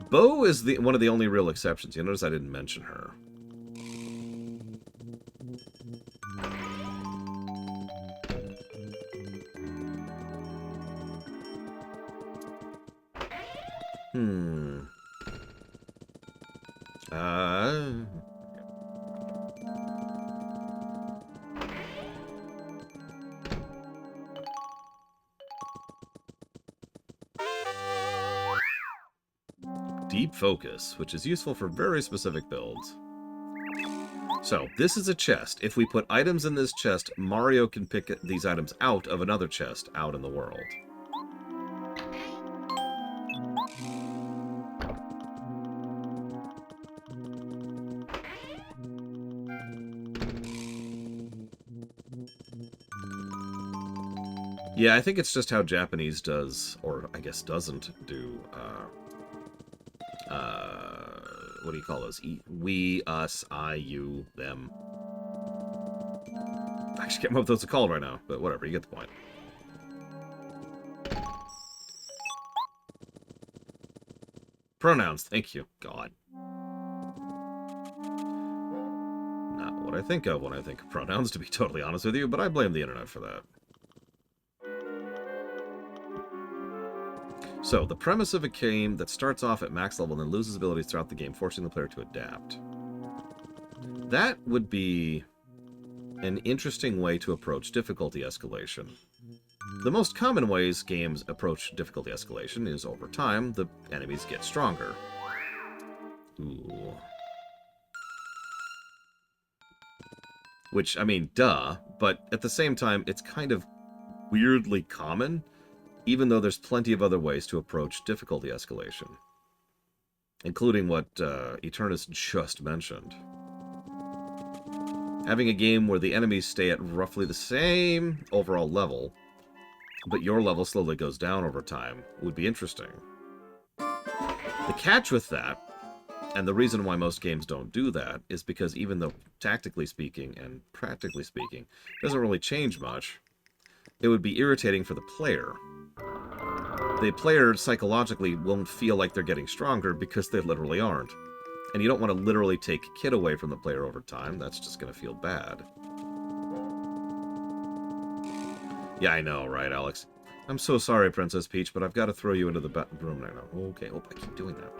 Bo is one of the only real exceptions. You notice I didn't mention her. Deep Focus, which is useful for very specific builds. So, this is a chest. If we put items in this chest, Mario can pick these items out of another chest out in the world. Yeah, I think it's just how Japanese does, or I guess doesn't do, what do you call those? We, us, I, you, them. I just can't remember what those are called right now, but whatever, you get the point. Pronouns, thank you. God. Not what I think of when I think of pronouns, to be totally honest with you, but I blame the internet for that. So, the premise of a game that starts off at max level and then loses abilities throughout the game, forcing the player to adapt. That would be an interesting way to approach difficulty escalation. The most common ways games approach difficulty escalation is over time, the enemies get stronger. Ooh. Which, I mean, duh, but at the same time, it's kind of weirdly common, even though there's plenty of other ways to approach difficulty escalation, including what Eternus just mentioned. Having a game where the enemies stay at roughly the same overall level, but your level slowly goes down over time, would be interesting. The catch with that, and the reason why most games don't do that, is because even though tactically speaking and practically speaking, it doesn't really change much, it would be irritating for the player. The player psychologically won't feel like they're getting stronger because they literally aren't. And you don't want to literally take Kid away from the player over time. That's just going to feel bad. Yeah, I know, right, Alex? I'm so sorry, Princess Peach, but I've got to throw you into the room right now. Okay, oh, I keep doing that.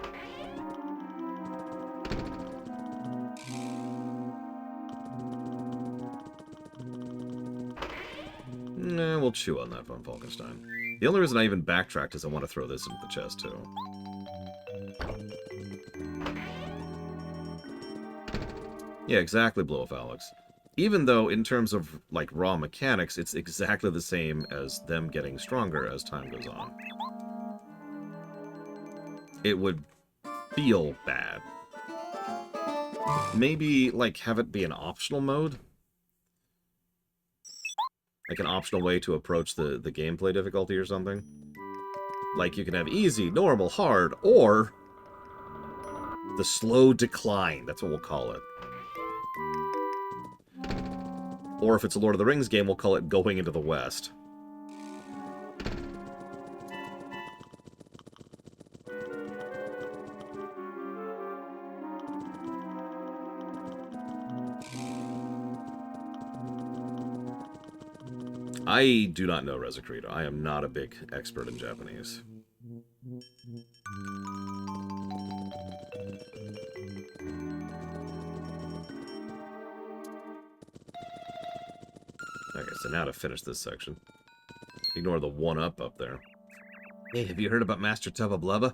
Nah, we'll chew on that von Falkenstein. The only reason I even backtracked is I want to throw this into the chest, too. Yeah, exactly, Blow Off Alex. Even though, in terms of, like, raw mechanics, it's exactly the same as them getting stronger as time goes on. It would feel bad. Maybe, like, have it be an optional mode? Like an optional way to approach the gameplay difficulty or something? Like, you can have easy, normal, hard, or the slow decline. That's what we'll call it. Or if it's a Lord of the Rings game, we'll call it Going into the West. I do not know Rezacrito. I am not a big expert in Japanese. Okay, so now to finish this section. Ignore the one-up up there. Hey, have you heard about Master Tubba Blubba?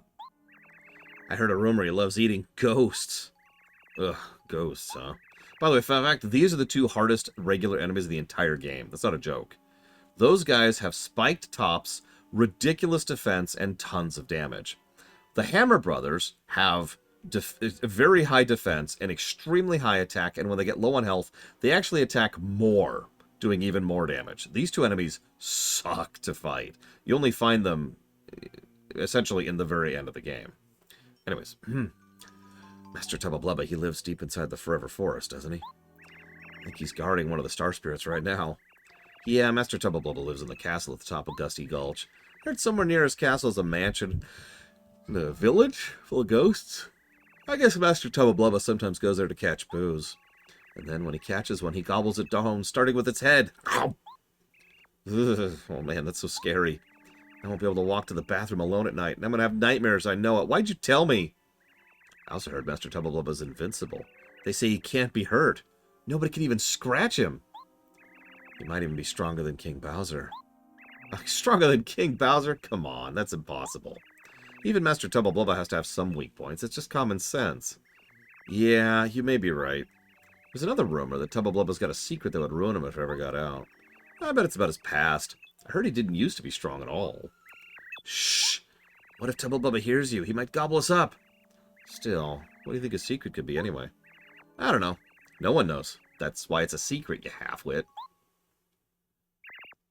I heard a rumor he loves eating ghosts. Ugh, ghosts, huh? By the way, fun fact, these are the two hardest regular enemies of the entire game. That's not a joke. Those guys have spiked tops, ridiculous defense, and tons of damage. The Hammer Brothers have very high defense and extremely high attack, and when they get low on health, they actually attack more, doing even more damage. These two enemies suck to fight. You only find them essentially in the very end of the game. Anyways, Master Tubba Blubba, he lives deep inside the Forever Forest, doesn't he? I think he's guarding one of the Star Spirits right now. Yeah, Master Tubba Blubba lives in the castle at the top of Dusty Gulch. I heard somewhere near his castle is a mansion in a village full of ghosts. I guess Master Tubba Blubba sometimes goes there to catch booze. And then when he catches one, he gobbles it down, starting with its head. Ow! Ugh, oh man, that's so scary. I won't be able to walk to the bathroom alone at night, and I'm going to have nightmares, I know it. Why'd you tell me? I also heard Master Tubba Blubba's invincible. They say he can't be hurt. Nobody can even scratch him. He might even be stronger than King Bowser. Stronger than King Bowser? Come on, that's impossible. Even Master Tubba Blubba has to have some weak points. It's just common sense. Yeah, you may be right. There's another rumor that Tubba Blubba's got a secret that would ruin him if it ever got out. I bet it's about his past. I heard he didn't used to be strong at all. Shh! What if Tubba Blubba hears you? He might gobble us up. Still, what do you think his secret could be anyway? I don't know. No one knows. That's why it's a secret, you half-wit.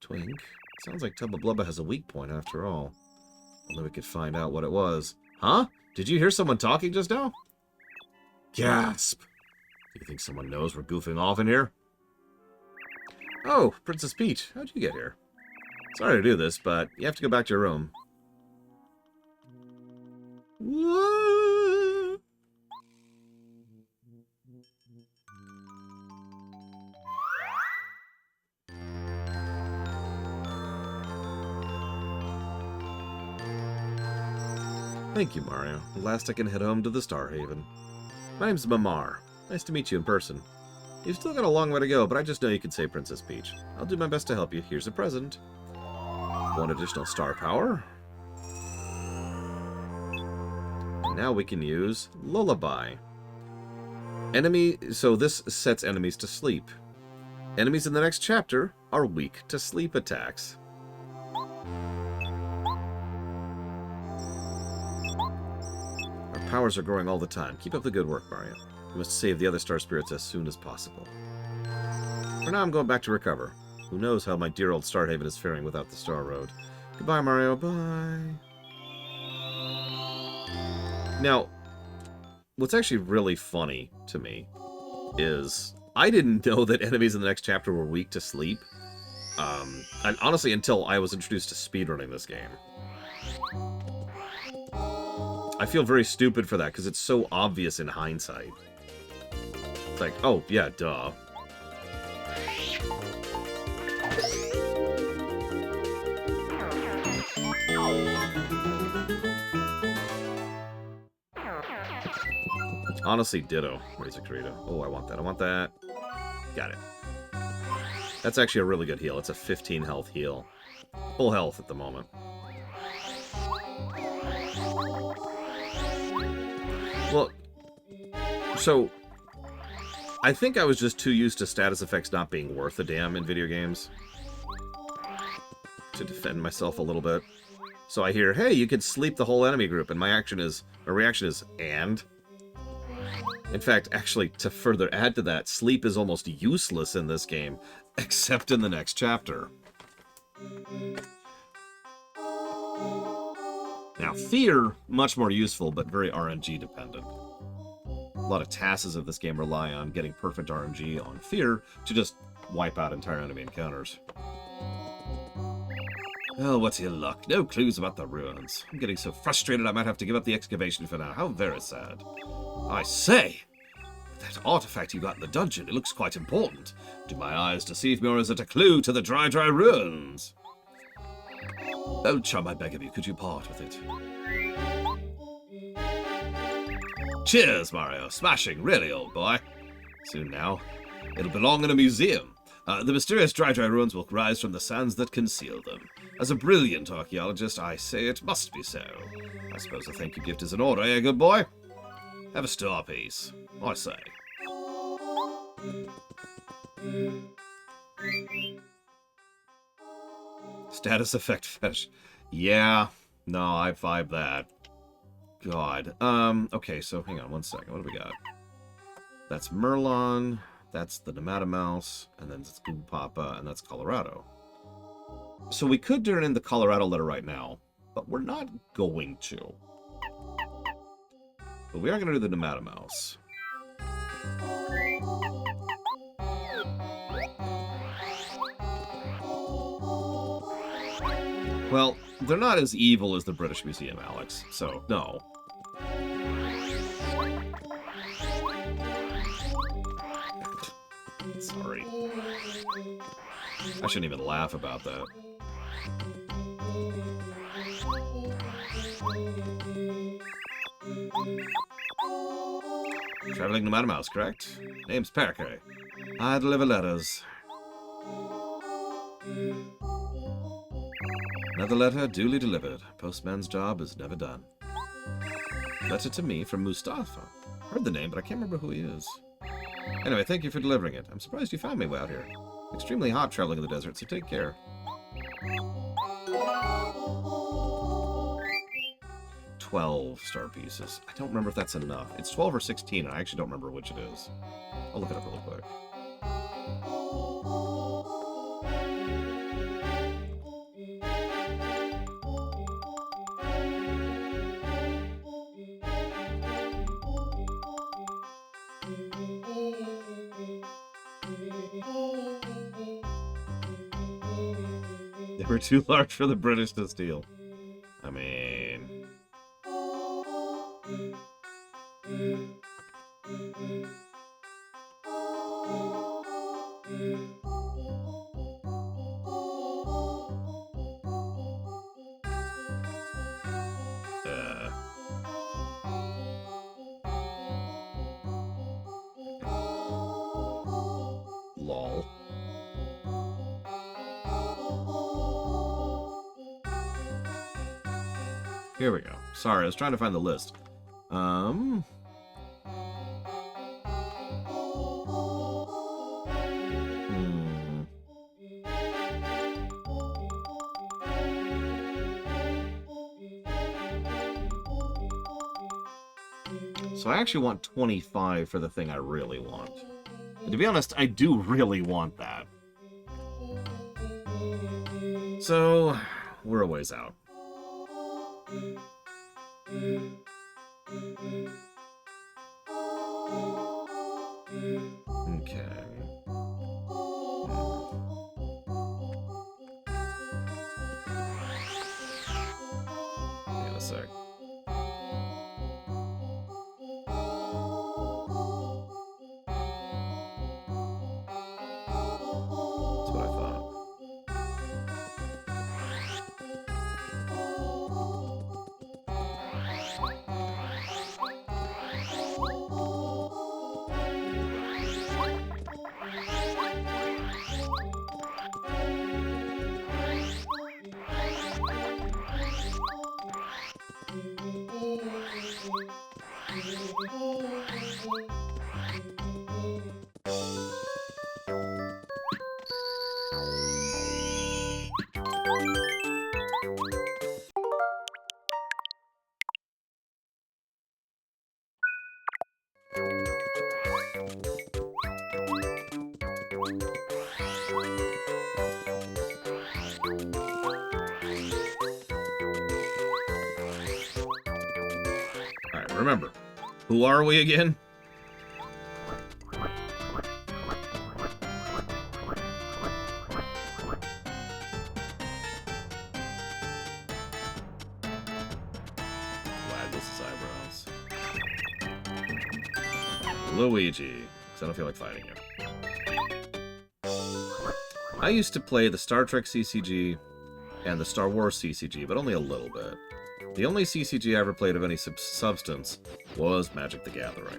Twink. Sounds like Tubba Blubba has a weak point after all. Only we could find out what it was. Huh? Did you hear someone talking just now? Gasp! Do you think someone knows we're goofing off in here? Oh, Princess Peach. How'd you get here? Sorry to do this, but you have to go back to your room. What? Thank you, Mario. At last I can head home to the Star Haven. My name's Mamar. Nice to meet you in person. You've still got a long way to go, but I just know you can save Princess Peach. I'll do my best to help you. Here's a present. One additional star power. And now we can use Lullaby. So this sets enemies to sleep. Enemies in the next chapter are weak to sleep attacks. Our powers are growing all the time. Keep up the good work, Mario. We must save the other Star Spirits as soon as possible. For now, I'm going back to recover. Who knows how my dear old Star Haven is faring without the Star Road. Goodbye, Mario. Bye. Now, what's actually really funny to me is I didn't know that enemies in the next chapter were weak to sleep. And honestly, until I was introduced to speedrunning this game. I feel very stupid for that, because it's so obvious in hindsight. It's like, oh, yeah, duh. Honestly, ditto, Razor Corito. Oh, I want that. I want that. Got it. That's actually a really good heal. It's a 15 health heal. Full health at the moment. Well, so I think I was just too used to status effects not being worth a damn in video games to defend myself a little bit. So I hear, hey, you could sleep the whole enemy group, and my reaction is, and? In fact, actually, to further add to that, sleep is almost useless in this game, except in the next chapter. Now, fear, much more useful, but very RNG dependent. A lot of tasks of this game rely on getting perfect RNG on fear to just wipe out entire enemy encounters. Oh, what's your luck? No clues about the ruins. I'm getting so frustrated I might have to give up the excavation for now. How very sad. I say! That artifact you got in the dungeon, it looks quite important. Do my eyes deceive me, or is it a clue to the dry ruins? Oh, chum, I beg of you, could you part with it? Cheers, Mario. Smashing, really, old boy. Soon now. It'll belong in a museum. The mysterious dry ruins will rise from the sands that conceal them. As a brilliant archaeologist, I say it must be so. I suppose a thank you gift is in order, eh, good boy? Have a star piece, I say. Status effect fetish. Yeah. No, I vibe that. God. Okay, so hang on one second. What do we got? That's Merlon. That's the Nematomouse. And then it's Google Papa. And that's Colorado. So we could turn in the Colorado letter right now. But we're not going to. But we are going to do the Nematomouse. Well, they're not as evil as the British Museum, Alex, so no. Sorry. I shouldn't even laugh about that. Traveling Nematomouse, correct? Name's Parker. I deliver letters. Another letter duly delivered. Postman's job is never done. Letter to me from Mustafa. Heard the name, but I can't remember who he is. Anyway, thank you for delivering it. I'm surprised you found me way out here. Extremely hot traveling in the desert, so take care. $12 star pieces. I don't remember if that's enough. It's 12 or 16, and I actually don't remember which it is. I'll look it up really quick. They were too large for the British to steal. I mean... Lol. Here we go. Sorry, I was trying to find the list. So I actually want 25 for the thing I really want. And to be honest, I do really want that. So, we're a ways out. Okay. Wait a sec. That's what I thought. Alright, remember, who are we again? Waggles eyebrows. Luigi, because I don't feel like fighting you. I used to play the Star Trek CCG and the Star Wars CCG, but only a little bit. The only CCG I ever played of any substance was Magic the Gathering.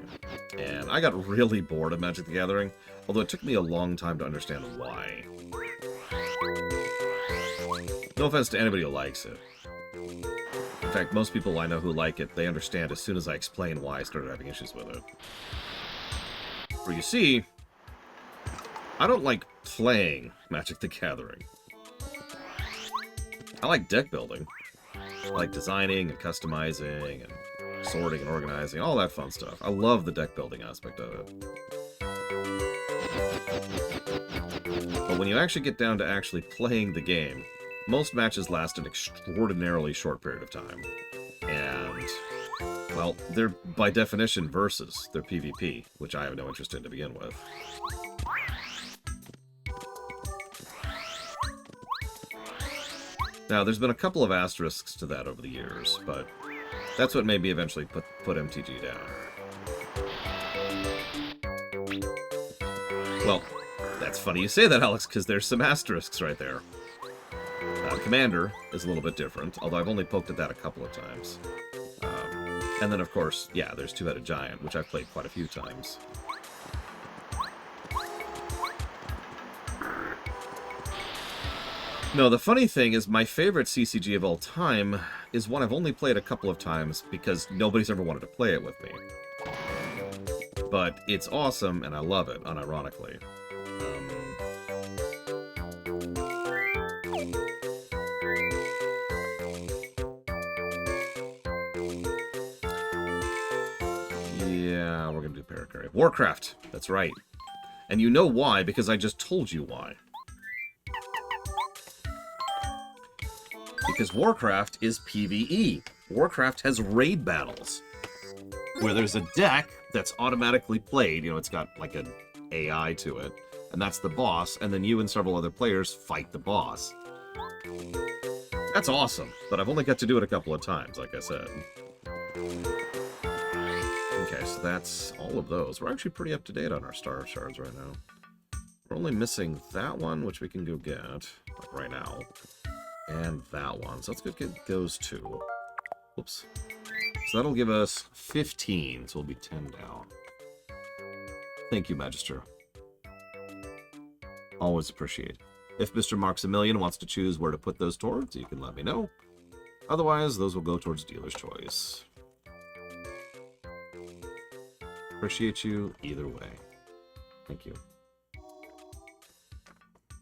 And I got really bored of Magic the Gathering, although it took me a long time to understand why. No offense to anybody who likes it. In fact, most people I know who like it, they understand as soon as I explain why I started having issues with it. For you see, I don't like playing Magic the Gathering. I like deck building. I like designing and customizing and sorting and organizing, all that fun stuff. I love the deck building aspect of it. But when you actually get down to actually playing the game, most matches last an extraordinarily short period of time. And, well, they're by definition versus. They're PvP, which I have no interest in to begin with. Now, there's been a couple of asterisks to that over the years, but that's what made me eventually put MTG down. Well, that's funny you say that, Alex, because there's some asterisks right there. Commander is a little bit different, although I've only poked at that a couple of times. And then, of course, yeah, there's Two-Headed Giant, which I've played quite a few times. No, the funny thing is my favorite CCG of all time is one I've only played a couple of times because nobody's ever wanted to play it with me. But it's awesome, and I love it, unironically. Yeah, we're gonna do Parakarry. Warcraft, that's right. And you know why, because I just told you why. Because Warcraft is PvE. Warcraft has raid battles, where there's a deck that's automatically played. You know, it's got like an AI to it, and that's the boss, and then you and several other players fight the boss. That's awesome, but I've only got to do it a couple of times, like I said. Okay, so that's all of those. We're actually pretty up to date on our star shards right now. We're only missing that one, which we can go get like right now. And that one. So let's go get those two. Whoops. So that'll give us 15. So we'll be 10 down. Thank you, Magister. Always appreciate. If Mr. Maximilian wants to choose where to put those towards, you can let me know. Otherwise, those will go towards dealer's choice. Appreciate you either way. Thank you.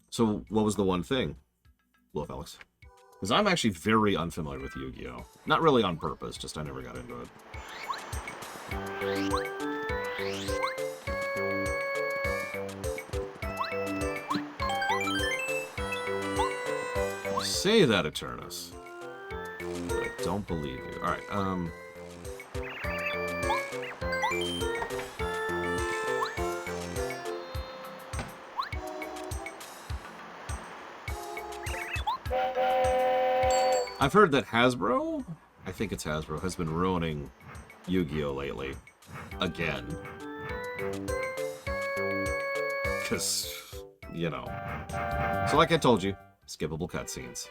So, what was the one thing? Wolf Alex. Because I'm actually very unfamiliar with Yu-Gi-Oh! Not really on purpose, just I never got into it. You say that, Eternus. But I don't believe you. Alright, I've heard that Hasbro, I think it's Hasbro, has been ruining Yu-Gi-Oh! Lately. Again. Because, you know. So like I told you, skippable cutscenes.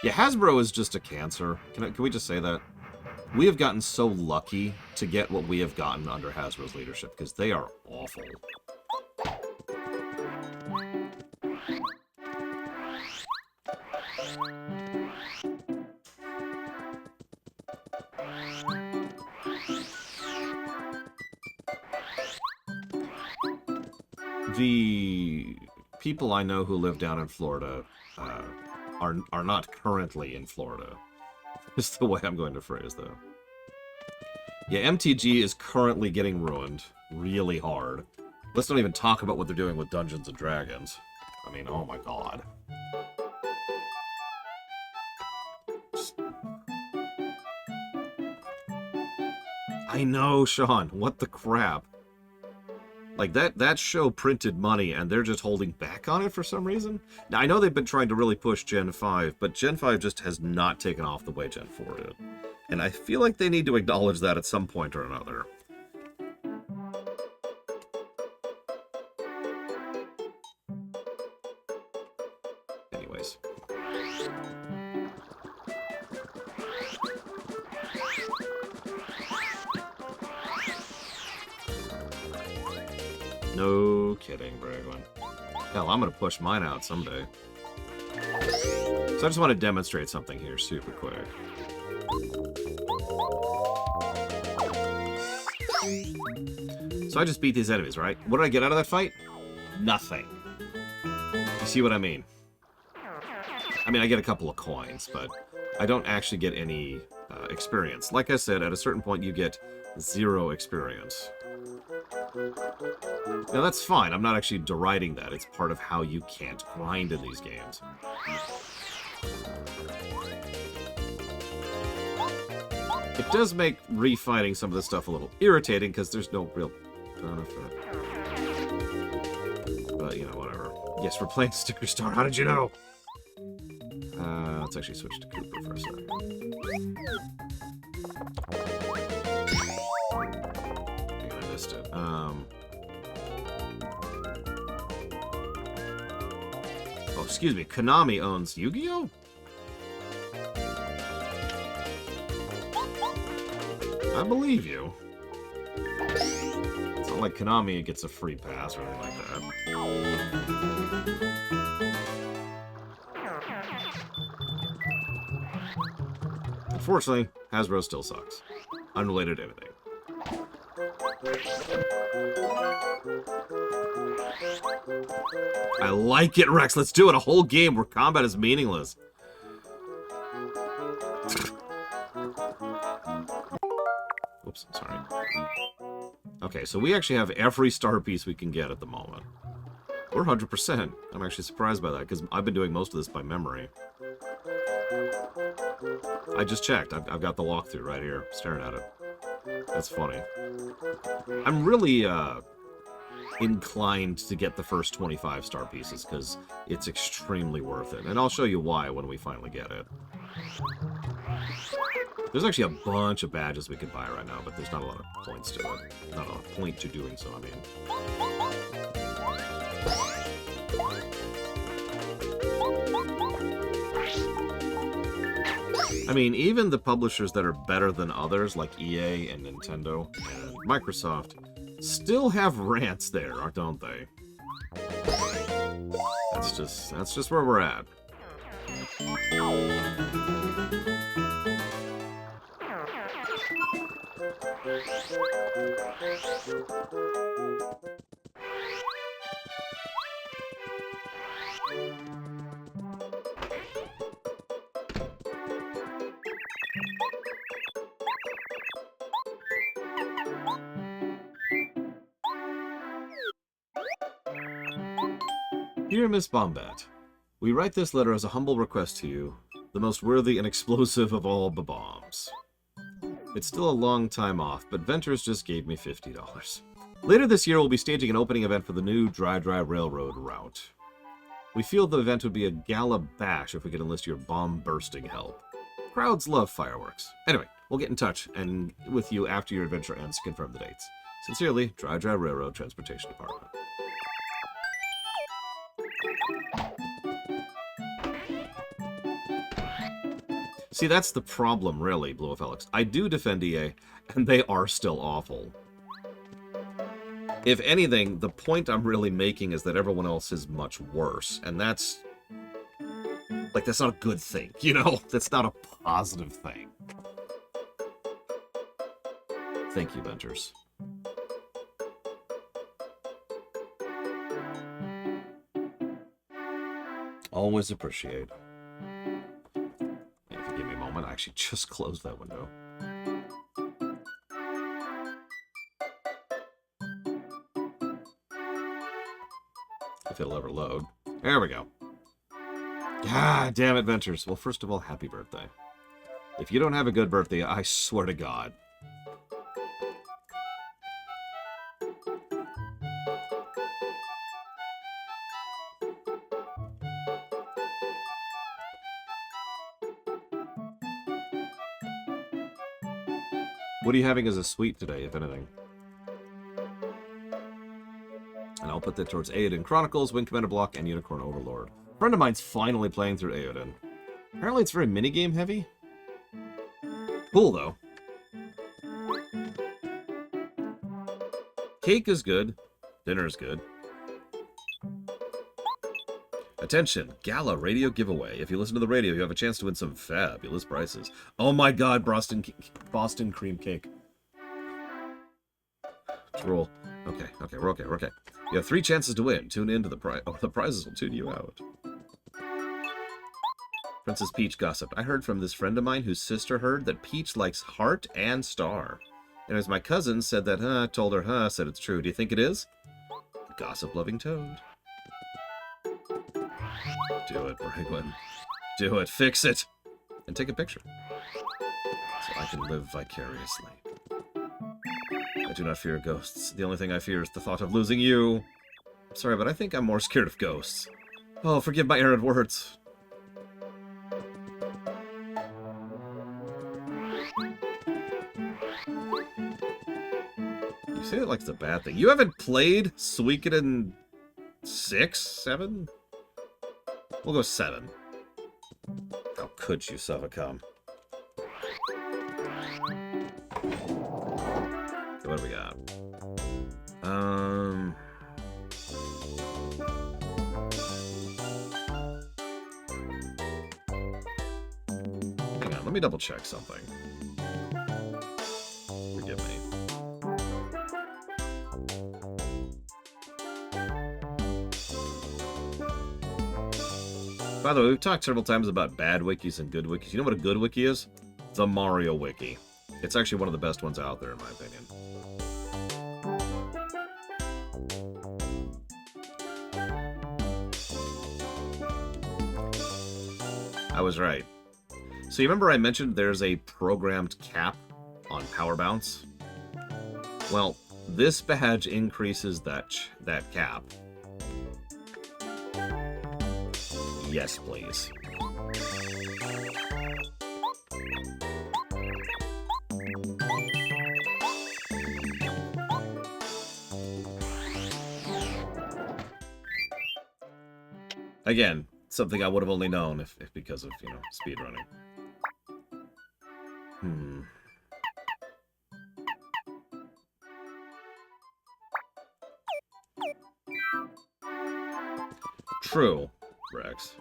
Yeah, Hasbro is just a cancer. Can we just say that? We have gotten so lucky to get what we have gotten under Hasbro's leadership, because they are awful. The people I know who live down in Florida are not currently in Florida. Is the way I'm going to phrase though. Yeah, MTG is currently getting ruined really hard. Let's not even talk about what they're doing with Dungeons and Dragons. I mean, oh my god. I know, Sean. What the crap? Like, that show printed money, and they're just holding back on it for some reason? Now, I know they've been trying to really push Gen 5, but Gen 5 just has not taken off the way Gen 4 did. And I feel like they need to acknowledge that at some point or another. Anyways. No kidding, Bragwin. Hell, I'm gonna push mine out someday. So I just want to demonstrate something here super quick. So I just beat these enemies, right? What did I get out of that fight? nothing. You see what I mean? I mean, I get a couple of coins, but I don't actually get any experience. Like I said, at a certain point you get 0 experience. Now that's fine, I'm not actually deriding that. It's part of how you can't grind in these games. It does make refighting some of this stuff a little irritating, because there's no real benefit. But, you know, whatever. Yes, we're playing Sticker Star, how did you know? Let's actually switch to Cooper for a second. Hang on, I missed it. Oh, excuse me, Konami owns Yu-Gi-Oh? I believe you. It's not like Konami gets a free pass or anything like that. Unfortunately, Hasbro still sucks. Unrelated to anything. I like it, Rex. Let's do it. A whole game where combat is meaningless. Oops, sorry. Okay, so we actually have every star piece we can get at the moment. We're 100%. I'm actually surprised by that, because I've been doing most of this by memory. I just checked. I've got the walkthrough right here, staring at it. That's funny. I'm really inclined to get the first 25 star pieces, because it's extremely worth it. And I'll show you why when we finally get it. There's actually a bunch of badges we could buy right now, but there's not a lot of points to it. Not a lot of point to doing so, I mean. I mean, even the publishers that are better than others, like EA and Nintendo and Microsoft, still have rants there, don't they? That's just where we're at. Dear Miss Bombat, we write this letter as a humble request to you, the most worthy and explosive of all bombs. It's still a long time off, but Venters just gave me $50. Later this year, we'll be staging an opening event for the new Dry Dry Railroad route. We feel the event would be a gala bash if we could enlist your bomb-bursting help. Crowds love fireworks. Anyway, we'll get in touch and with you after your adventure ends to confirm the dates. Sincerely, Dry Dry Railroad Transportation Department. See, that's the problem, really, Blue Felix. I do defend EA, and they are still awful. If anything, the point I'm really making is that everyone else is much worse, and that's... like, that's not a good thing, you know? That's not a positive thing. Thank you, Venters. Always appreciate. Give me a moment. I actually just closed that window. If it'll ever load. There we go. God damn it, Ventures. Well, first of all, happy birthday. If you don't have a good birthday, I swear to God. What are you having as a sweet today, if anything? And I'll put that towards Aoden Chronicles, Wing Commander Block, and Unicorn Overlord. A friend of mine's finally playing through Aoden. Apparently it's very minigame heavy. Cool, though. Cake is good. Dinner is good. Attention, Gala Radio Giveaway. If you listen to the radio, you have a chance to win some fabulous prizes. Oh my god, Boston cream cake. Roll. Okay, we're okay. You have 3 chances to win. Tune in to the prize. Oh, the prizes will tune you out. Princess Peach gossiped. I heard from this friend of mine whose sister heard that Peach likes Heart and Star. And as my cousin said that, told her, said it's true. Do you think it is? Gossip-loving Toad. Do it, Brigwin. Do it. Fix it. And take a picture. So I can live vicariously. I do not fear ghosts. The only thing I fear is the thought of losing you. Sorry, but I think I'm more scared of ghosts. Oh, forgive my errant words. You say it like it's a bad thing. You haven't played Suikoden 6? 7? We'll go 7. How could you, Savacom? So what do we got? Hang on, let me double check something. Forgive me. By the way, we've talked several times about bad wikis and good wikis. You know what a good wiki is? The Mario wiki. It's actually one of the best ones out there, in my opinion. I was right. So you remember I mentioned there's a programmed cap on Power Bounce? Well, this badge increases that cap. Yes, please. Again, something I would have only known if because of, speedrunning. True, Rex.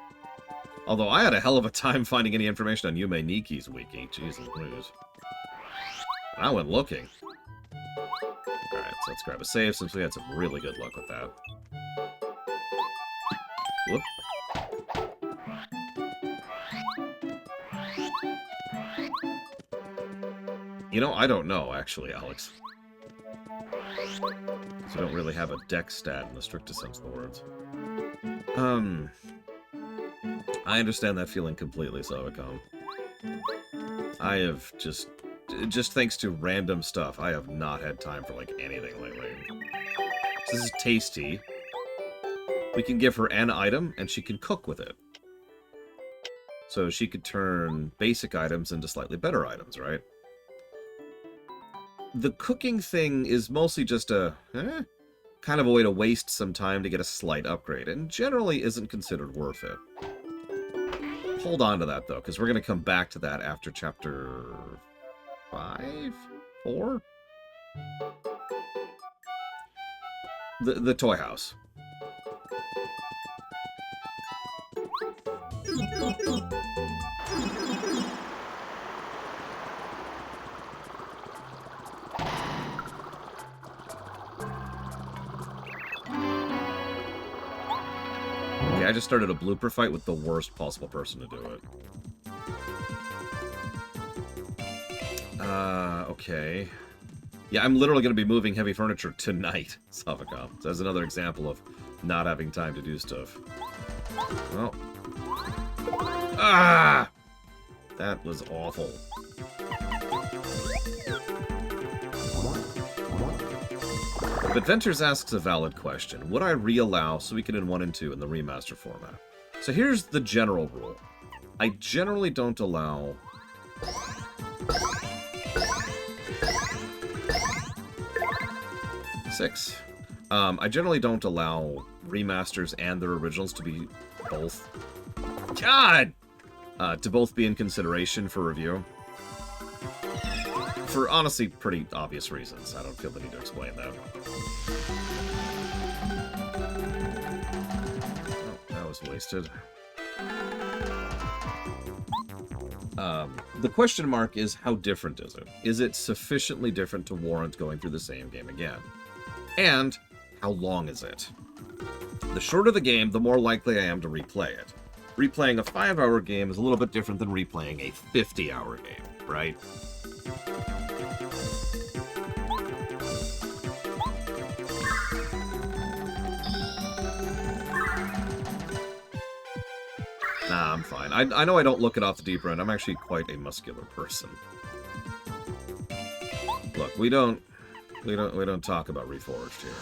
Although I had a hell of a time finding any information on Yume Niki's wiki. Jesus, please. I went looking. Alright, so let's grab a save since we had some really good luck with that. Whoop. You know, I don't know, actually, Alex. So I don't really have a deck stat in the strictest sense of the words. I understand that feeling completely, Savacom. I have just thanks to random stuff, I have not had time for, like, anything lately. So this is Tasty. We can give her an item, and she can cook with it. So she could turn basic items into slightly better items, right? The cooking thing is mostly just a, kind of a way to waste some time to get a slight upgrade, and generally isn't considered worth it. Hold on to that, though, because we're going to come back to that after chapter 5? 4? The toy house. Okay, I just started a blooper fight with the worst possible person to do it. Okay. Yeah, I'm literally going to be moving heavy furniture tonight, Savacom. So that's another example of not having time to do stuff. Oh. Ah! That was awful. But Ventures asks a valid question. Would I re-allow Suikoden 1 and 2 in the remaster format? So here's the general rule. I generally don't allow... I generally don't allow remasters and their originals to be both... God! To both be in consideration for review. For honestly pretty obvious reasons. I don't feel the need to explain that. Oh, that was wasted. The question mark is, how different is it? Is it sufficiently different to warrant going through the same game again? And how long is it? The shorter the game, the more likely I am to replay it. Replaying a 5-hour game is a little bit different than replaying a 50-hour game, right? Nah, I'm fine. I know I don't look it off the deeper end. I'm actually quite a muscular person. Look, we don't talk about Reforged here.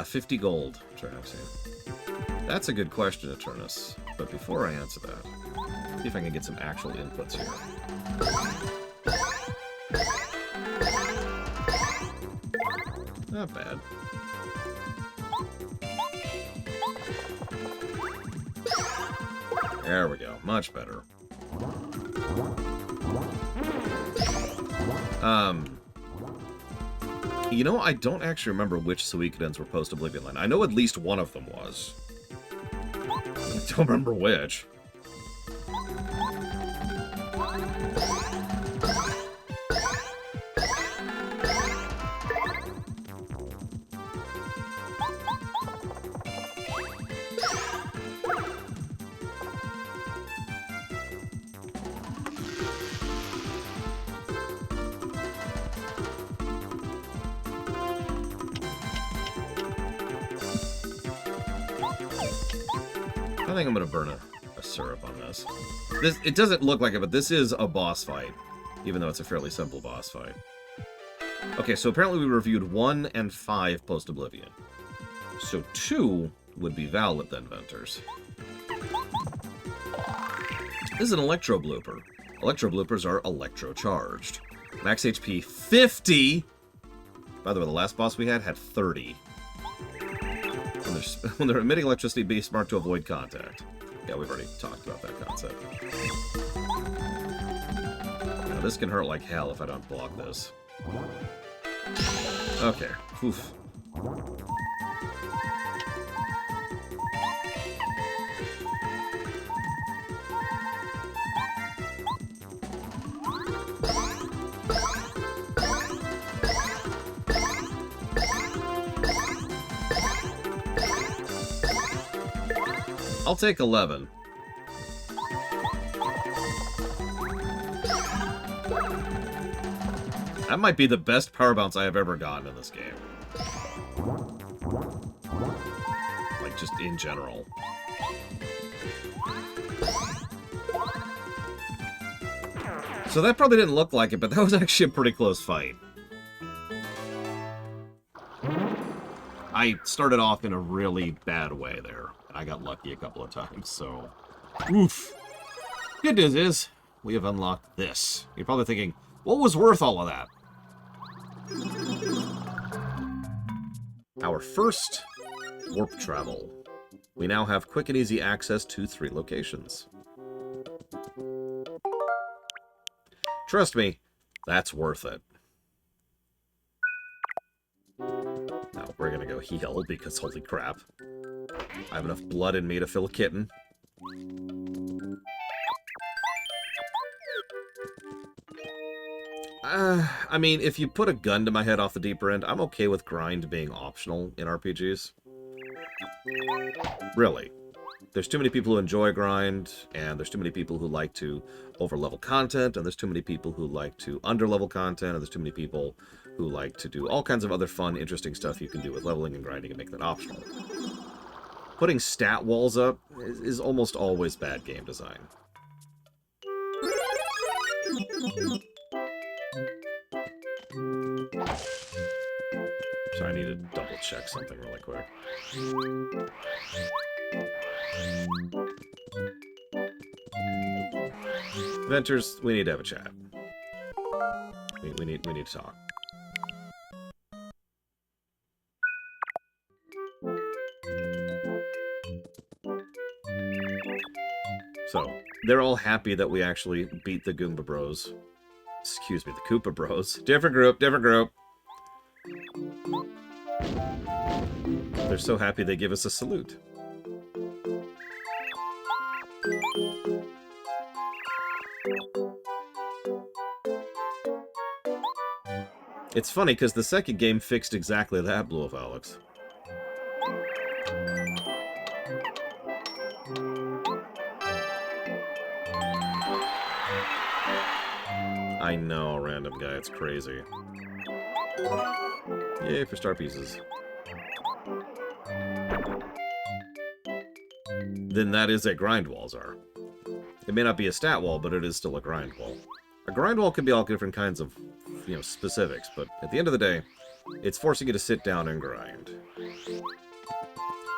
50 gold, Travis. That's a good question, Eternus. But before I answer that, see if I can get some actual inputs here. Not bad. There we go. Much better. You know, I don't actually remember which Suikoden's were post-Oblivion Line. I know at least one of them was. I don't remember which. I think I'm gonna burn a syrup on this. It doesn't look like it, but this is a boss fight, even though it's a fairly simple boss fight. Okay, so apparently we reviewed 1 and 5 post-Oblivion. So 2 would be valid then, Venters. This is an Electro Blooper. Electro Bloopers are electro-charged. Max HP 50! By the way, the last boss we had 30. When they're emitting electricity, be smart to avoid contact. Yeah, we've already talked about that concept. Now, this can hurt like hell if I don't block this. Okay. Oof. I'll take 11. That might be the best power bounce I have ever gotten in this game. Like, just in general. So that probably didn't look like it, but that was actually a pretty close fight. I started off in a really bad way there. I got lucky a couple of times, so... Oof. Good news is, we have unlocked this. You're probably thinking, what was worth all of that? Our first warp travel. We now have quick and easy access to 3 locations. Trust me, that's worth it. Now, we're gonna go heal, because holy crap. I have enough blood in me to fill a kitten. I mean, if you put a gun to my head off the deeper end, I'm okay with grind being optional in RPGs. Really. There's too many people who enjoy grind, and there's too many people who like to over-level content, and there's too many people who like to under-level content, and there's too many people who like to do all kinds of other fun, interesting stuff you can do with leveling and grinding and make that optional. Putting stat walls up is almost always bad game design. So I need to double check something really quick. Venters, we need to have a chat. We need to talk. So, they're all happy that we actually beat the Goomba Bros. Excuse me, the Koopa Bros. Different group, different group. They're so happy they give us a salute. It's funny, because the second game fixed exactly that, Blue of Alex. I know, random guy, it's crazy. Yay for star pieces. Then that is a grind wall, Czar. It may not be a stat wall, but it is still a grind wall. A grind wall can be all different kinds of, specifics, but at the end of the day, it's forcing you to sit down and grind.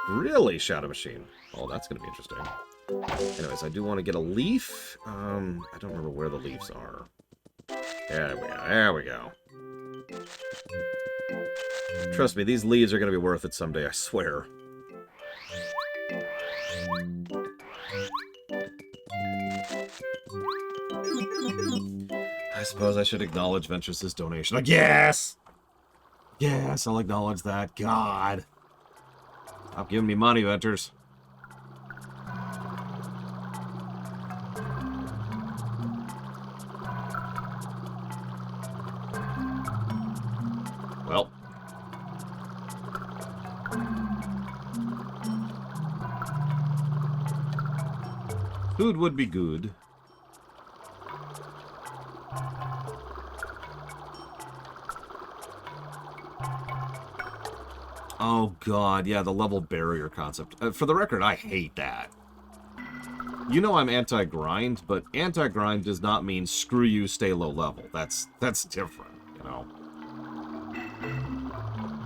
Really, Shadow Machine? Oh, that's going to be interesting. Anyways, I do want to get a leaf. I don't remember where the leaves are. There we go. There we go. Trust me, these leaves are going to be worth it someday, I swear. I suppose I should acknowledge Ventures' donation. Like, yes! Yes, I'll acknowledge that. God. Stop giving me money, Ventures. Well. Food would be good. Oh god, yeah, the level barrier concept. For the record, I hate that. You know I'm anti-grind, but anti-grind does not mean screw you, stay low level. That's different, you know?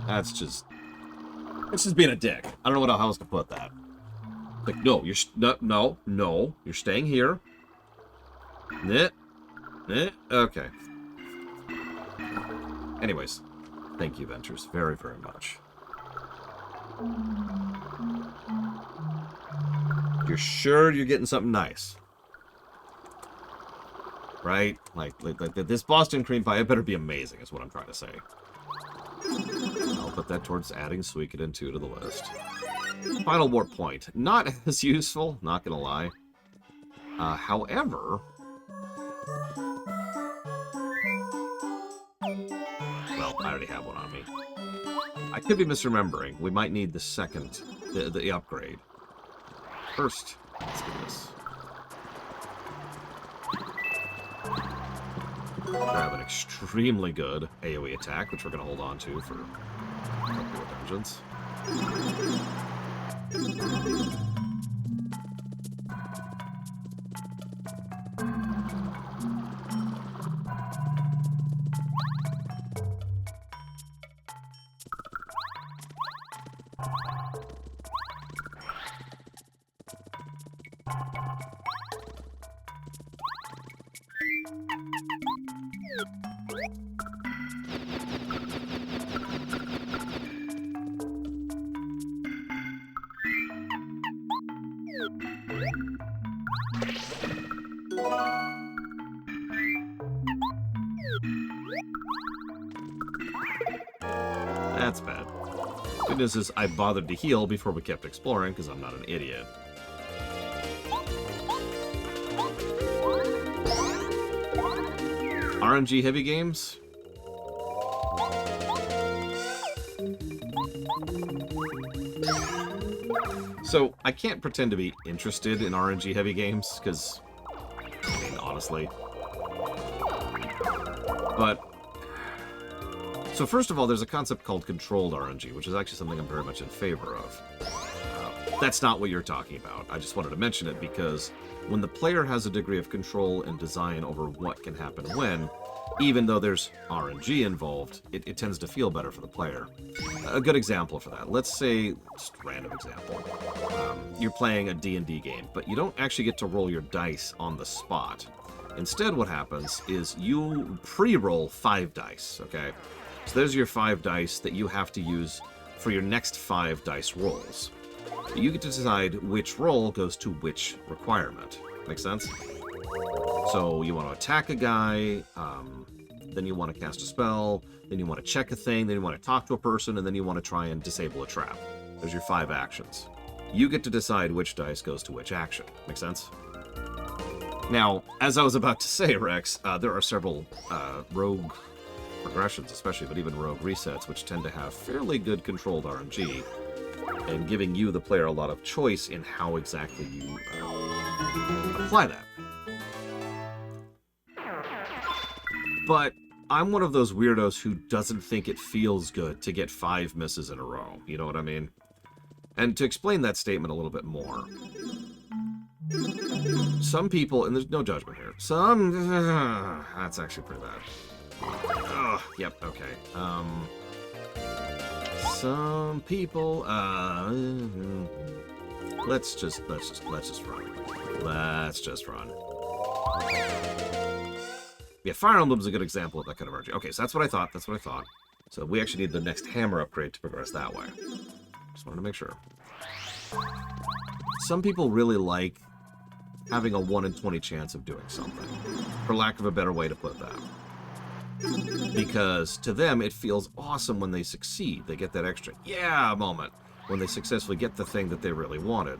That's just... It's just being a dick. I don't know how else to put that. Like, no, no, you're staying here. Okay. Anyways, thank you, Ventures, very, very much. You're sure you're getting something nice? Right? Like this Boston cream pie, it better be amazing, is what I'm trying to say. I'll put that towards adding Suikoden 2 to the list. Final warp point. Not as useful, not gonna lie. However... Well, I already have one on me. I could be misremembering. We might need the second, the upgrade. First, let's do this. Grab an extremely good AoE attack, which we're going to hold on to for a couple of dungeons. That's bad. Good news is I bothered to heal before we kept exploring, because I'm not an idiot. RNG heavy games? So, I can't pretend to be interested in RNG heavy games, because, I mean, honestly. But, so first of all, there's a concept called controlled RNG, which is actually something I'm very much in favor of. That's not what you're talking about. I just wanted to mention it because when the player has a degree of control and design over what can happen when, even though there's RNG involved, it tends to feel better for the player. A good example for that, let's say, just a random example, you're playing a D&D game, but you don't actually get to roll your dice on the spot. Instead, what happens is you pre-roll 5 dice, okay? So there's your 5 dice that you have to use for your next 5 dice rolls. You get to decide which roll goes to which requirement. Make sense? So you want to attack a guy, then you want to cast a spell, then you want to check a thing, then you want to talk to a person, and then you want to try and disable a trap. There's your 5 actions. You get to decide which dice goes to which action. Make sense? Now, as I was about to say, Rex, there are several rogue progressions, especially, but even rogue resets, which tend to have fairly good controlled RNG, and giving you, the player, a lot of choice in how exactly you apply that. But I'm one of those weirdos who doesn't think it feels good to get 5 misses in a row. You know what I mean? And to explain that statement a little bit more, some people, and there's no judgment here, that's actually pretty bad. Yep, okay. Some people, let's just run. Let's just run. Yeah, Fire Emblem's a good example of that kind of RNG. Okay, so that's what I thought. That's what I thought. So we actually need the next hammer upgrade to progress that way. Just wanted to make sure. Some people really like having a 1 in 20 chance of doing something, for lack of a better way to put that. Because to them, it feels awesome when they succeed. They get that extra yeah moment when they successfully get the thing that they really wanted.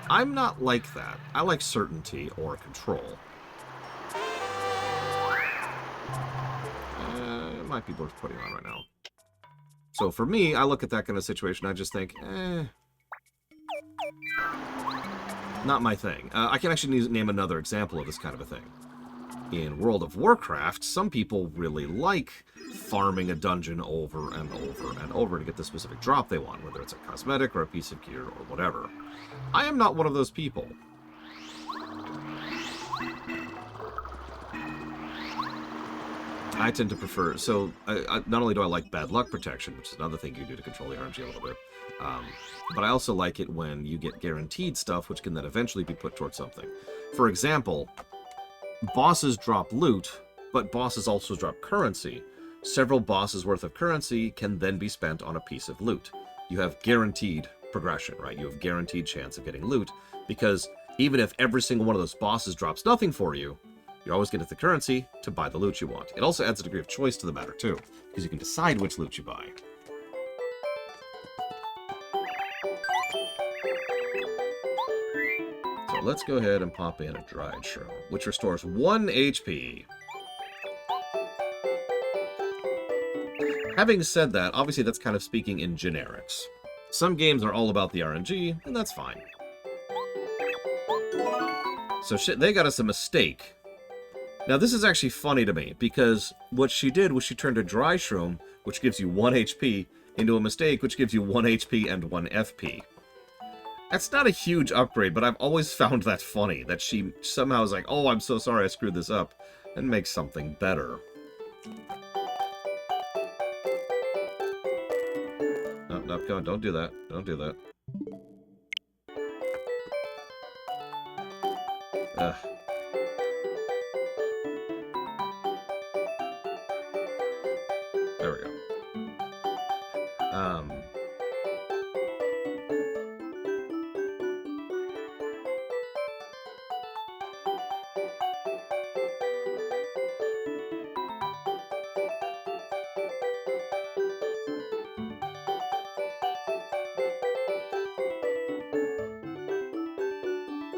I'm not like that. I like certainty or control. It might be worth putting on right now. So for me, I look at that kind of situation, I just think, not my thing. I can actually name another example of this kind of a thing. In World of Warcraft, some people really like farming a dungeon over and over and over to get the specific drop they want, whether it's a cosmetic or a piece of gear or whatever. I am not one of those people. I tend to prefer, so not only do I like bad luck protection, which is another thing you do to control the RNG a little bit, but I also like it when you get guaranteed stuff, which can then eventually be put towards something. For example, bosses drop loot, but bosses also drop currency. Several bosses worth of currency can then be spent on a piece of loot. You have guaranteed progression, right? You have guaranteed chance of getting loot, because even if every single one of those bosses drops nothing for you, you're always getting the currency to buy the loot you want. It also adds a degree of choice to the matter, too, because you can decide which loot you buy. So let's go ahead and pop in a dried shroom, which restores 1 HP. Having said that, obviously that's kind of speaking in generics. Some games are all about the RNG, and that's fine. So shit, they got us a mistake. Now, this is actually funny to me, because what she did was she turned a dry shroom, which gives you 1 HP, into a mistake, which gives you 1 HP and 1 FP. That's not a huge upgrade, but I've always found that funny, that she somehow is like, oh, I'm so sorry I screwed this up, and makes something better. No, no, come on, don't do that. Don't do that. Ugh. There we go.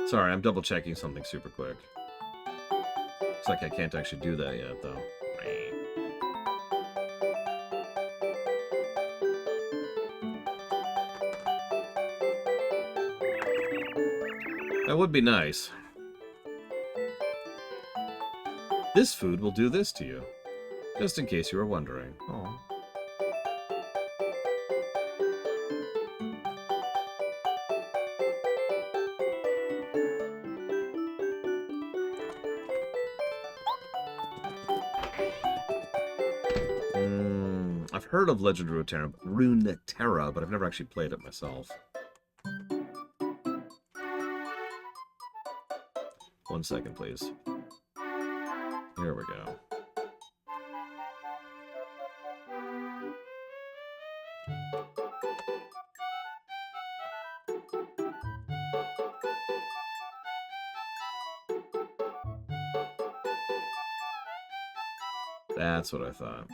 Sorry, I'm double checking something super quick. Looks like I can't actually do that yet, though. That would be nice. This food will do this to you. Just in case you were wondering. Oh. I've heard of Legend of Runeterra, but I've never actually played it myself. 1 second, please. Here we go. That's what I thought.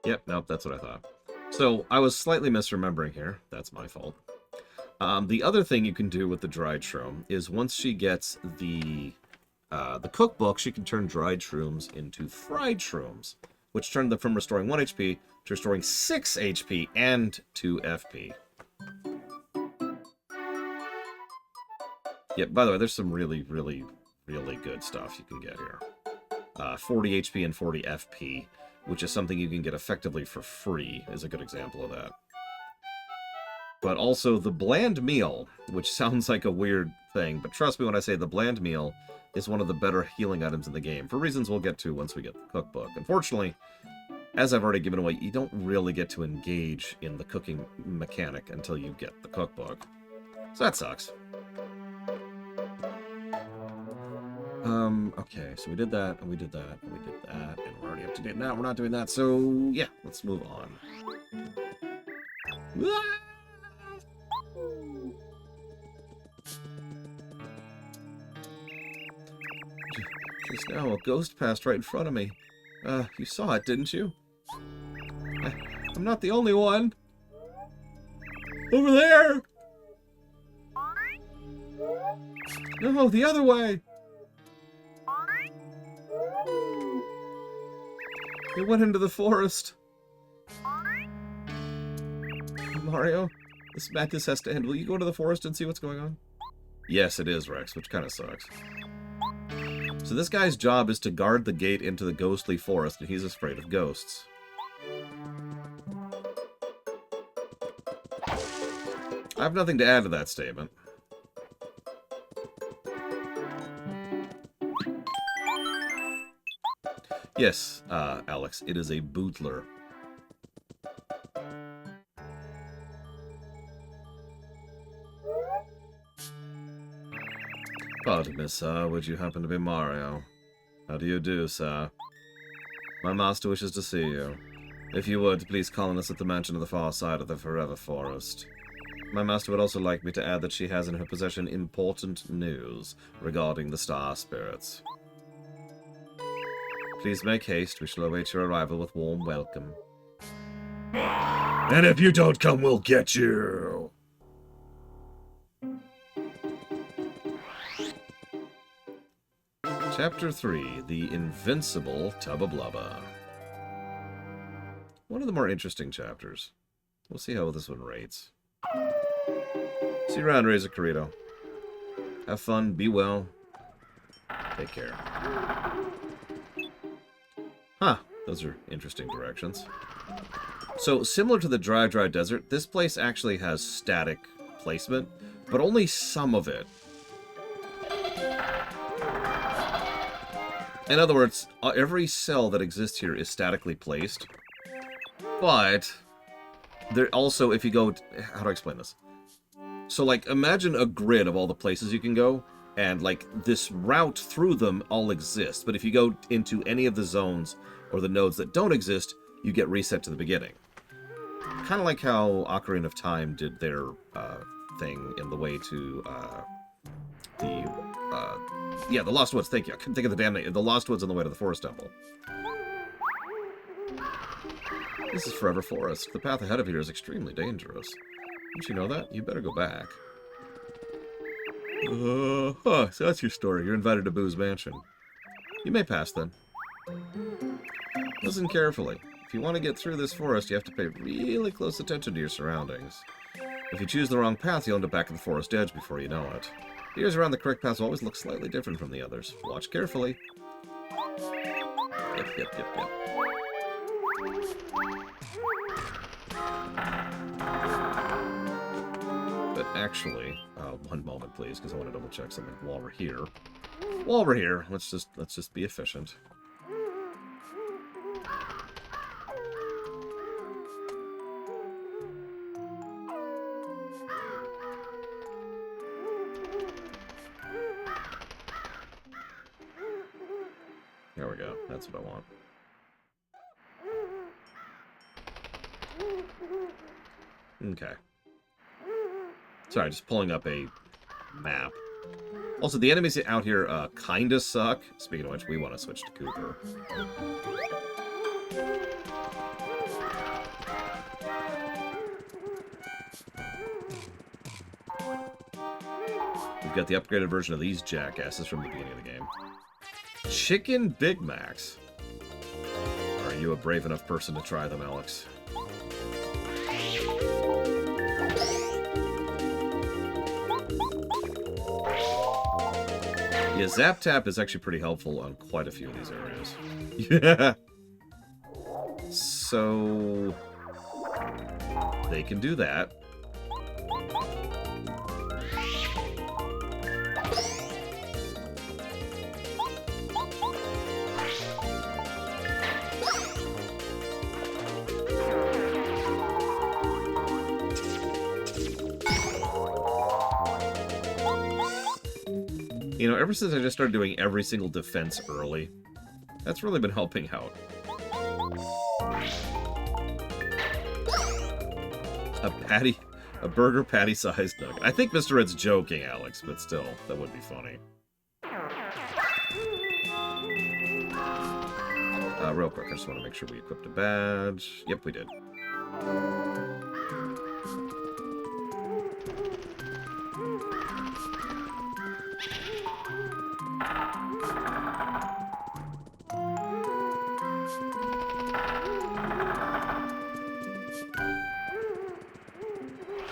Yep, nope, that's what I thought. So, I was slightly misremembering here. That's my fault. The other thing you can do with the dried shroom is once she gets the cookbook, she can turn dried shrooms into fried shrooms, which turn them from restoring 1 HP to restoring 6 HP and 2 FP. Yeah, by the way, there's some really, really, really good stuff you can get here. 40 HP and 40 FP, which is something you can get effectively for free, is a good example of that. But also the bland meal, which sounds like a weird thing, but trust me when I say the bland meal is one of the better healing items in the game, for reasons we'll get to once we get the cookbook. Unfortunately, as I've already given away, you don't really get to engage in the cooking mechanic until you get the cookbook. So that sucks. Okay, so we did that, and we did that, and we did that, and we're already up to date now. We're not doing that, so yeah, let's move on. Just now, a ghost passed right in front of me. You saw it, didn't you? I'm not the only one. Over there! No, the other way! It went into the forest. Mario, this madness has to end. Will you go to the forest and see what's going on? Yes, it is, Rex, which kind of sucks. So this guy's job is to guard the gate into the ghostly forest, and he's afraid of ghosts. I have nothing to add to that statement. Yes, Alex, it is a bootler. Pardon me, sir. Would you happen to be Mario? How do you do, sir? My master wishes to see you. If you would, please call on us at the mansion on the far side of the Forever Forest. My master would also like me to add that she has in her possession important news regarding the Star Spirits. Please make haste. We shall await your arrival with warm welcome. And if you don't come, we'll get you! Chapter 3, The Invincible Tubba Blubba. One of the more interesting chapters. We'll see how this one rates. See you around, Razor Corrito. Have fun, be well. Take care. Huh, those are interesting directions. So, similar to the Dry Desert, this place actually has static placement, but only some of it. In other words, every cell that exists here is statically placed, but there also, if you go, how do I explain this? So, like, imagine a grid of all the places you can go, and, like, this route through them all exists, but if you go into any of the zones or the nodes that don't exist, you get reset to the beginning. Kind of like how Ocarina of Time did their thing in the way to the Lost Woods, thank you. I couldn't think of the damn name. The Lost Woods on the way to the Forest Temple. This is Forever Forest. The path ahead of here is extremely dangerous. Didn't you know that? You better go back. So that's your story. You're invited to Boo's mansion. You may pass, then. Listen carefully. If you want to get through this forest, you have to pay really close attention to your surroundings. If you choose the wrong path, you'll end up back at the forest edge before you know it. The areas around the correct paths always look slightly different from the others. Watch carefully. Yep. But actually, one moment please, because I want to double check something while we're here. Let's just be efficient. There we go. That's what I want. Okay. Sorry, just pulling up a map. Also, the enemies out here kinda suck. Speaking of which, we want to switch to Cooper. We've got the upgraded version of these jackasses from the beginning of the game. Chicken Big Macs. Are you a brave enough person to try them, Alex? Yeah, Zap Tap is actually pretty helpful on quite a few of these areas. Yeah. So they can do that. You know, ever since I just started doing every single defense early, that's really been helping out. A burger patty-sized nugget. I think Mr. Red's joking, Alex, but still, that would be funny. Real quick, I just want to make sure we equipped a badge. Yep, we did.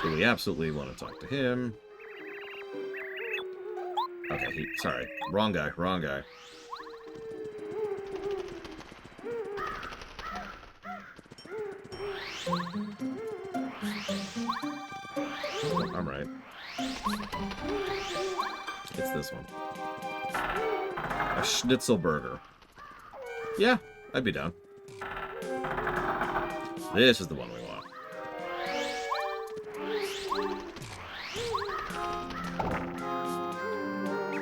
So we absolutely want to talk to him. Okay, sorry. Wrong guy, wrong guy. Oh, I'm right. It's this one. A schnitzel burger. Yeah, I'd be down. This is the one we want.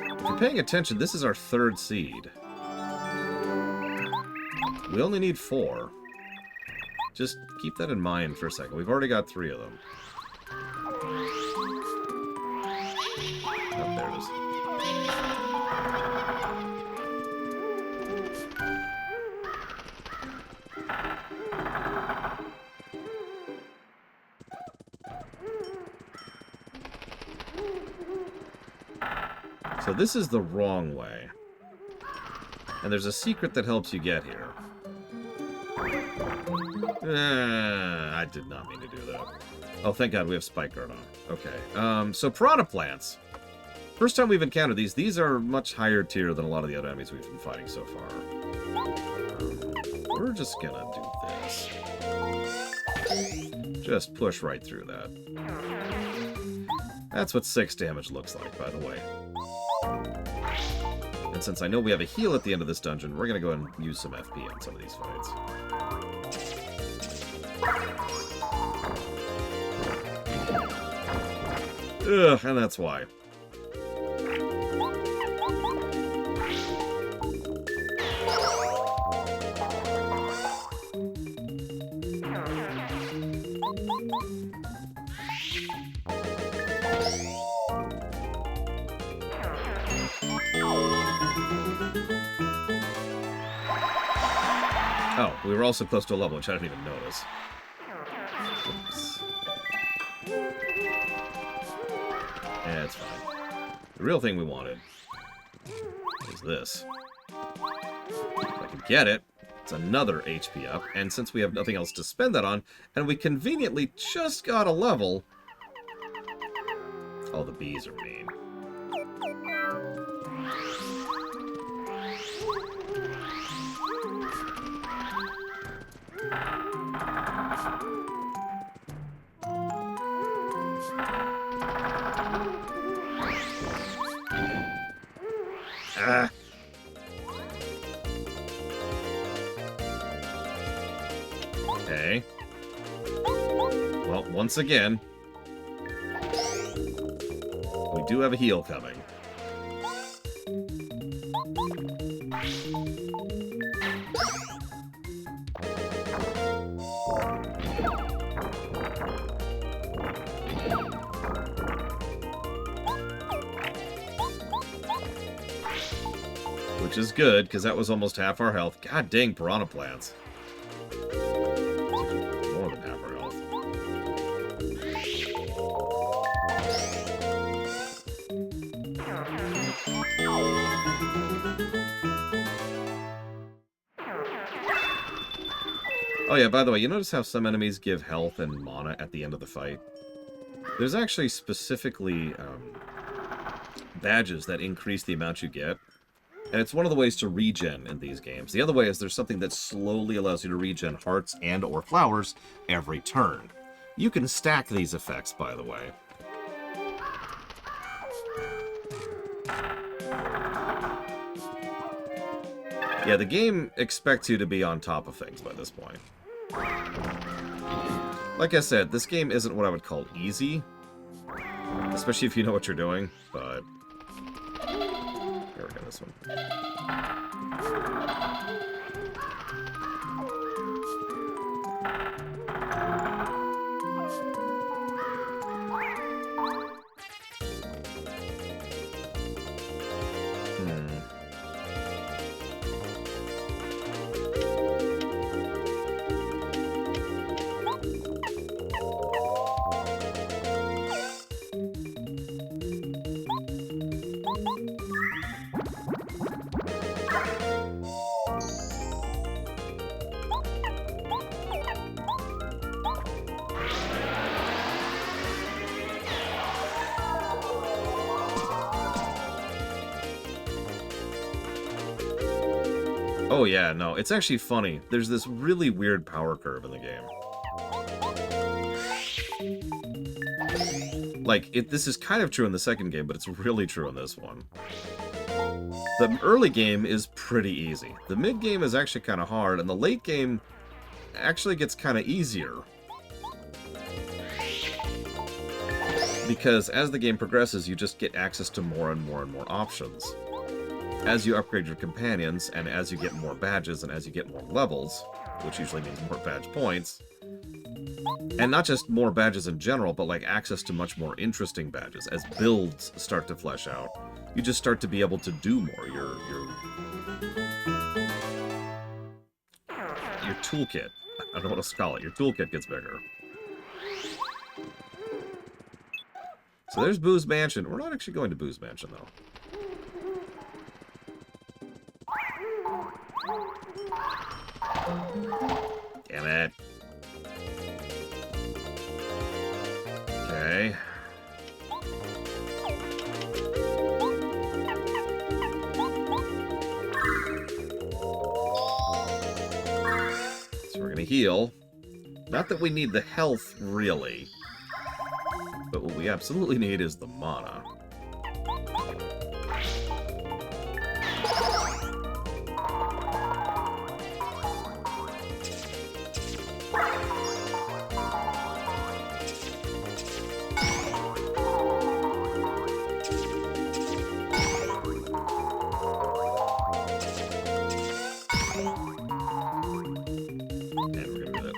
If you're paying attention, this is our 3rd seed. We only need 4. Just keep that in mind for a second. We've already got 3 of them. Oh, there it is. So this is the wrong way. And there's a secret that helps you get here. I did not mean to do that. Oh, thank God we have Spike Guard on. Okay. So Piranha Plants. First time we've encountered these. These are much higher tier than a lot of the other enemies we've been fighting so far. We're just gonna do this. Just push right through that. That's what 6 damage looks like, by the way. And since I know we have a heal at the end of this dungeon, we're going to go and use some FP on some of these fights. Ugh, and that's why. Oh, we were also close to a level, which I didn't even notice. Oops. Yeah, it's fine. The real thing we wanted is this. If I can get it, it's another HP up, and since we have nothing else to spend that on, and we conveniently just got a level... Oh, the bees are mean. Ah. Okay. Well, once again, we do have a heal coming. Which is good, because that was almost half our health. God dang, Piranha Plants. More than half our health. Oh yeah, by the way, you notice how some enemies give health and mana at the end of the fight? There's actually specifically badges that increase the amount you get. And it's one of the ways to regen in these games. The other way is there's something that slowly allows you to regen hearts and or flowers every turn. You can stack these effects, by the way. Yeah, the game expects you to be on top of things by this point. Like I said, this game isn't what I would call easy. Especially if you know what you're doing, but... Here we go, this one. Oh yeah, no, it's actually funny. There's this really weird power curve in the game. Like, this is kind of true in the second game, but it's really true in this one. The early game is pretty easy. The mid game is actually kind of hard, and the late game actually gets kind of easier. Because as the game progresses, you just get access to more and more and more options. As you upgrade your companions, and as you get more badges, and as you get more levels, which usually means more badge points, and not just more badges in general, but like access to much more interesting badges, as builds start to flesh out, you just start to be able to do more. Your toolkit, I don't know what else to call it, your toolkit gets bigger. So there's Boo's Mansion. We're not actually going to Boo's Mansion, though. Damn it. Okay. So we're gonna heal. Not that we need the health, really. But what we absolutely need is the mana.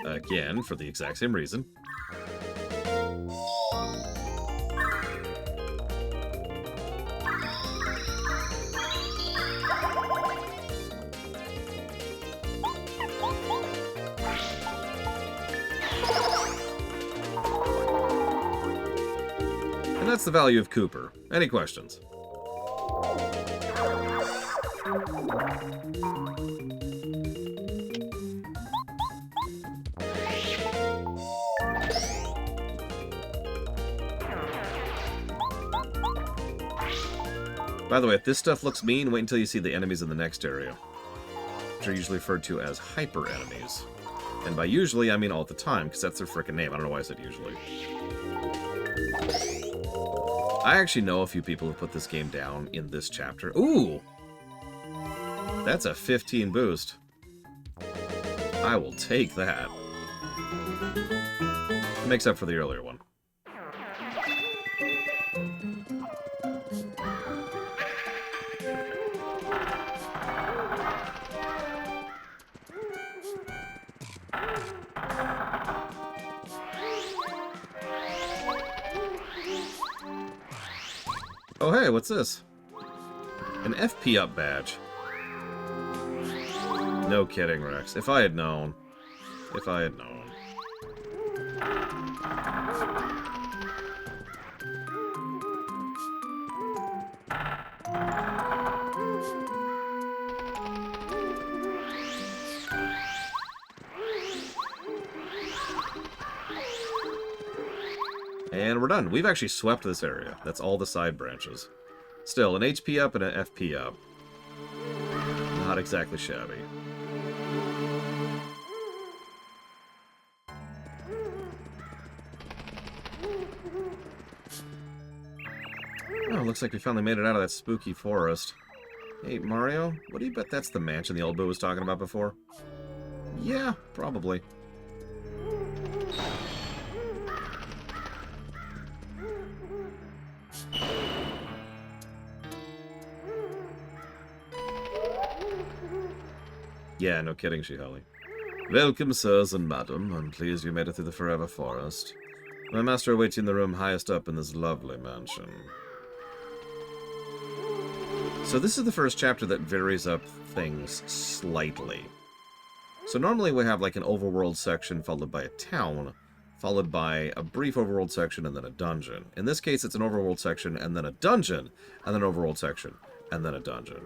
Again, for the exact same reason. And that's the value of Cooper. Any questions? By the way, if this stuff looks mean, wait until you see the enemies in the next area, which are usually referred to as hyper enemies. And by usually, I mean all the time, because that's their frickin' name. I don't know why I said usually. I actually know a few people who put this game down in this chapter. Ooh! That's a 15 boost. I will take that. It makes up for the earlier one. Oh hey, what's this? An FP up badge. No kidding, Rex. If I had known. If I had known. And we're done. We've actually swept this area. That's all the side branches. Still, an HP up and an FP up. Not exactly shabby. Oh, looks like we finally made it out of that spooky forest. Hey, Mario, what do you bet that's the mansion the old Boo was talking about before? Yeah, probably. Yeah, no kidding, Shihali. Welcome, sirs and madam. I'm pleased you made it through the Forever Forest. My master awaits you in the room highest up in this lovely mansion. So this is the first chapter that varies up things slightly. So normally we have like an overworld section followed by a town, followed by a brief overworld section and then a dungeon. In this case, it's an overworld section and then a dungeon, and then an overworld section, and then a dungeon.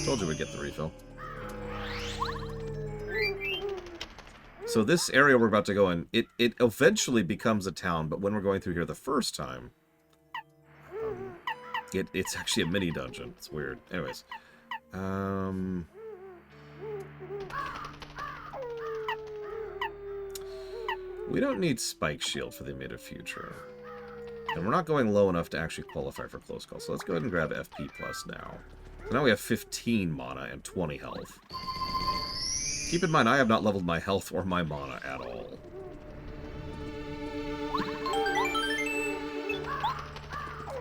Told you we'd get the refill. So this area we're about to go in, it eventually becomes a town, but when we're going through here the first time, it's actually a mini dungeon. It's weird. Anyways. We don't need Spike Shield for the immediate future. And we're not going low enough to actually qualify for Close Call. So let's go ahead and grab FP Plus now. So now we have 15 mana and 20 health. Keep in mind, I have not leveled my health or my mana at all.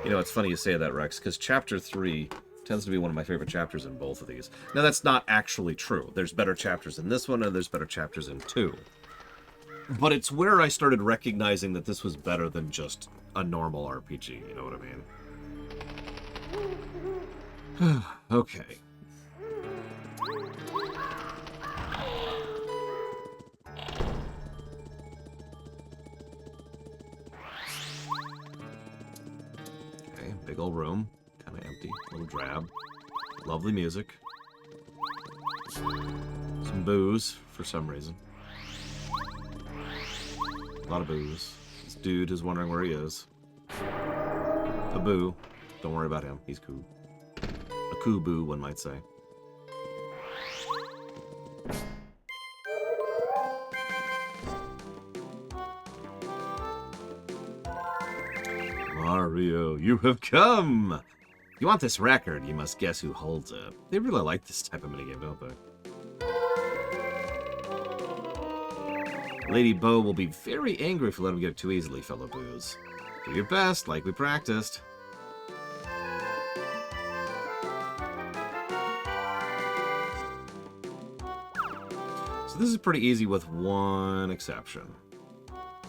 You know, it's funny you say that, Rex, because Chapter 3 tends to be one of my favorite chapters in both of these. Now, that's not actually true. There's better chapters in this one, and there's better chapters in 2. But it's where I started recognizing that this was better than just a normal RPG, you know what I mean? Okay. Okay, big old room. Kind of empty. A little drab. Lovely music. Some booze, for some reason. A lot of booze. This dude is wondering where he is. A boo. Don't worry about him. He's cool. A cool boo, one might say. Mario, you have come! If you want this record, you must guess who holds it. They really like this type of minigame, don't they? Lady Bo will be very angry if you let him get it too easily, fellow boos. Do your best, like we practiced. So this is pretty easy with one exception.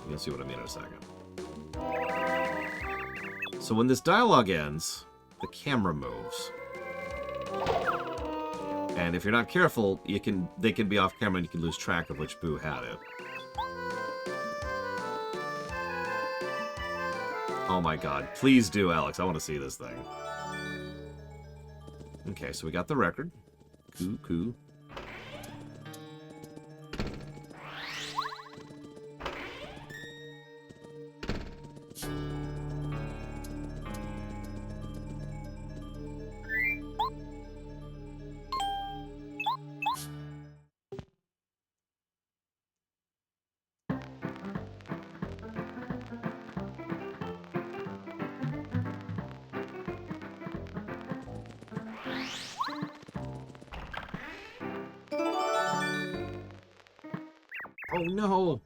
You'll see what I mean in a second. So when this dialogue ends, the camera moves. And if you're not careful, they can be off camera and you can lose track of which boo had it. Oh my god. Please do, Alex. I want to see this thing. Okay, so we got the record. Cool. Oh no!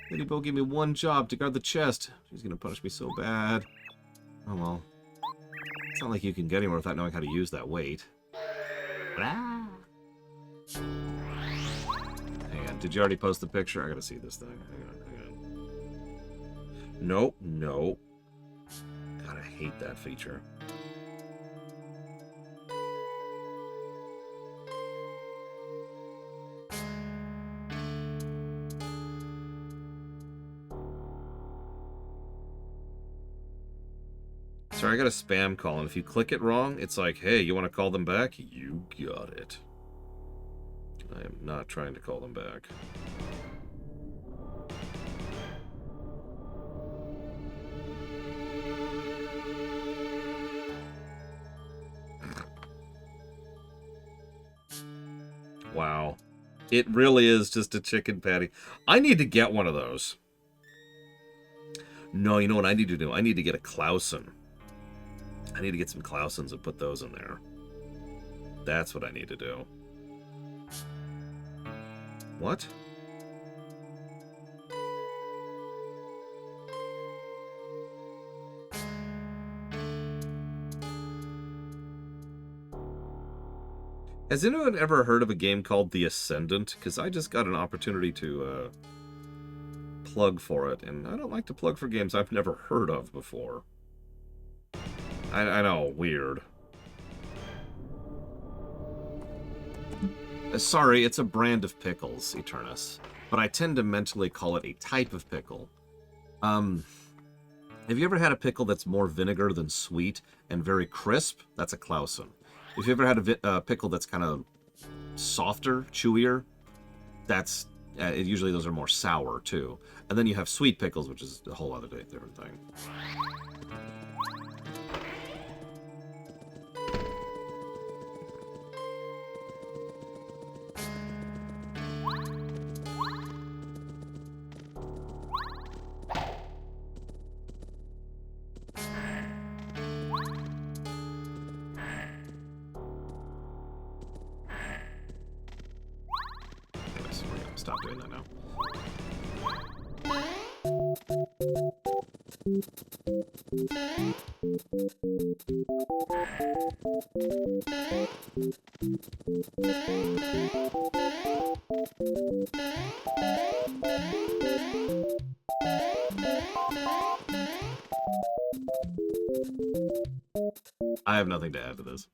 Lady Bo gave me one job to guard the chest. She's gonna punish me so bad. Oh well. It's not like you can get anywhere without knowing how to use that weight. Hang on, did you already post the picture? I gotta see this thing. Hang on. Nope. God, I hate that feature. Sorry, I got a spam call, and if you click it wrong, it's like, hey, you want to call them back? You got it. I am not trying to call them back. Wow. It really is just a chicken patty. I need to get one of those. No, you know what I need to do? I need to get a Clausen. I need to get some Clausens and put those in there. That's what I need to do. What? Has anyone ever heard of a game called The Ascendant? Because I just got an opportunity to plug for it, and I don't like to plug for games I've never heard of before. I know, weird. Sorry, it's a brand of pickles, Eternus, but I tend to mentally call it a type of pickle. Have you ever had a pickle that's more vinegar than sweet and very crisp? That's a Clausen. If you ever had a pickle that's kind of softer, chewier, that's usually those are more sour too. And then you have sweet pickles, which is a whole other different thing. Stop doing that now. I have nothing to add to this.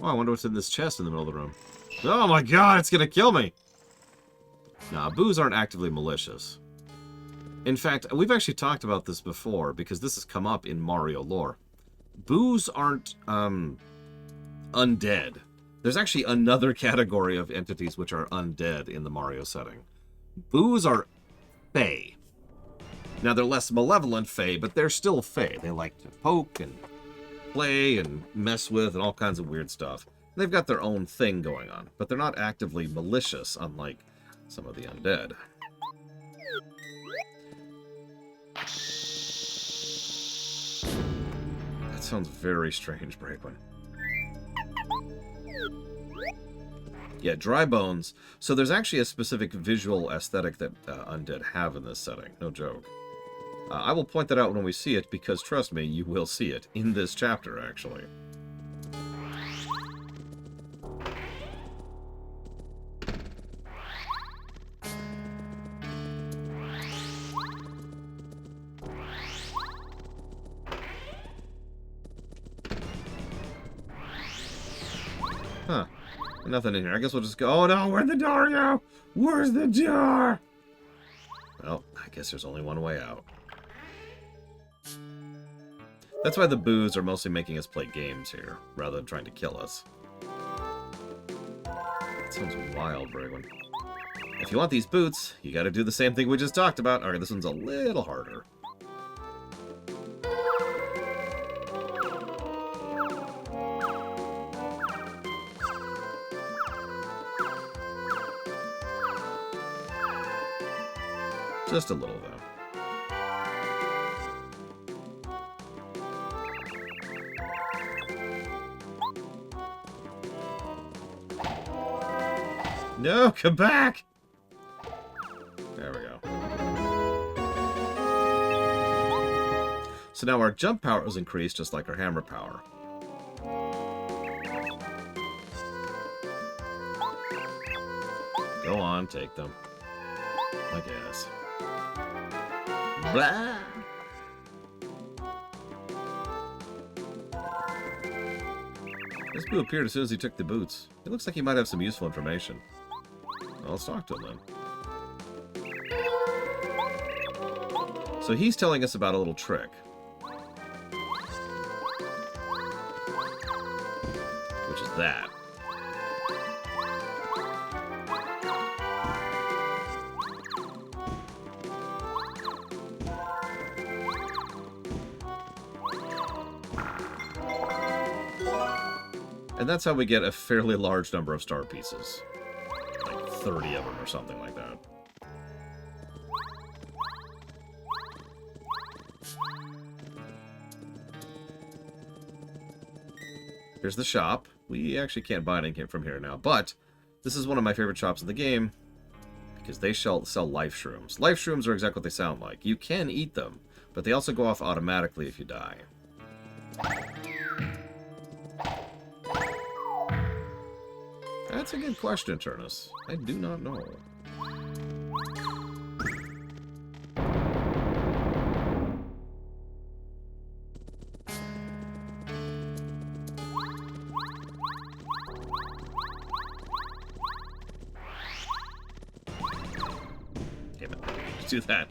Oh, I wonder what's in this chest in the middle of the room. Oh my god, it's gonna kill me! Nah, boos aren't actively malicious. In fact, we've actually talked about this before, because this has come up in Mario lore. Boos aren't, undead. There's actually another category of entities which are undead in the Mario setting. Boos are Fae. Now, they're less malevolent Fae, but they're still Fae. They like to poke and play and mess with and all kinds of weird stuff. They've got their own thing going on, but they're not actively malicious, unlike some of the undead. That sounds very strange, Braquin. Yeah, dry bones. So there's actually a specific visual aesthetic that undead have in this setting. No joke. I will point that out when we see it, because trust me, you will see it in this chapter, actually. Huh. Nothing in here. I guess we'll just go. Oh no, where'd the door go? Where's the door? Well, I guess there's only one way out. That's why the boos are mostly making us play games here, rather than trying to kill us. That sounds wild, Braywin. If you want these boots, you gotta do the same thing we just talked about. Alright, this one's a little harder. Just a little, though. No, come back! There we go. So now our jump power is increased, just like our hammer power. Go on, take them. I guess. Blah! This boo appeared as soon as he took the boots. It looks like he might have some useful information. Well, let's talk to him then. So he's telling us about a little trick. Which is that. And that's how we get a fairly large number of star pieces. Like 30 of them or something like that. Here's the shop. We actually can't buy anything from here now, but this is one of my favorite shops in the game because they sell life shrooms. Life shrooms are exactly what they sound like. You can eat them, but they also go off automatically if you die. That's a good question, Turnus. I do not know. Damn it. Let's do that.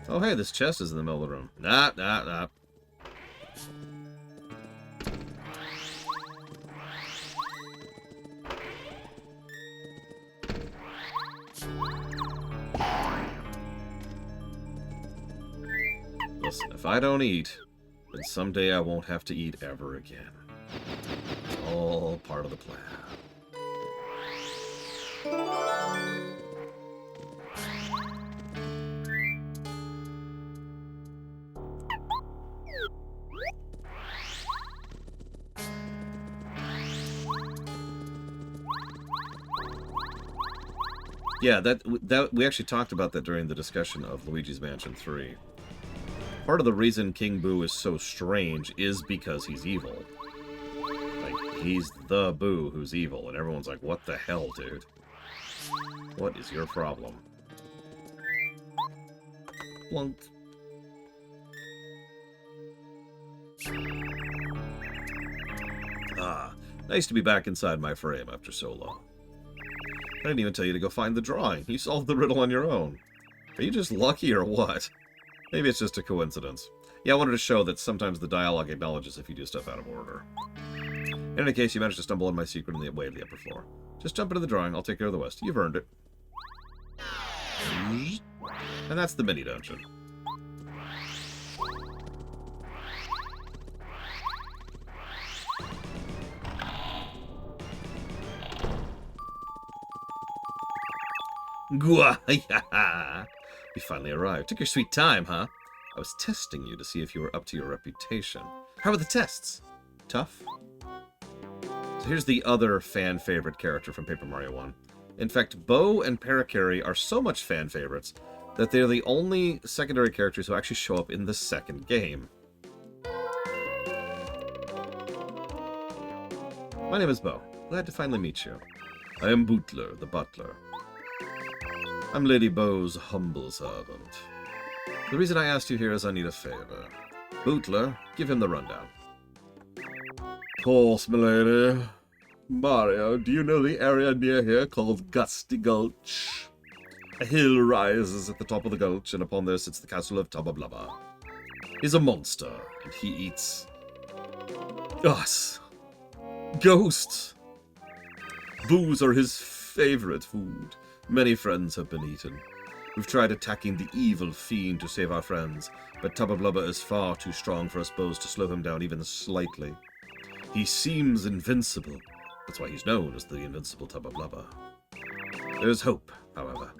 Oh, hey, this chest is in the middle of the room. Nah. Listen, if I don't eat, then someday I won't have to eat ever again. It's all part of the plan. Yeah, that we actually talked about that during the discussion of Luigi's Mansion 3. Part of the reason King Boo is so strange is because he's evil. Like, he's the Boo who's evil, and everyone's like, what the hell, dude? What is your problem? Plunk. Ah, nice to be back inside my frame after so long. I didn't even tell you to go find the drawing. You solved the riddle on your own. Are you just lucky or what? Maybe it's just a coincidence. Yeah, I wanted to show that sometimes the dialogue acknowledges if you do stuff out of order. In any case, you managed to stumble on my secret in the way of the upper floor. Just jump into the drawing, I'll take care of the rest. You've earned it. And that's the mini dungeon. Gwa-ya-ha! We finally arrived. Took your sweet time, huh? I was testing you to see if you were up to your reputation. How were the tests? Tough? So here's the other fan favorite character from Paper Mario 1. In fact, Bo and Parakarry are so much fan favorites that they're the only secondary characters who actually show up in the second game. My name is Bo. Glad to finally meet you. I am Bootler, the butler. I'm Lady Bo's humble servant. The reason I asked you here is I need a favor. Bootler, give him the rundown. Course, milady. Mario, do you know the area near here called Gusty Gulch? A hill rises at the top of the gulch, and upon there sits the castle of Tubba Blubba. He's a monster, and he eats us. Ghosts. Boos are his favorite food. Many friends have been eaten. We've tried attacking the evil fiend to save our friends, but Tubba Blubba is far too strong for us Boos to slow him down even slightly. He seems invincible. That's why he's known as the invincible Tubba Blubba. There's hope, however.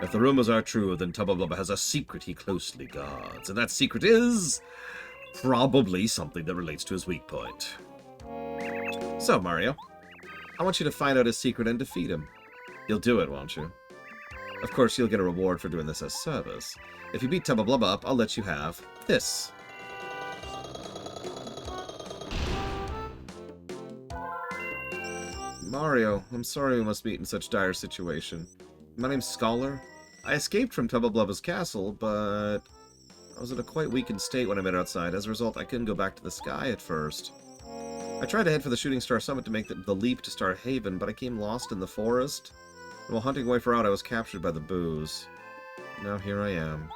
If the rumors are true, then Tubba Blubba has a secret he closely guards, and that secret is probably something that relates to his weak point. So, Mario, I want you to find out his secret and defeat him. You'll do it, won't you? Of course, you'll get a reward for doing this as service. If you beat Tubba Blubba up, I'll let you have this. Mario, I'm sorry we must meet in such dire situation. My name's Scholar. I escaped from Tubba Blubba's castle, but I was in a quite weakened state when I met outside. As a result, I couldn't go back to the sky at first. I tried to head for the Shooting Star Summit to make the leap to Star Haven, but I came lost in the forest. While hunting away for out, I was captured by the booze. Now here I am.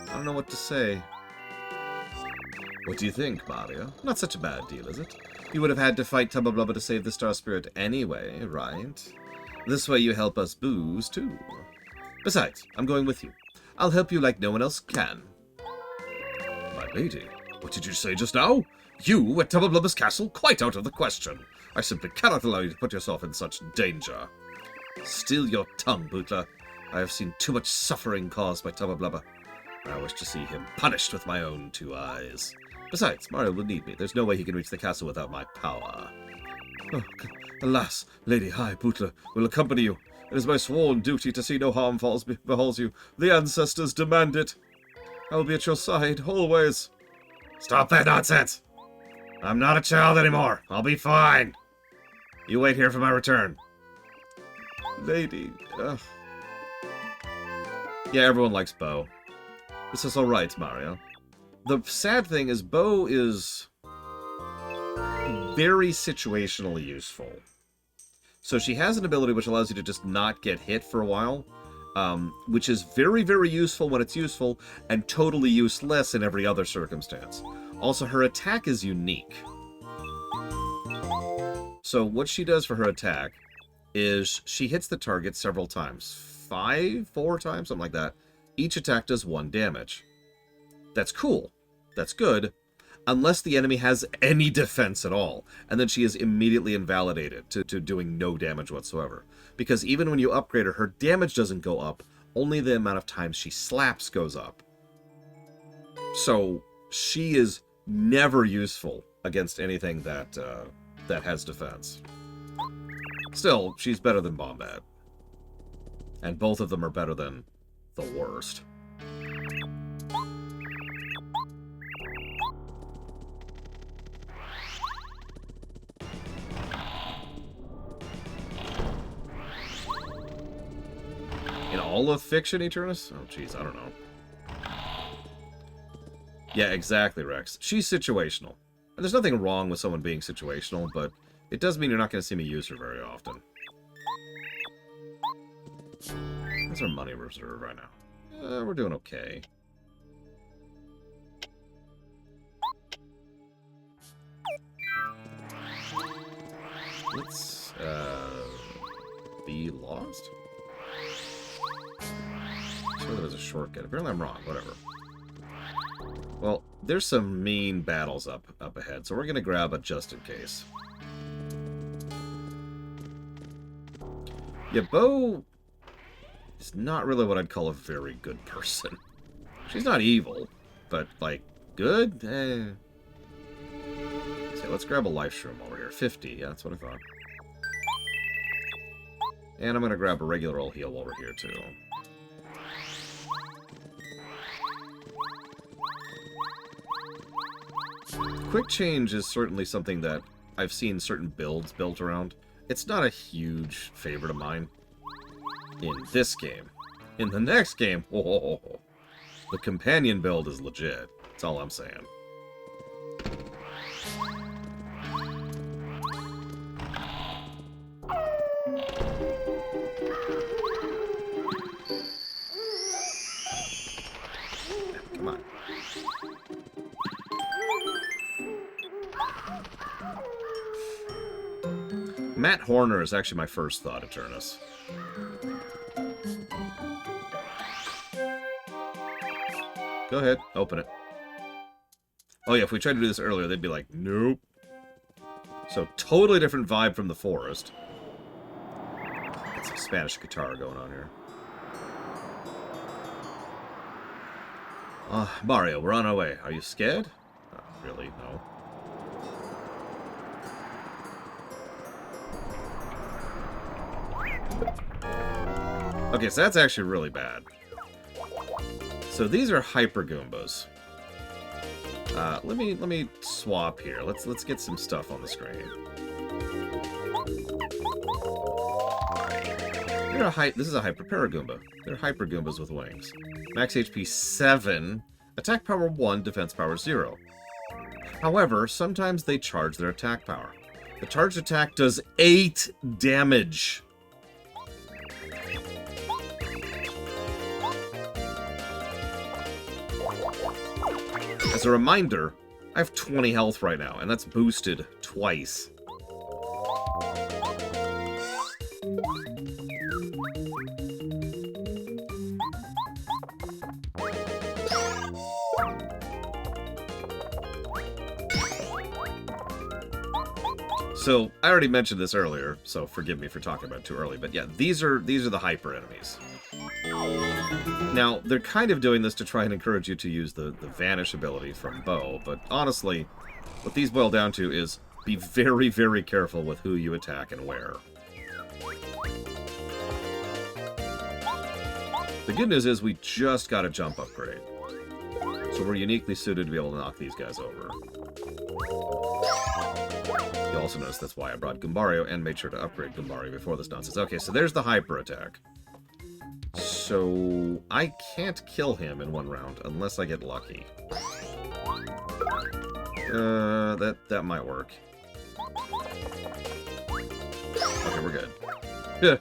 I don't know what to say. What do you think, Mario? Not such a bad deal, is it? You would have had to fight Tubba Blubba to save the Star Spirit anyway, right? This way you help us booze, too. Besides, I'm going with you. I'll help you like no one else can. My lady, what did you say just now? You at Tubba Blubba's castle? Quite out of the question. I simply cannot allow you to put yourself in such danger. Still your tongue, Bootler. I have seen too much suffering caused by Tubba Blubba. I wish to see him punished with my own 2 eyes. Besides, Mario will need me. There's no way he can reach the castle without my power. Oh, alas, Lady High Bootler will accompany you. It is my sworn duty to see no harm befalls you. The ancestors demand it. I will be at your side, always. Stop that nonsense! I'm not a child anymore. I'll be fine. You wait here for my return. Lady, Yeah, everyone likes Bo. This is alright, Mario. The sad thing is Bo is very situationally useful. So she has an ability which allows you to just not get hit for a while, which is very, very useful when it's useful, and totally useless in every other circumstance. Also, her attack is unique. So what she does for her attack is she hits the target several times. 4 times, something like that. Each attack does 1 damage. That's cool. That's good. Unless the enemy has any defense at all. And then she is immediately invalidated to doing no damage whatsoever. Because even when you upgrade her, her damage doesn't go up. Only the amount of times she slaps goes up. So she is never useful against anything that has defense. Still, she's better than Bombad. And both of them are better than the worst. In all of fiction, Eternus? Oh, jeez, I don't know. Yeah, exactly, Rex. She's situational. And there's nothing wrong with someone being situational, but it does mean you're not going to see me use her very often. What's our money reserve right now? We're doing okay. Let's, be lost? I'm sure there was a shortcut. Apparently I'm wrong. Whatever. Well, there's some mean battles up ahead, so we're going to grab a just in case. Yeah, Bo is not really what I'd call a very good person. She's not evil, but, like, good? So let's grab a life shroom over here. 50, yeah, that's what I thought. And I'm going to grab a regular old heal over here, too. Quick change is certainly something that I've seen certain builds built around. It's not a huge favorite of mine in this game. In the next game, oh, the companion build is legit. That's all I'm saying. Come on. Matt Horner is actually my first thought, Eternus. Go ahead, open it. Oh yeah, if we tried to do this earlier, they'd be like, nope. So, totally different vibe from the forest. Got some Spanish guitar going on here. Mario, we're on our way. Are you scared? Not really, no. Okay, so that's actually really bad. So these are Hyper Goombas. Let me swap here. Let's get some stuff on the screen. This is a Hyper Paragoomba. They're Hyper Goombas with wings. Max HP 7, attack power 1, defense power 0. However, sometimes they charge their attack power. The charged attack does 8 damage. As a reminder, I have 20 health right now, and that's boosted twice. So, I already mentioned this earlier, so forgive me for talking about it too early, but yeah, these are the hyper enemies. Now, they're kind of doing this to try and encourage you to use the vanish ability from Bow, but honestly, what these boil down to is be very, very careful with who you attack and where. The good news is we just got a jump upgrade, so we're uniquely suited to be able to knock these guys over. You also notice that's why I brought Goombario and made sure to upgrade Goombario before this nonsense. Okay, so there's the hyper attack. So I can't kill him in one round unless I get lucky. That might work. Okay, we're good. Yeah.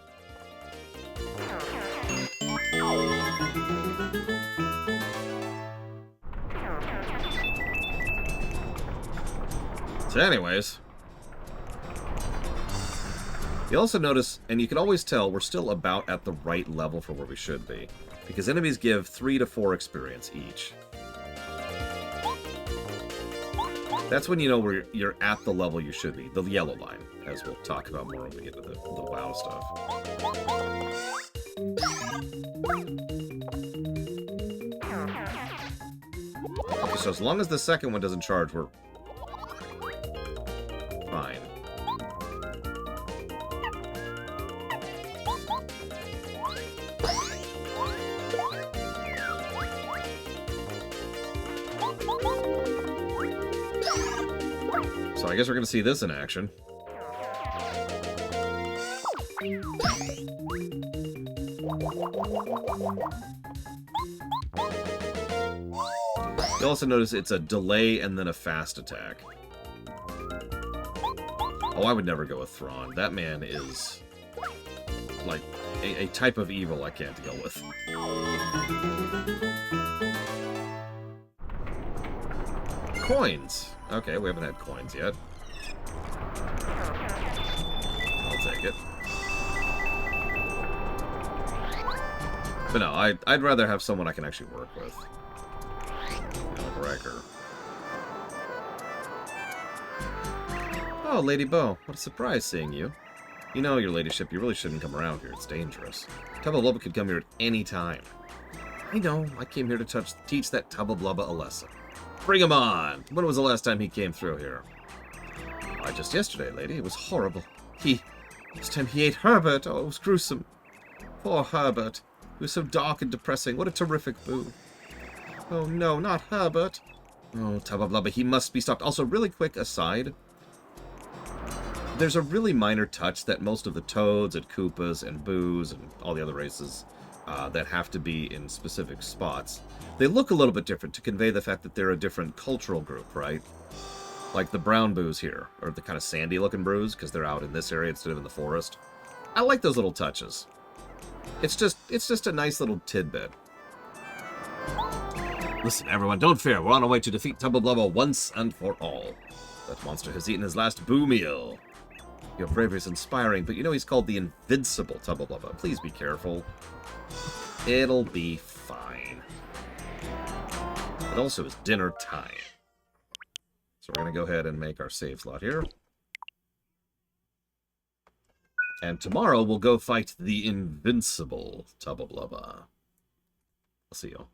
So anyways, you also notice, and you can always tell, we're still about at the right level for where we should be, because enemies give 3 to 4 experience each. That's when you know where you're at the level you should be, the yellow line, as we'll talk about more when we get to the WoW stuff. Okay, so as long as the second one doesn't charge, we're fine. So I guess we're going to see this in action. You also notice it's a delay and then a fast attack. Oh, I would never go with Thrawn. That man is, like, a type of evil I can't deal with. Coins! Okay, we haven't had coins yet. I'll take it. But no, I'd rather have someone I can actually work with. Like Riker. Oh, Lady Bow, what a surprise seeing you. You know, your ladyship, you really shouldn't come around here. It's dangerous. Tubba Blubba could come here at any time. I know, I came here to teach that Tubba Blubba a lesson. Bring him on! When was the last time he came through here? Why, just yesterday, lady. It was horrible. This time he ate Herbert. Oh, it was gruesome. Poor Herbert. He was so dark and depressing. What a terrific boo. Oh no, not Herbert. Oh, Tubba Blubba, he must be stopped. Also, really quick aside. There's a really minor touch that most of the Toads and Koopas and Boos and all the other races that have to be in specific spots, they look a little bit different to convey the fact that they're a different cultural group, right? Like the brown Boos here, or the kind of sandy-looking Boos, because they're out in this area instead of in the forest. I like those little touches. It's just a nice little tidbit. Listen, everyone, don't fear. We're on our way to defeat Tubba Blubba once and for all. That monster has eaten his last Boo meal. Your bravery is inspiring, but you know he's called the Invincible Tubba Blubba. Please be careful. It'll be fine. It also is dinner time. So we're going to go ahead and make our save slot here. And tomorrow we'll go fight the Invincible Tubba Blubba. I'll see you.